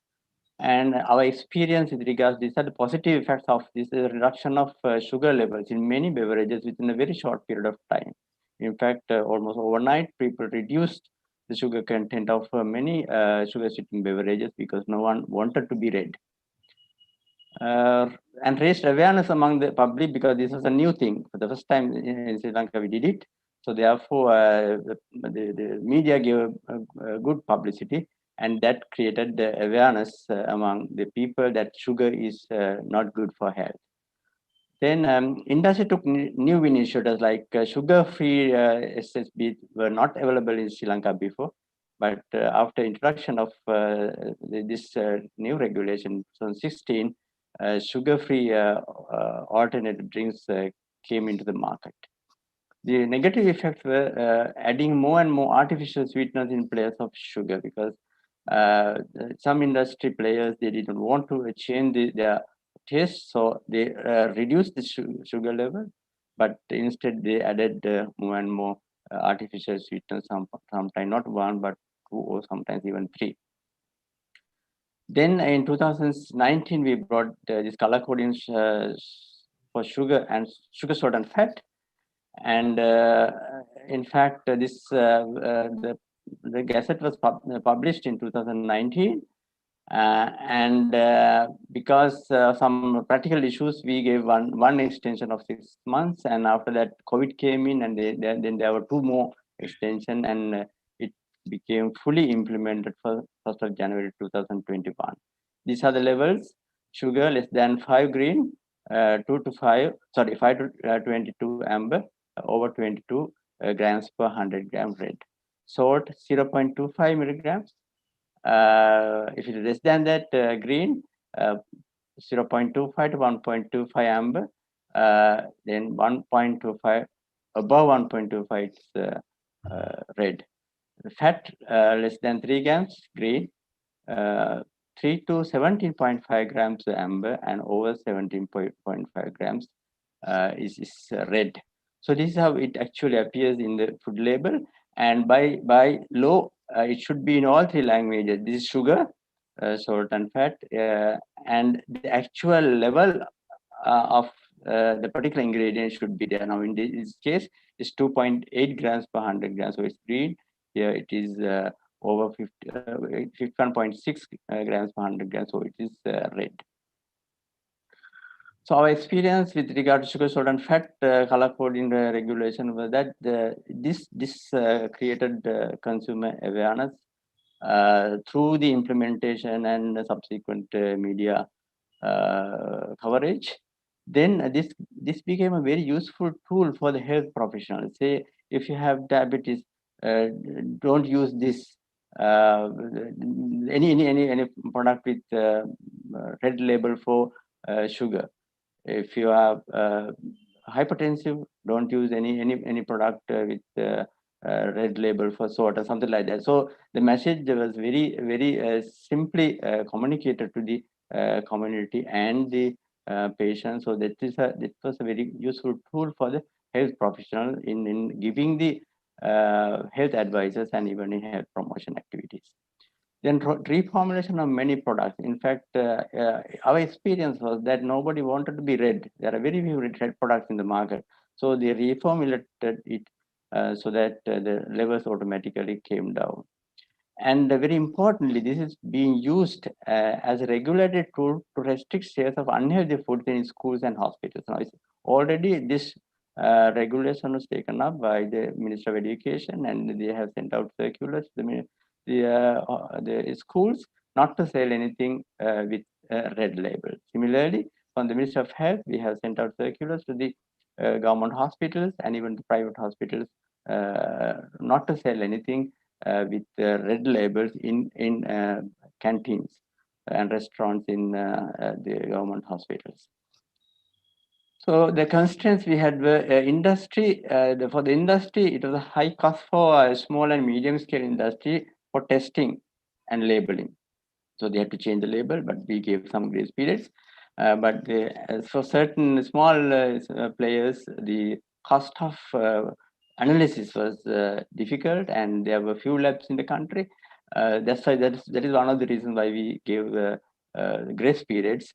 And our experience with regards, these are the positive effects of this reduction of sugar levels in many beverages within a very short period of time. In fact, almost overnight, people reduced the sugar content of many sugar sweetened beverages because no one wanted to be red. And raised awareness among the public because this was a new thing. For the first time in Sri Lanka, we did it. So therefore, the media gave good publicity, and that created the awareness among the people that sugar is not good for health. Then industry took new initiatives like sugar-free SSBs were not available in Sri Lanka before. But after introduction of this new regulation, 2016, sugar-free alternative drinks came into the market. The negative effects were adding more and more artificial sweeteners in place of sugar because some industry players, they didn't want to change their taste, so they reduced the sugar level, but instead they added more and more artificial sweeteners, sometimes not 1, but 2, or sometimes even 3. Then in 2019, we brought this color coding for sugar and sugar, salt, and fat. And in fact, the Gazette was published in 2019. And because some practical issues, we gave one extension of 6 months. And after that, COVID came in, and then there were 2 more extension, and it became fully implemented for 1st of January 2021. These are the levels: sugar less than 5 green, 5 to 22 amber, over 22 grams per 100 gram red. Salt 0.25 milligrams. If it is less than that, green, 0.25 to 1.25 amber, then 1.25, above 1.25 is red. Fat less than 3 grams, green, 3 to 17.5 grams amber, and over 17.5 grams is red. So this is how it actually appears in the food label. And by law, it should be in all 3 languages. This is sugar, salt, and fat, and the actual level of the particular ingredient should be there. Now in this case, it's 2.8 grams per 100 grams, so it's green. Here it is over 51.6 grams per 100 grams, so it is red. So our experience with regard to sugar, salt, and fat color coding regulation was that this created consumer awareness through the implementation and subsequent media coverage. Then this became a very useful tool for the health professionals. Say, if you have diabetes, don't use this any product with red label for sugar. If you are hypertensive, don't use any product with red label for salt or something like that. So the message was very simply communicated to the community and the patients. So that was a very useful tool for the health professional in giving the health advisors and even in health promotion activities. Then reformulation of many products. In fact, our experience was that nobody wanted to be red. There are very few red products in the market. So they reformulated it so that the levels automatically came down. And very importantly, this is being used as a regulated tool to restrict sales of unhealthy foods in schools and hospitals. Now, already this regulation was taken up by the Minister of Education, and they have sent out circulars to the schools not to sell anything with red label. Similarly, from the Minister of Health, we have sent out circulars to the government hospitals and even the private hospitals not to sell anything with red labels in canteens and restaurants in the government hospitals. So the constraints we had were industry. For the industry, it was a high cost for a small and medium scale industry for testing and labeling. So they had to change the label, but we gave some grace periods. But for certain small players, the cost of analysis was difficult, and there were few labs in the country. That's why that is one of the reasons why we gave grace periods,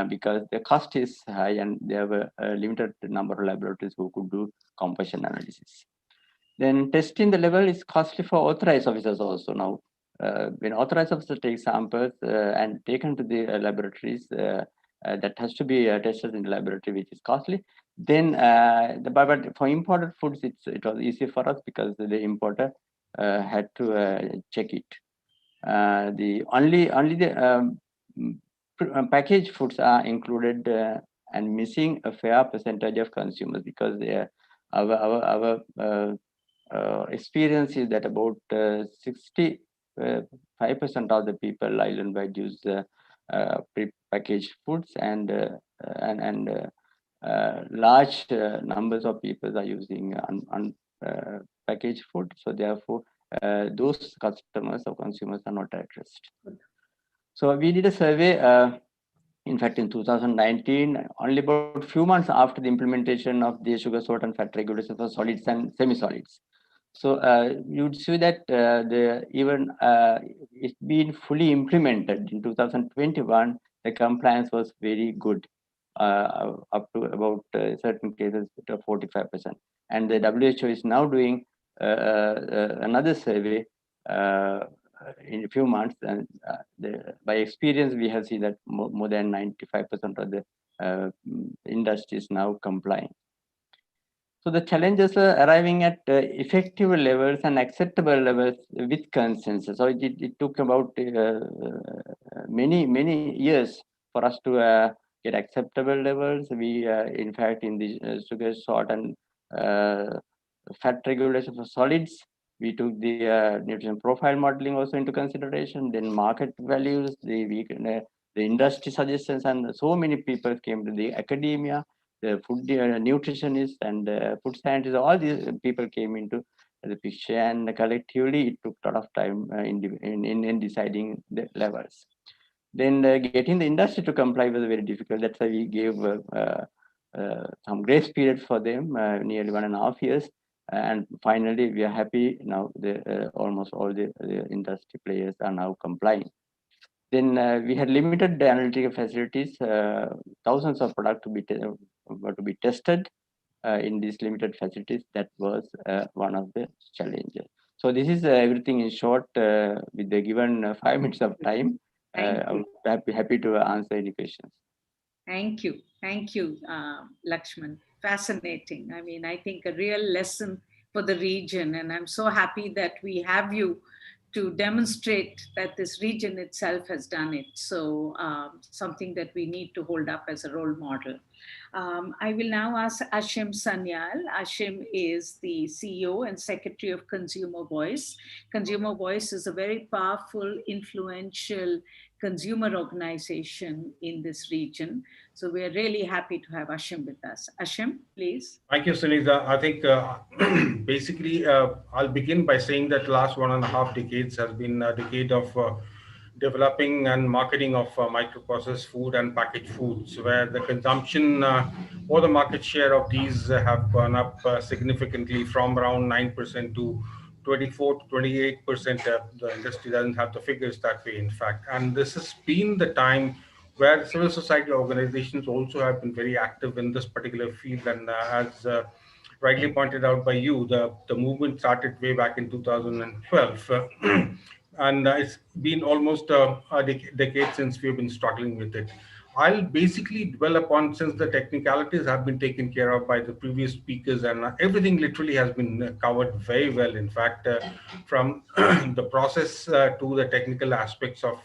because the cost is high and there were a limited number of laboratories who could do composition analysis. Then testing the level is costly for authorized officers also. Now, when authorized officers take samples and taken to the laboratories, that has to be tested in the laboratory, which is costly. Then, but for imported foods, it was easy for us because the importer had to check it. The only the packaged foods are included and missing a fair percentage of consumers, because our experience is that about 65% of the people island-wide use pre-packaged foods, and large numbers of people are using unpackaged food. So therefore, those customers or consumers are not addressed. So we did a survey. In fact, in 2019, only about a few months after the implementation of the sugar, salt, and fat regulations for solids and semi-solids. So you would see that it's been fully implemented in 2021. The compliance was very good, up to about certain cases 45%. And the WHO is now doing another survey in a few months, and by experience we have seen that more than 95% of the industry is now complying. So the challenges are arriving at effective levels and acceptable levels with consensus. So it took about many years for us to get acceptable levels. We, in fact, in the sugar, salt, and fat regulation for solids, we took the nutrition profile modeling also into consideration. Then market values, the industry suggestions, and so many people came to the academia. The food nutritionists and food scientists, all these people came into the picture, and collectively it took a lot of time in deciding the levels. Then getting the industry to comply was very difficult. That's why we gave some grace period for them, nearly 1.5 years. And finally, we are happy now. Almost all the industry players are now complying. Then we had limited the analytical facilities, thousands of products were to be tested in these limited facilities. That was one of the challenges. So this is everything in short. With the given 5 minutes of time, I would be happy to answer any questions. Thank you, Lakshman. Fascinating. I mean, I think a real lesson for the region, and I'm so happy that we have you to demonstrate that this region itself has done it. So something that we need to hold up as a role model. I will now ask Ashim Sanyal. Ashim is the CEO and Secretary of Consumer Voice. Consumer Voice is a very powerful, influential consumer organization in this region. So we are really happy to have Ashim with us. Ashim, please. Thank you, Sunita. I think basically I'll begin by saying that last 1.5 decades has been a decade of developing and marketing of microprocessed food and packaged foods, where the consumption or the market share of these have gone up significantly from around 9% to 24 to 28%. The industry doesn't have the figures that way, in fact. And this has been the time where civil society organizations also have been very active in this particular field. And as rightly pointed out by you, the movement started way back in 2012. And it's been almost a decade since we've been struggling with it. I'll basically dwell upon, since the technicalities have been taken care of by the previous speakers, and everything literally has been covered very well. In fact, from the process to the technical aspects of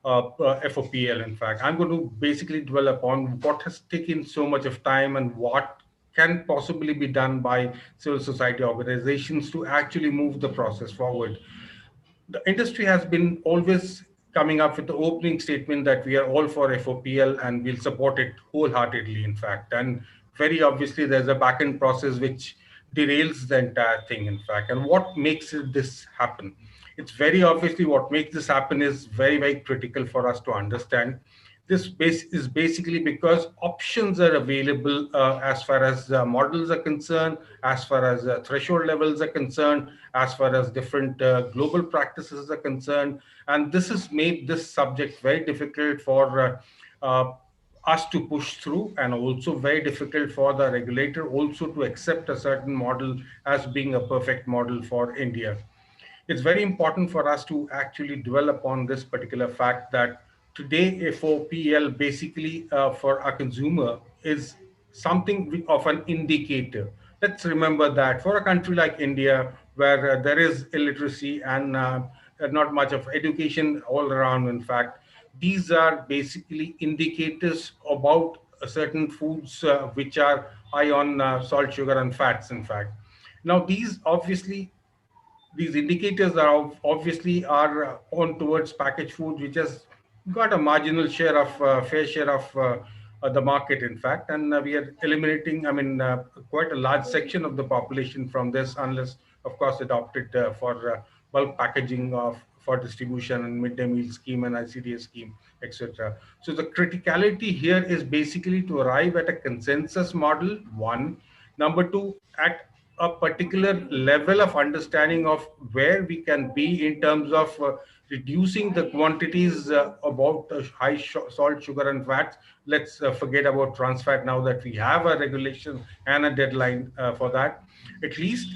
FOPL. In fact, I'm going to basically dwell upon what has taken so much of time and what can possibly be done by civil society organizations to actually move the process forward. The industry has been always coming up with the opening statement that we are all for FOPL and we'll support it wholeheartedly, in fact. And very obviously, there's a back-end process which derails the entire thing, in fact. And what makes this happen? It's very obviously what makes this happen is very, very critical for us to understand. This is basically because options are available as far as models are concerned, as far as threshold levels are concerned, as far as different global practices are concerned. And this has made this subject very difficult for us to push through, and also very difficult for the regulator also to accept a certain model as being a perfect model for India. It's very important for us to actually dwell upon this particular fact that today FOPL basically for a consumer is something of an indicator. Let's remember that for a country like India, where there is illiteracy and not much of education all around, in fact, these are basically indicators about certain foods which are high on salt, sugar, and fats, in fact. Now, these indicators are obviously on towards packaged food, which has got a marginal share of fair share of the market, in fact, and we are eliminating, quite a large section of the population from this, unless, of course, adopted for bulk packaging for distribution and midday meal scheme and NCDs scheme, etc. So the criticality here is basically to arrive at a consensus model, one. Number two, at a particular level of understanding of where we can be in terms of reducing the quantities about high salt, sugar, and fats. Let's forget about trans fat now that we have a regulation and a deadline for that. At least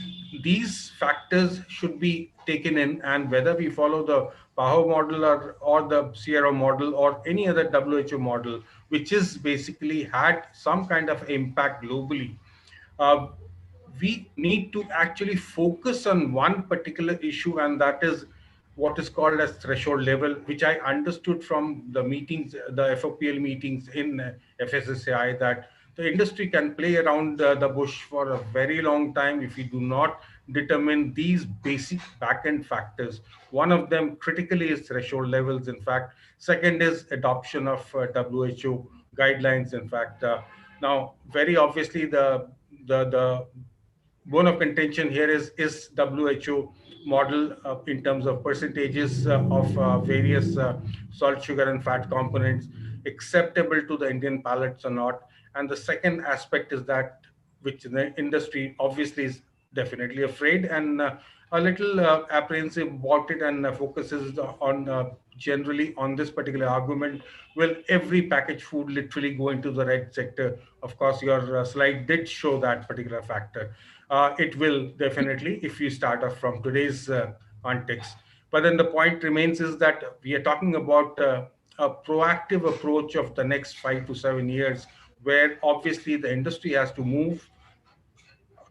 these factors should be taken in, and whether we follow the PAHO model or the Sierra model or any other WHO model, which is basically had some kind of impact globally, uh, we need to actually focus on one particular issue, and that is what is called as threshold level, which I understood from the meetings, the FOPL meetings in FSSAI, that the industry can play around the bush for a very long time if we do not determine these basic back-end factors. One of them critically is threshold levels, in fact. Second is adoption of WHO guidelines, in fact. Now, very obviously, the bone of contention here is WHO model in terms of percentages of various salt, sugar, and fat components acceptable to the Indian palates or not. And the second aspect is that, which the industry obviously is definitely afraid and a little apprehensive about it, and focuses on generally on this particular argument. Will every packaged food literally go into the red sector? Of course, your slide did show that particular factor. It will definitely if you start off from today's context. But then the point remains is that we are talking about a proactive approach of the next 5 to 7 years, where obviously the industry has to move,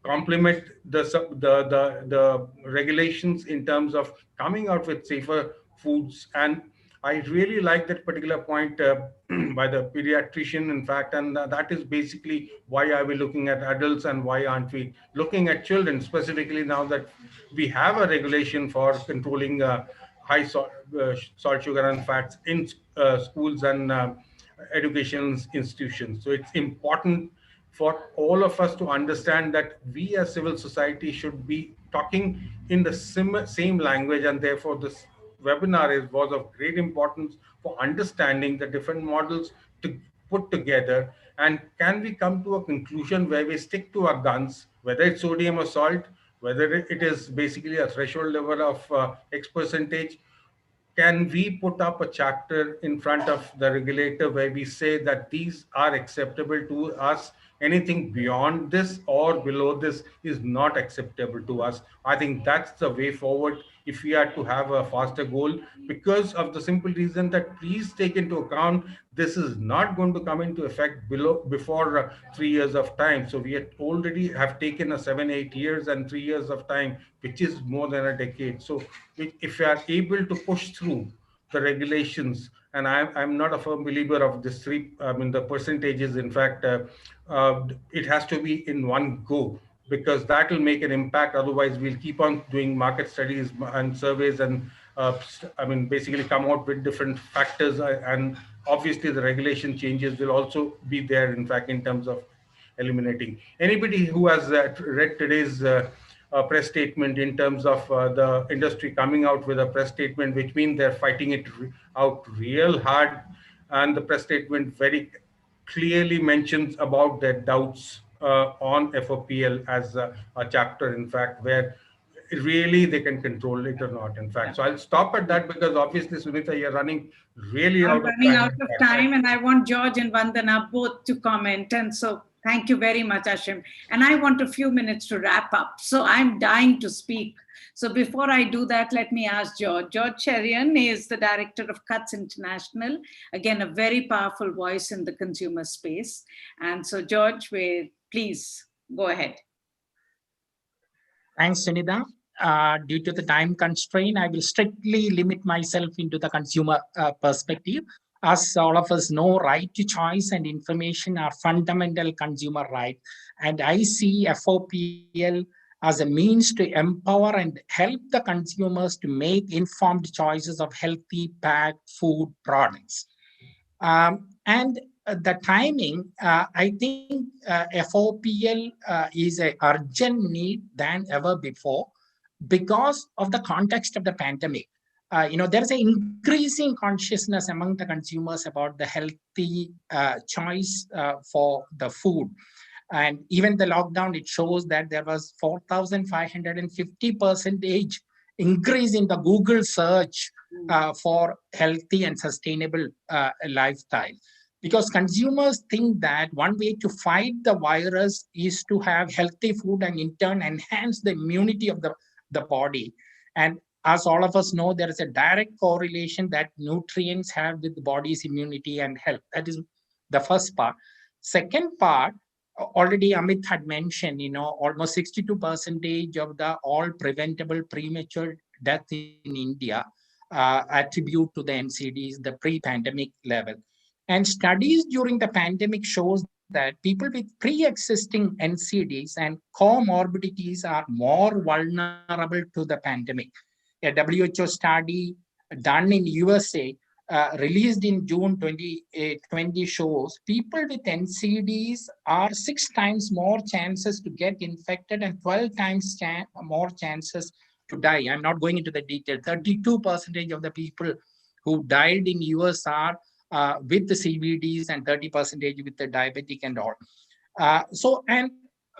complement the regulations in terms of coming out with safer foods. And I really like that particular point by the pediatrician, in fact, and that is basically why are we looking at adults and why aren't we looking at children specifically, now that we have a regulation for controlling high salt, sugar, and fats in schools and education institutions. So it's important for all of us to understand that we as civil society should be talking in the same language, and therefore this webinar was of great importance for understanding the different models to put together, and can we come to a conclusion where we stick to our guns, whether it's sodium or salt, whether it is basically a threshold level of X percentage. Can we put up a chapter in front of the regulator where we say that these are acceptable to us? Anything beyond this or below this is not acceptable to us. I think that's the way forward if we are to have a faster goal, because of the simple reason that please take into account this is not going to come into effect before 3 years of time. So we already have taken a 7-8 years and 3 years of time, which is more than a decade. So if we are able to push through the regulations, and I'm not a firm believer of this the percentages. In fact, it has to be in one go, because that will make an impact. Otherwise, we'll keep on doing market studies and surveys and basically come out with different factors. And obviously, the regulation changes will also be there, in fact, in terms of eliminating. Anybody who has read today's press statement in terms of the industry coming out with a press statement, which means they're fighting it out real hard. And the press statement very clearly mentions about their doubts on FOPL as a chapter, in fact, where really they can control it or not, in fact. So I'll stop at that, because obviously, Sunita, you're running really I'm out of time. running out of time, and I want George and Vandana both to comment. And so thank you very much, Ashim. And I want a few minutes to wrap up. So I'm dying to speak. So before I do that, let me ask George. George Cherian is the director of Cuts International. Again, a very powerful voice in the consumer space. And so George, please go ahead. Thanks, Sunita. Due to the time constraint, I will strictly limit myself into the consumer perspective. As all of us know, right to choice and information are fundamental consumer rights. And I see FOPL as a means to empower and help the consumers to make informed choices of healthy packed food products. And the timing, I think FOPL is an urgent need than ever before because of the context of the pandemic. There's an increasing consciousness among the consumers about the healthy choice for the food. And even the lockdown, it shows that there was 4,550% increase in the Google search for healthy and sustainable lifestyle. Because consumers think that one way to fight the virus is to have healthy food and in turn enhance the immunity of the body. And as all of us know, there is a direct correlation that nutrients have with the body's immunity and health. That is the first part. Second part, already Amit had mentioned, almost 62% of the all preventable premature death in India attribute to the NCDs, the pre-pandemic level. And studies during the pandemic shows that people with pre-existing NCDs and comorbidities are more vulnerable to the pandemic. A WHO study done in USA released in June 2020 shows people with NCDs are 6 times more chances to get infected and 12 times more chances to die. I'm not going into the detail. 32% of the people who died in US are with the CVDs and 30% with the diabetic and all. And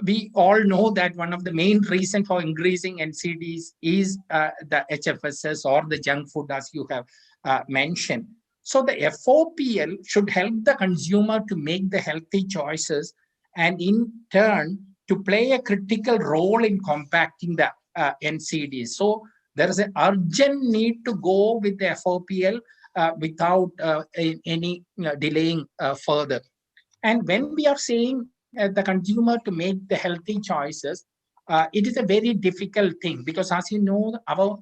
we all know that one of the main reasons for increasing NCDs is the HFSS or the junk food, as you have mentioned. So the FOPL should help the consumer to make the healthy choices and in turn to play a critical role in combating the NCDs. So there is an urgent need to go with the FOPL without any delaying further. And when we are saying the consumer to make the healthy choices, it is a very difficult thing because, as you know, our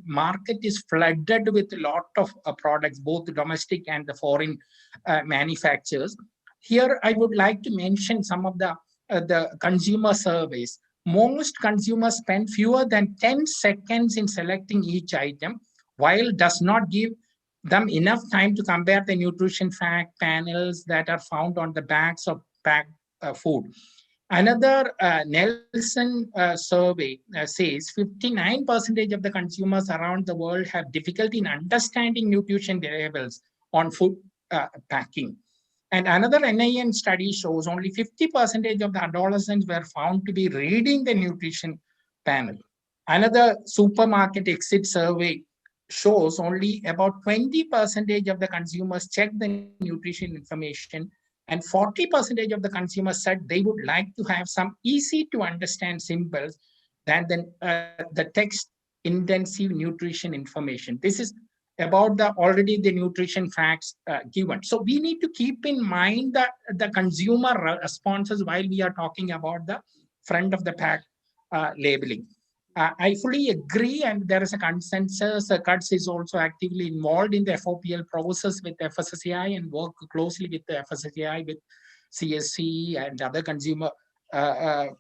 market is flooded with a lot of products, both domestic and the foreign manufacturers. Here, I would like to mention some of the consumer surveys. Most consumers spend fewer than 10 seconds in selecting each item, while does not give them enough time to compare the nutrition fact panels that are found on the bags of packed food. Another Nelson survey says 59% of the consumers around the world have difficulty in understanding nutrition labels on food packing. And another NIN study shows only 50% of the adolescents were found to be reading the nutrition panel. Another supermarket exit survey shows only about 20% of the consumers check the nutrition information, and 40% of the consumers said they would like to have some easy to understand symbols than the text intensive nutrition information. This is about already the nutrition facts given. So we need to keep in mind that the consumer responses while we are talking about the front of the pack labeling. I fully agree, and there is a consensus. CUTS is also actively involved in the FOPL process with FSSAI and work closely with the FSSAI, with CSC and other consumer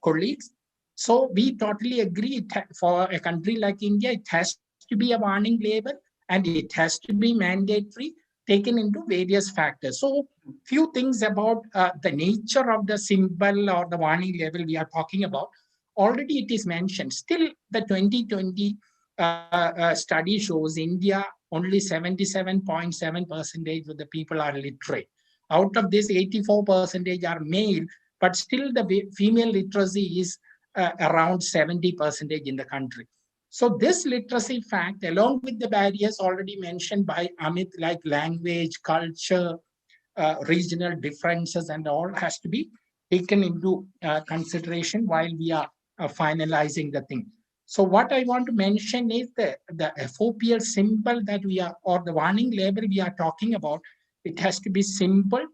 colleagues. So we totally agree for a country like India, it has to be a warning label and it has to be mandatory, taken into various factors. So few things about the nature of the symbol or the warning label we are talking about. Already it is mentioned. Still, the 2020 study shows India only 77.7% of the people are literate. Out of this, 84% are male, but still the female literacy is around 70% in the country. So this literacy fact, along with the barriers already mentioned by Amit, like language, culture, regional differences and all, has to be taken into consideration while we are finalizing the thing. So what I want to mention is the FOPL symbol that we are, or the warning label we are talking about, it has to be simple,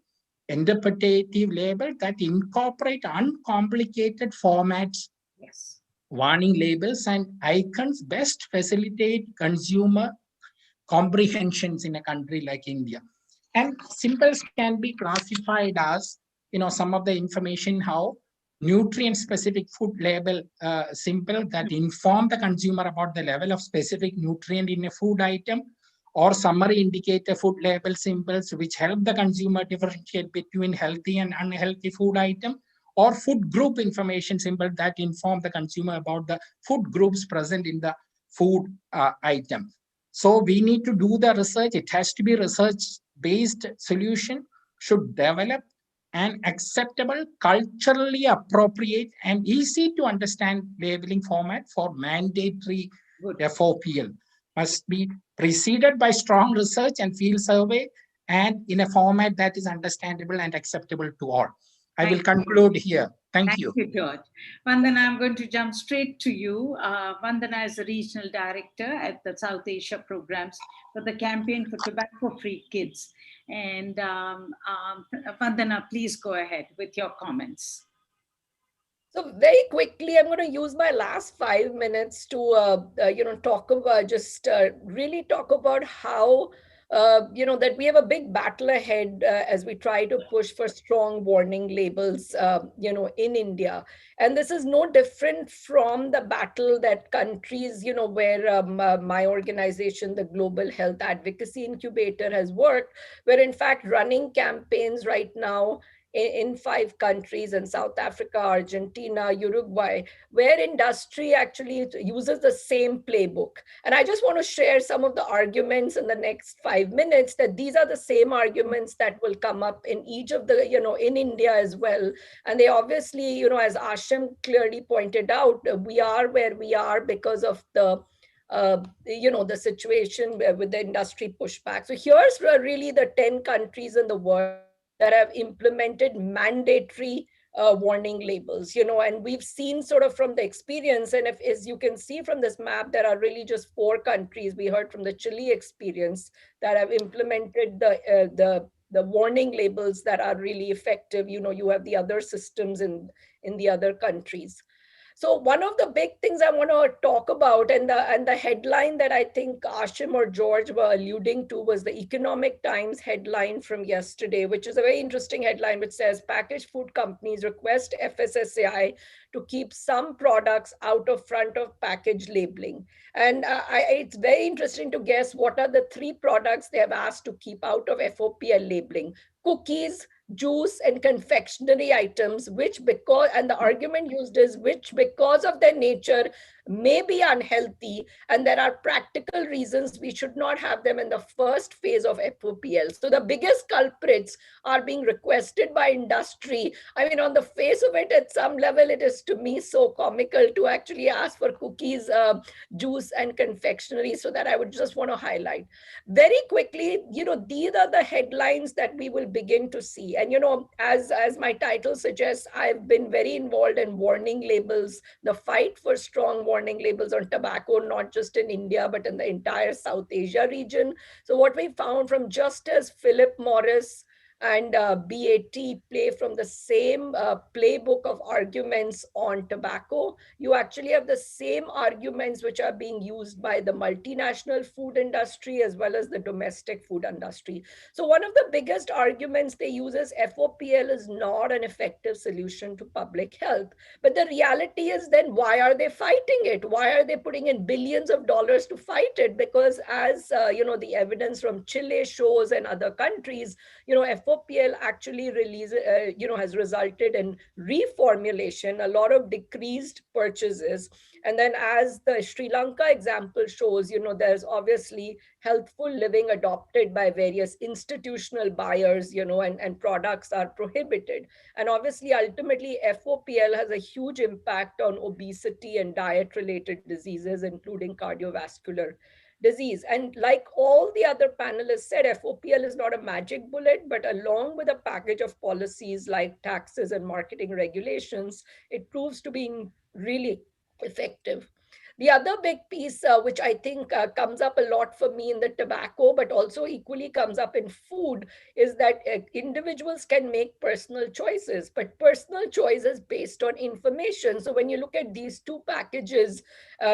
interpretative label that incorporate uncomplicated formats. Yes. Warning labels and icons best facilitate consumer comprehensions in a country like India. And symbols can be classified as, some of the information how nutrient-specific food label symbol that inform the consumer about the level of specific nutrient in a food item, or summary indicator food label symbols which help the consumer differentiate between healthy and unhealthy food item, or food group information symbol that inform the consumer about the food groups present in the food item. So we need to do the research. It has to be research-based solution, should develop and acceptable, culturally appropriate, and easy to understand labeling format for mandatory FOPL. Must be preceded by strong research and field survey, and in a format that is understandable and acceptable to all. I will conclude here. Thank you. Thank you, George. Vandana, I'm going to jump straight to you. Vandana is the regional director at the South Asia programs for the Campaign for Tobacco-Free Kids. And Vandana, please go ahead with your comments. So very quickly, I'm going to use my last 5 minutes to, talk about, really talk about how, that we have a big battle ahead as we try to push for strong warning labels, in India. And this is no different from the battle that countries, where my organization, the Global Health Advocacy Incubator, has worked, where in fact running campaigns right now in 5 countries, in South Africa, Argentina, Uruguay, where industry actually uses the same playbook. And I just want to share some of the arguments in the next 5 minutes, that these are the same arguments that will come up in each of the, in India as well. And they obviously, as Ashim clearly pointed out, we are where we are because of the the situation with the industry pushback. So here's really the 10 countries in the world that have implemented mandatory warning labels, and we've seen sort of from the experience, and if, as you can see from this map, there are really just 4 countries. We heard from the Chile experience that have implemented the warning labels that are really effective. You have the other systems in the other countries. So one of the big things I want to talk about, and the headline that I think Ashim or George were alluding to, was the Economic Times headline from yesterday, which is a very interesting headline, which says packaged food companies request FSSAI to keep some products out of front of package labeling. And it's very interesting to guess what are the 3 products they have asked to keep out of FOPL labeling: cookies, juice, and confectionery items, which because, and the argument used is, which because of their nature may be unhealthy, and there are practical reasons we should not have them in the first phase of FOPL. So the biggest culprits are being requested by industry. I mean, on the face of it, at some level, it is to me so comical to actually ask for cookies, juice, and confectionery. So that I would just want to highlight very quickly, these are the headlines that we will begin to see. And, as my title suggests, I've been very involved in warning labels, the fight for strong warning labels on tobacco, not just in India, but in the entire South Asia region. So what we found, from just as Philip Morris and BAT play from the same playbook of arguments on tobacco, you actually have the same arguments which are being used by the multinational food industry as well as the domestic food industry. So one of the biggest arguments they use is FOPL is not an effective solution to public health. But the reality is, then why are they fighting it? Why are they putting in billions of dollars to fight it? Because as the evidence from Chile shows and other countries, FOPL actually has resulted in reformulation, a lot of decreased purchases. And then as the Sri Lanka example shows, there's obviously healthful living adopted by various institutional buyers, and products are prohibited. And obviously, ultimately, FOPL has a huge impact on obesity and diet-related diseases, including cardiovascular disease. And like all the other panelists said, FOPL is not a magic bullet, but along with a package of policies like taxes and marketing regulations, it proves to be really effective. The other big piece, which I think comes up a lot for me in the tobacco, but also equally comes up in food, is that individuals can make personal choices, but personal choices based on information. So when you look at these 2 packages,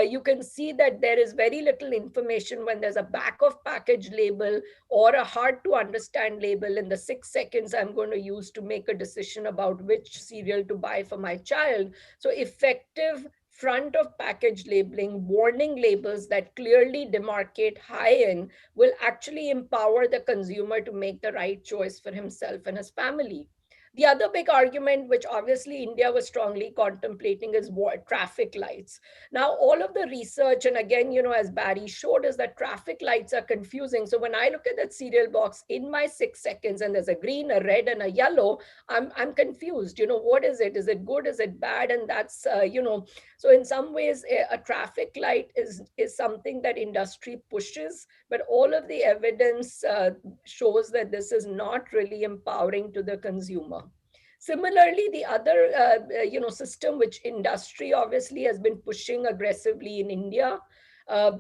you can see that there is very little information when there's a back of package label or a hard to understand label in the 6 seconds I'm going to use to make a decision about which cereal to buy for my child. So effective front of package labeling, warning labels that clearly demarcate high-end will actually empower the consumer to make the right choice for himself and his family. The other big argument, which obviously India was strongly contemplating, is traffic lights. Now, all of the research, and again, as Barry showed, is that traffic lights are confusing. So when I look at that cereal box in my 6 seconds and there's a green, a red, and a yellow, I'm confused. What is it? Is it good? Is it bad? And that's, so in some ways, a traffic light is something that industry pushes, but all of the evidence shows that this is not really empowering to the consumer. Similarly, the other system which industry obviously has been pushing aggressively in India uh,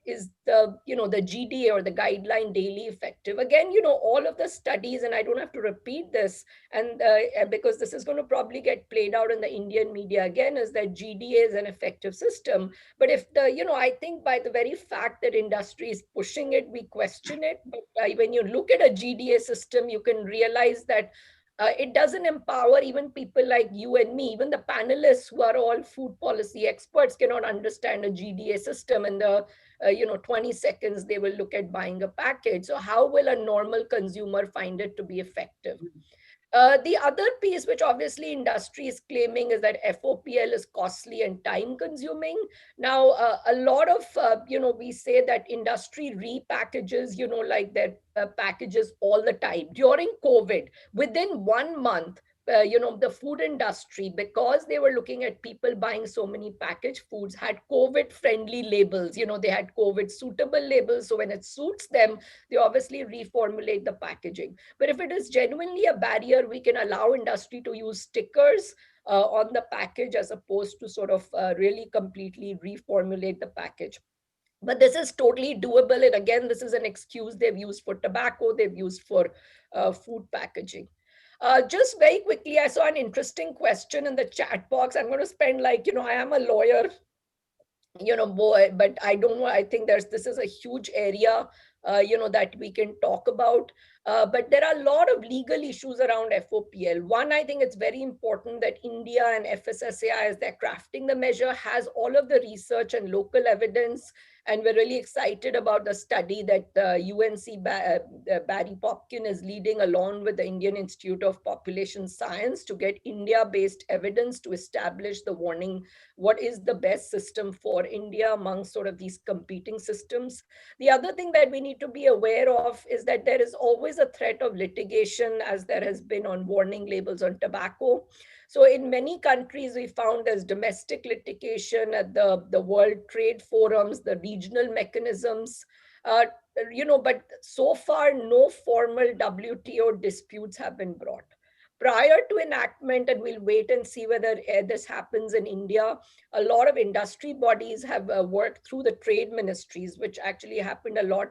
is the GDA, or the guideline daily effective. Again, all of the studies, and I don't have to repeat this, and because this is going to probably get played out in the Indian media again, is that GDA is an effective system. But if I think by the very fact that industry is pushing it, we question it. But when you look at a GDA system, you can realize that it doesn't empower even people like you and me. Even the panelists who are all food policy experts cannot understand a GDA system in the 20 seconds they will look at buying a package. So how will a normal consumer find it to be effective? The other piece, which obviously industry is claiming, is that FOPL is costly and time consuming. Now, a lot of, we say that industry repackages, like their packages all the time. During COVID, within 1 month, the food industry, because they were looking at people buying so many packaged foods, had COVID friendly labels. They had COVID suitable labels. So when it suits them, they obviously reformulate the packaging. But if it is genuinely a barrier, we can allow industry to use stickers on the package, as opposed to sort of really completely reformulate the package. But this is totally doable. And again, this is an excuse they've used for tobacco, they've used for food packaging. Just very quickly, I saw an interesting question in the chat box. I'm going to spend I am a lawyer, boy, but I don't know. I think this is a huge area, that we can talk about. But there are a lot of legal issues around FOPL. One, I think it's very important that India and FSSAI, as they're crafting the measure, has all of the research and local evidence. And we're really excited about the study that UNC Barry Popkin is leading, along with the Indian Institute of Population Science, to get India-based evidence to establish the warning, what is the best system for India among sort of these competing systems. The other thing that we need to be aware of is that there is always a threat of litigation, as there has been on warning labels on tobacco. So in many countries, we found there's domestic litigation at the World Trade Forums, the regional mechanisms, but so far, no formal WTO disputes have been brought. Prior to enactment, and we'll wait and see whether this happens in India, a lot of industry bodies have worked through the trade ministries, which actually happened a lot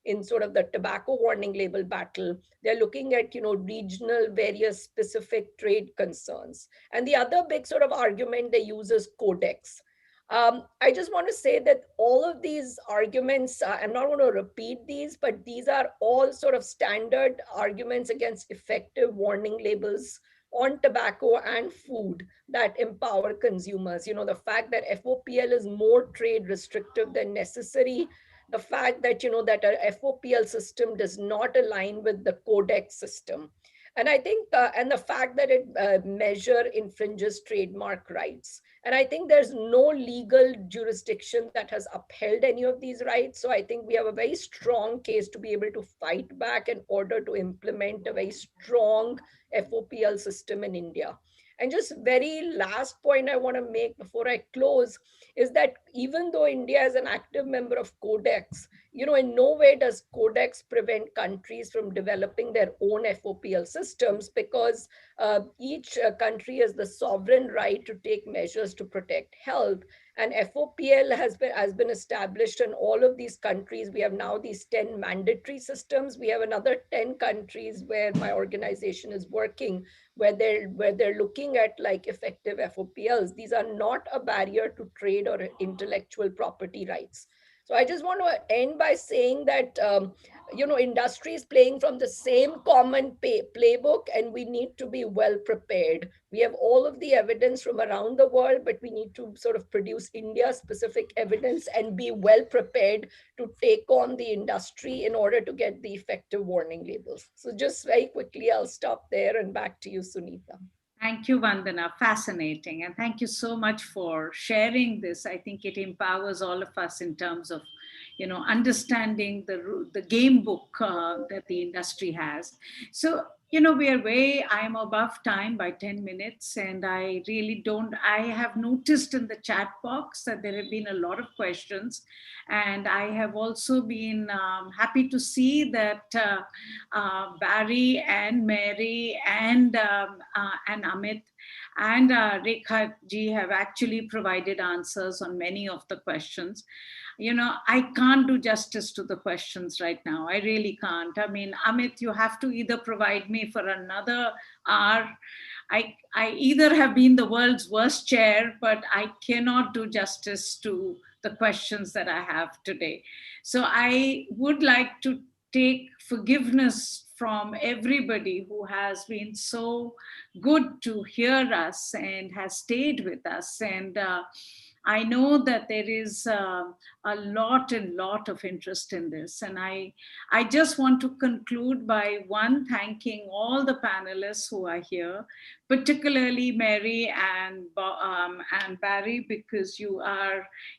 in sort of the tobacco warning label battle. They're looking at, regional, various specific trade concerns. And the other big sort of argument they use is codex. I just want to say that all of these arguments, I'm not going to repeat these, but these are all sort of standard arguments against effective warning labels on tobacco and food that empower consumers. The fact that FOPL is more trade restrictive than necessary, the fact that, that a FOPL system does not align with the codex system. And I think, and the fact that it measure infringes trademark rights. And I think there's no legal jurisdiction that has upheld any of these rights. So I think we have a very strong case to be able to fight back in order to implement a very strong FOPL system in India. And just very last point I want to make before I close is that even though India is an active member of Codex, in no way does Codex prevent countries from developing their own FOPL systems, because each country has the sovereign right to take measures to protect health. And FOPL has been established in all of these countries. We have now these 10 mandatory systems. We have another 10 countries where my organization is working, where they're looking at like effective FOPLs. These are not a barrier to trade or intellectual property rights. So I just want to end by saying that, industry is playing from the same common playbook, and we need to be well prepared. We have all of the evidence from around the world, but we need to sort of produce India-specific evidence and be well prepared to take on the industry in order to get the effective warning labels. So just very quickly, I'll stop there and back to you, Sunita. Thank you, Vandana. Fascinating. And thank you so much for sharing this. I think it empowers all of us in terms of, understanding the game book that the industry has. So, I'm above time by 10 minutes, and I have noticed in the chat box that there have been a lot of questions. And I have also been happy to see that Barry and Mary and Amit and Rekha ji have actually provided answers on many of the questions. I can't do justice to the questions right now. I really can't. I mean, Amit, you have to either provide me for another hour. I either have been the world's worst chair, but I cannot do justice to the questions that I have today. So I would like to take forgiveness from everybody who has been so good to hear us and has stayed with us. And I know that there is a lot of interest in this. And I just want to conclude by thanking all the panelists who are here, particularly Mary and Barry, because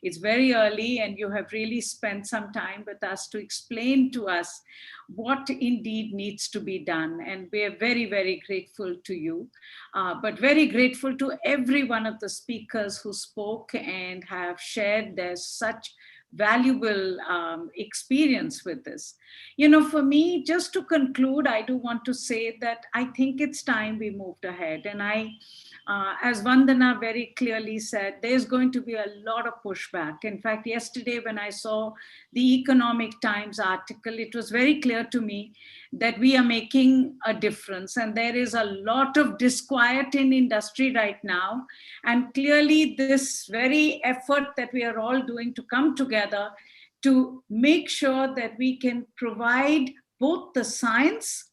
it's very early and you have really spent some time with us to explain to us what indeed needs to be done. And we are very, very grateful to you, but very grateful to every one of the speakers who spoke and have shared their such valuable experience with this. For me, just to conclude, I do want to say that I think it's time we moved ahead. And as Vandana very clearly said, there's going to be a lot of pushback. In fact, yesterday when I saw the Economic Times article, it was very clear to me that we are making a difference. And there is a lot of disquiet in industry right now. And clearly this very effort that we are all doing to come together to make sure that we can provide both the science,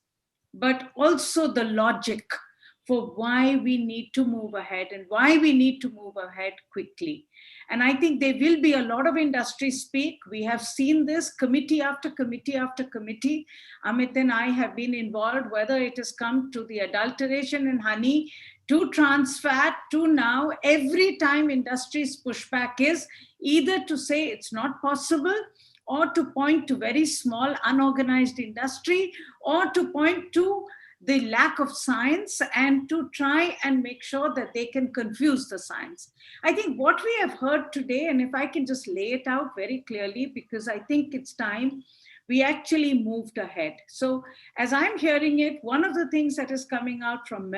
but also the logic for why we need to move ahead and why we need to move ahead quickly. And I think there will be a lot of industry speak. We have seen this committee after committee after committee. Amit and I have been involved, whether it has come to the adulteration in honey, to trans fat, to now, every time industry's pushback is either to say it's not possible, or to point to very small unorganized industry, or to point to the lack of science and to try and make sure that they can confuse the science. I think what we have heard today, and if I can just lay it out very clearly, because I think it's time we actually moved ahead. So as I'm hearing it, one of the things that is coming out from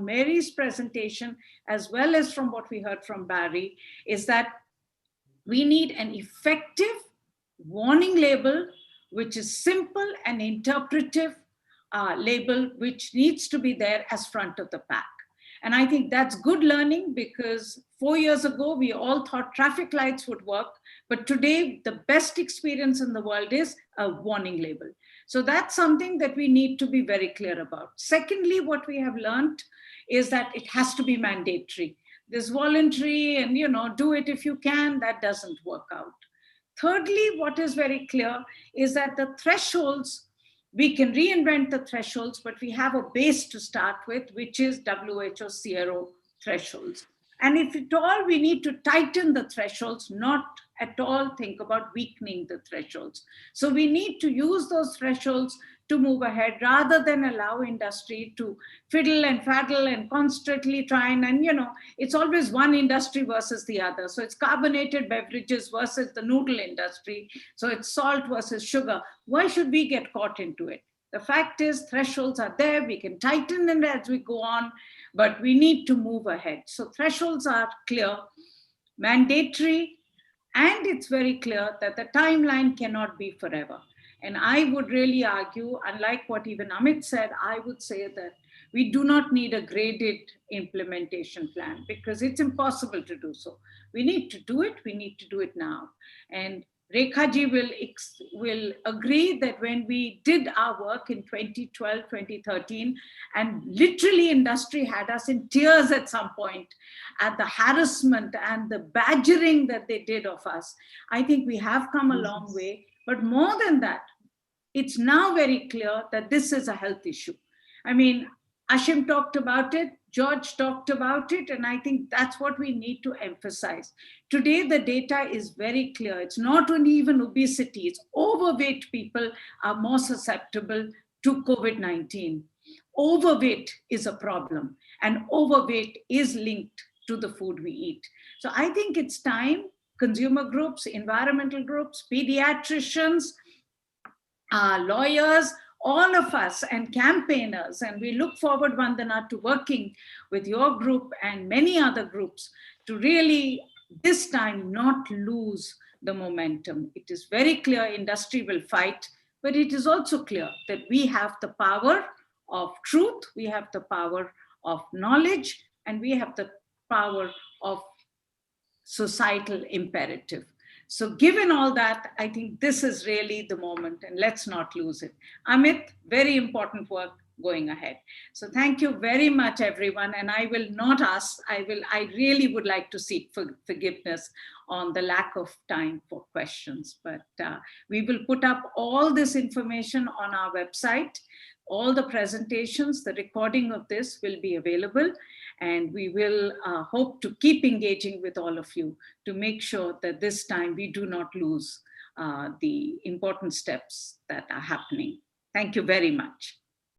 Mary's presentation, as well as from what we heard from Barry, is that we need an effective warning label, which is simple and interpretive label, which needs to be there as front of the pack. And I think that's good learning, because 4 years ago, we all thought traffic lights would work. But today, the best experience in the world is a warning label. So that's something that we need to be very clear about. Secondly, what we have learned is that it has to be mandatory. This voluntary and, do it if you can, that doesn't work out. Thirdly, what is very clear is that the thresholds, we can reinvent the thresholds, but we have a base to start with, which is WHO CRO thresholds. And if at all, we need to tighten the thresholds, not at all think about weakening the thresholds. So we need to use those thresholds to move ahead, rather than allow industry to fiddle and faddle and constantly try and it's always one industry versus the other. So it's carbonated beverages versus the noodle industry. So it's salt versus sugar. Why should we get caught into it? The fact is, thresholds are there. We can tighten them as we go on, but we need to move ahead. So thresholds are clear, mandatory, and it's very clear that the timeline cannot be forever. And I would really argue, unlike what even Amit said, I would say that we do not need a graded implementation plan, because it's impossible to do so. We need to do it. We need to do it now. And Rekha ji will agree that when we did our work in 2012, 2013, and literally industry had us in tears at some point at the harassment and the badgering that they did of us. I think we have come a long way, but more than that, it's now very clear that this is a health issue. I mean, Ashim talked about it, George talked about it, and I think that's what we need to emphasize. Today, the data is very clear. It's not only even obesity, it's overweight people are more susceptible to COVID-19. Overweight is a problem, and overweight is linked to the food we eat. So I think it's time consumer groups, environmental groups, pediatricians, lawyers, all of us, and campaigners, and we look forward, Vandana, to working with your group and many other groups to really this time not lose the momentum. It is very clear industry will fight, but it is also clear that we have the power of truth, we have the power of knowledge, and we have the power of societal imperative. So given all that, I think this is really the moment, and let's not lose it. Amit, very important work going ahead. So thank you very much, everyone. And I will not ask, I really would like to seek forgiveness on the lack of time for questions, but we will put up all this information on our website. All the presentations, the recording of this will be available, and we will hope to keep engaging with all of you to make sure that this time we do not lose the important steps that are happening. Thank you very much.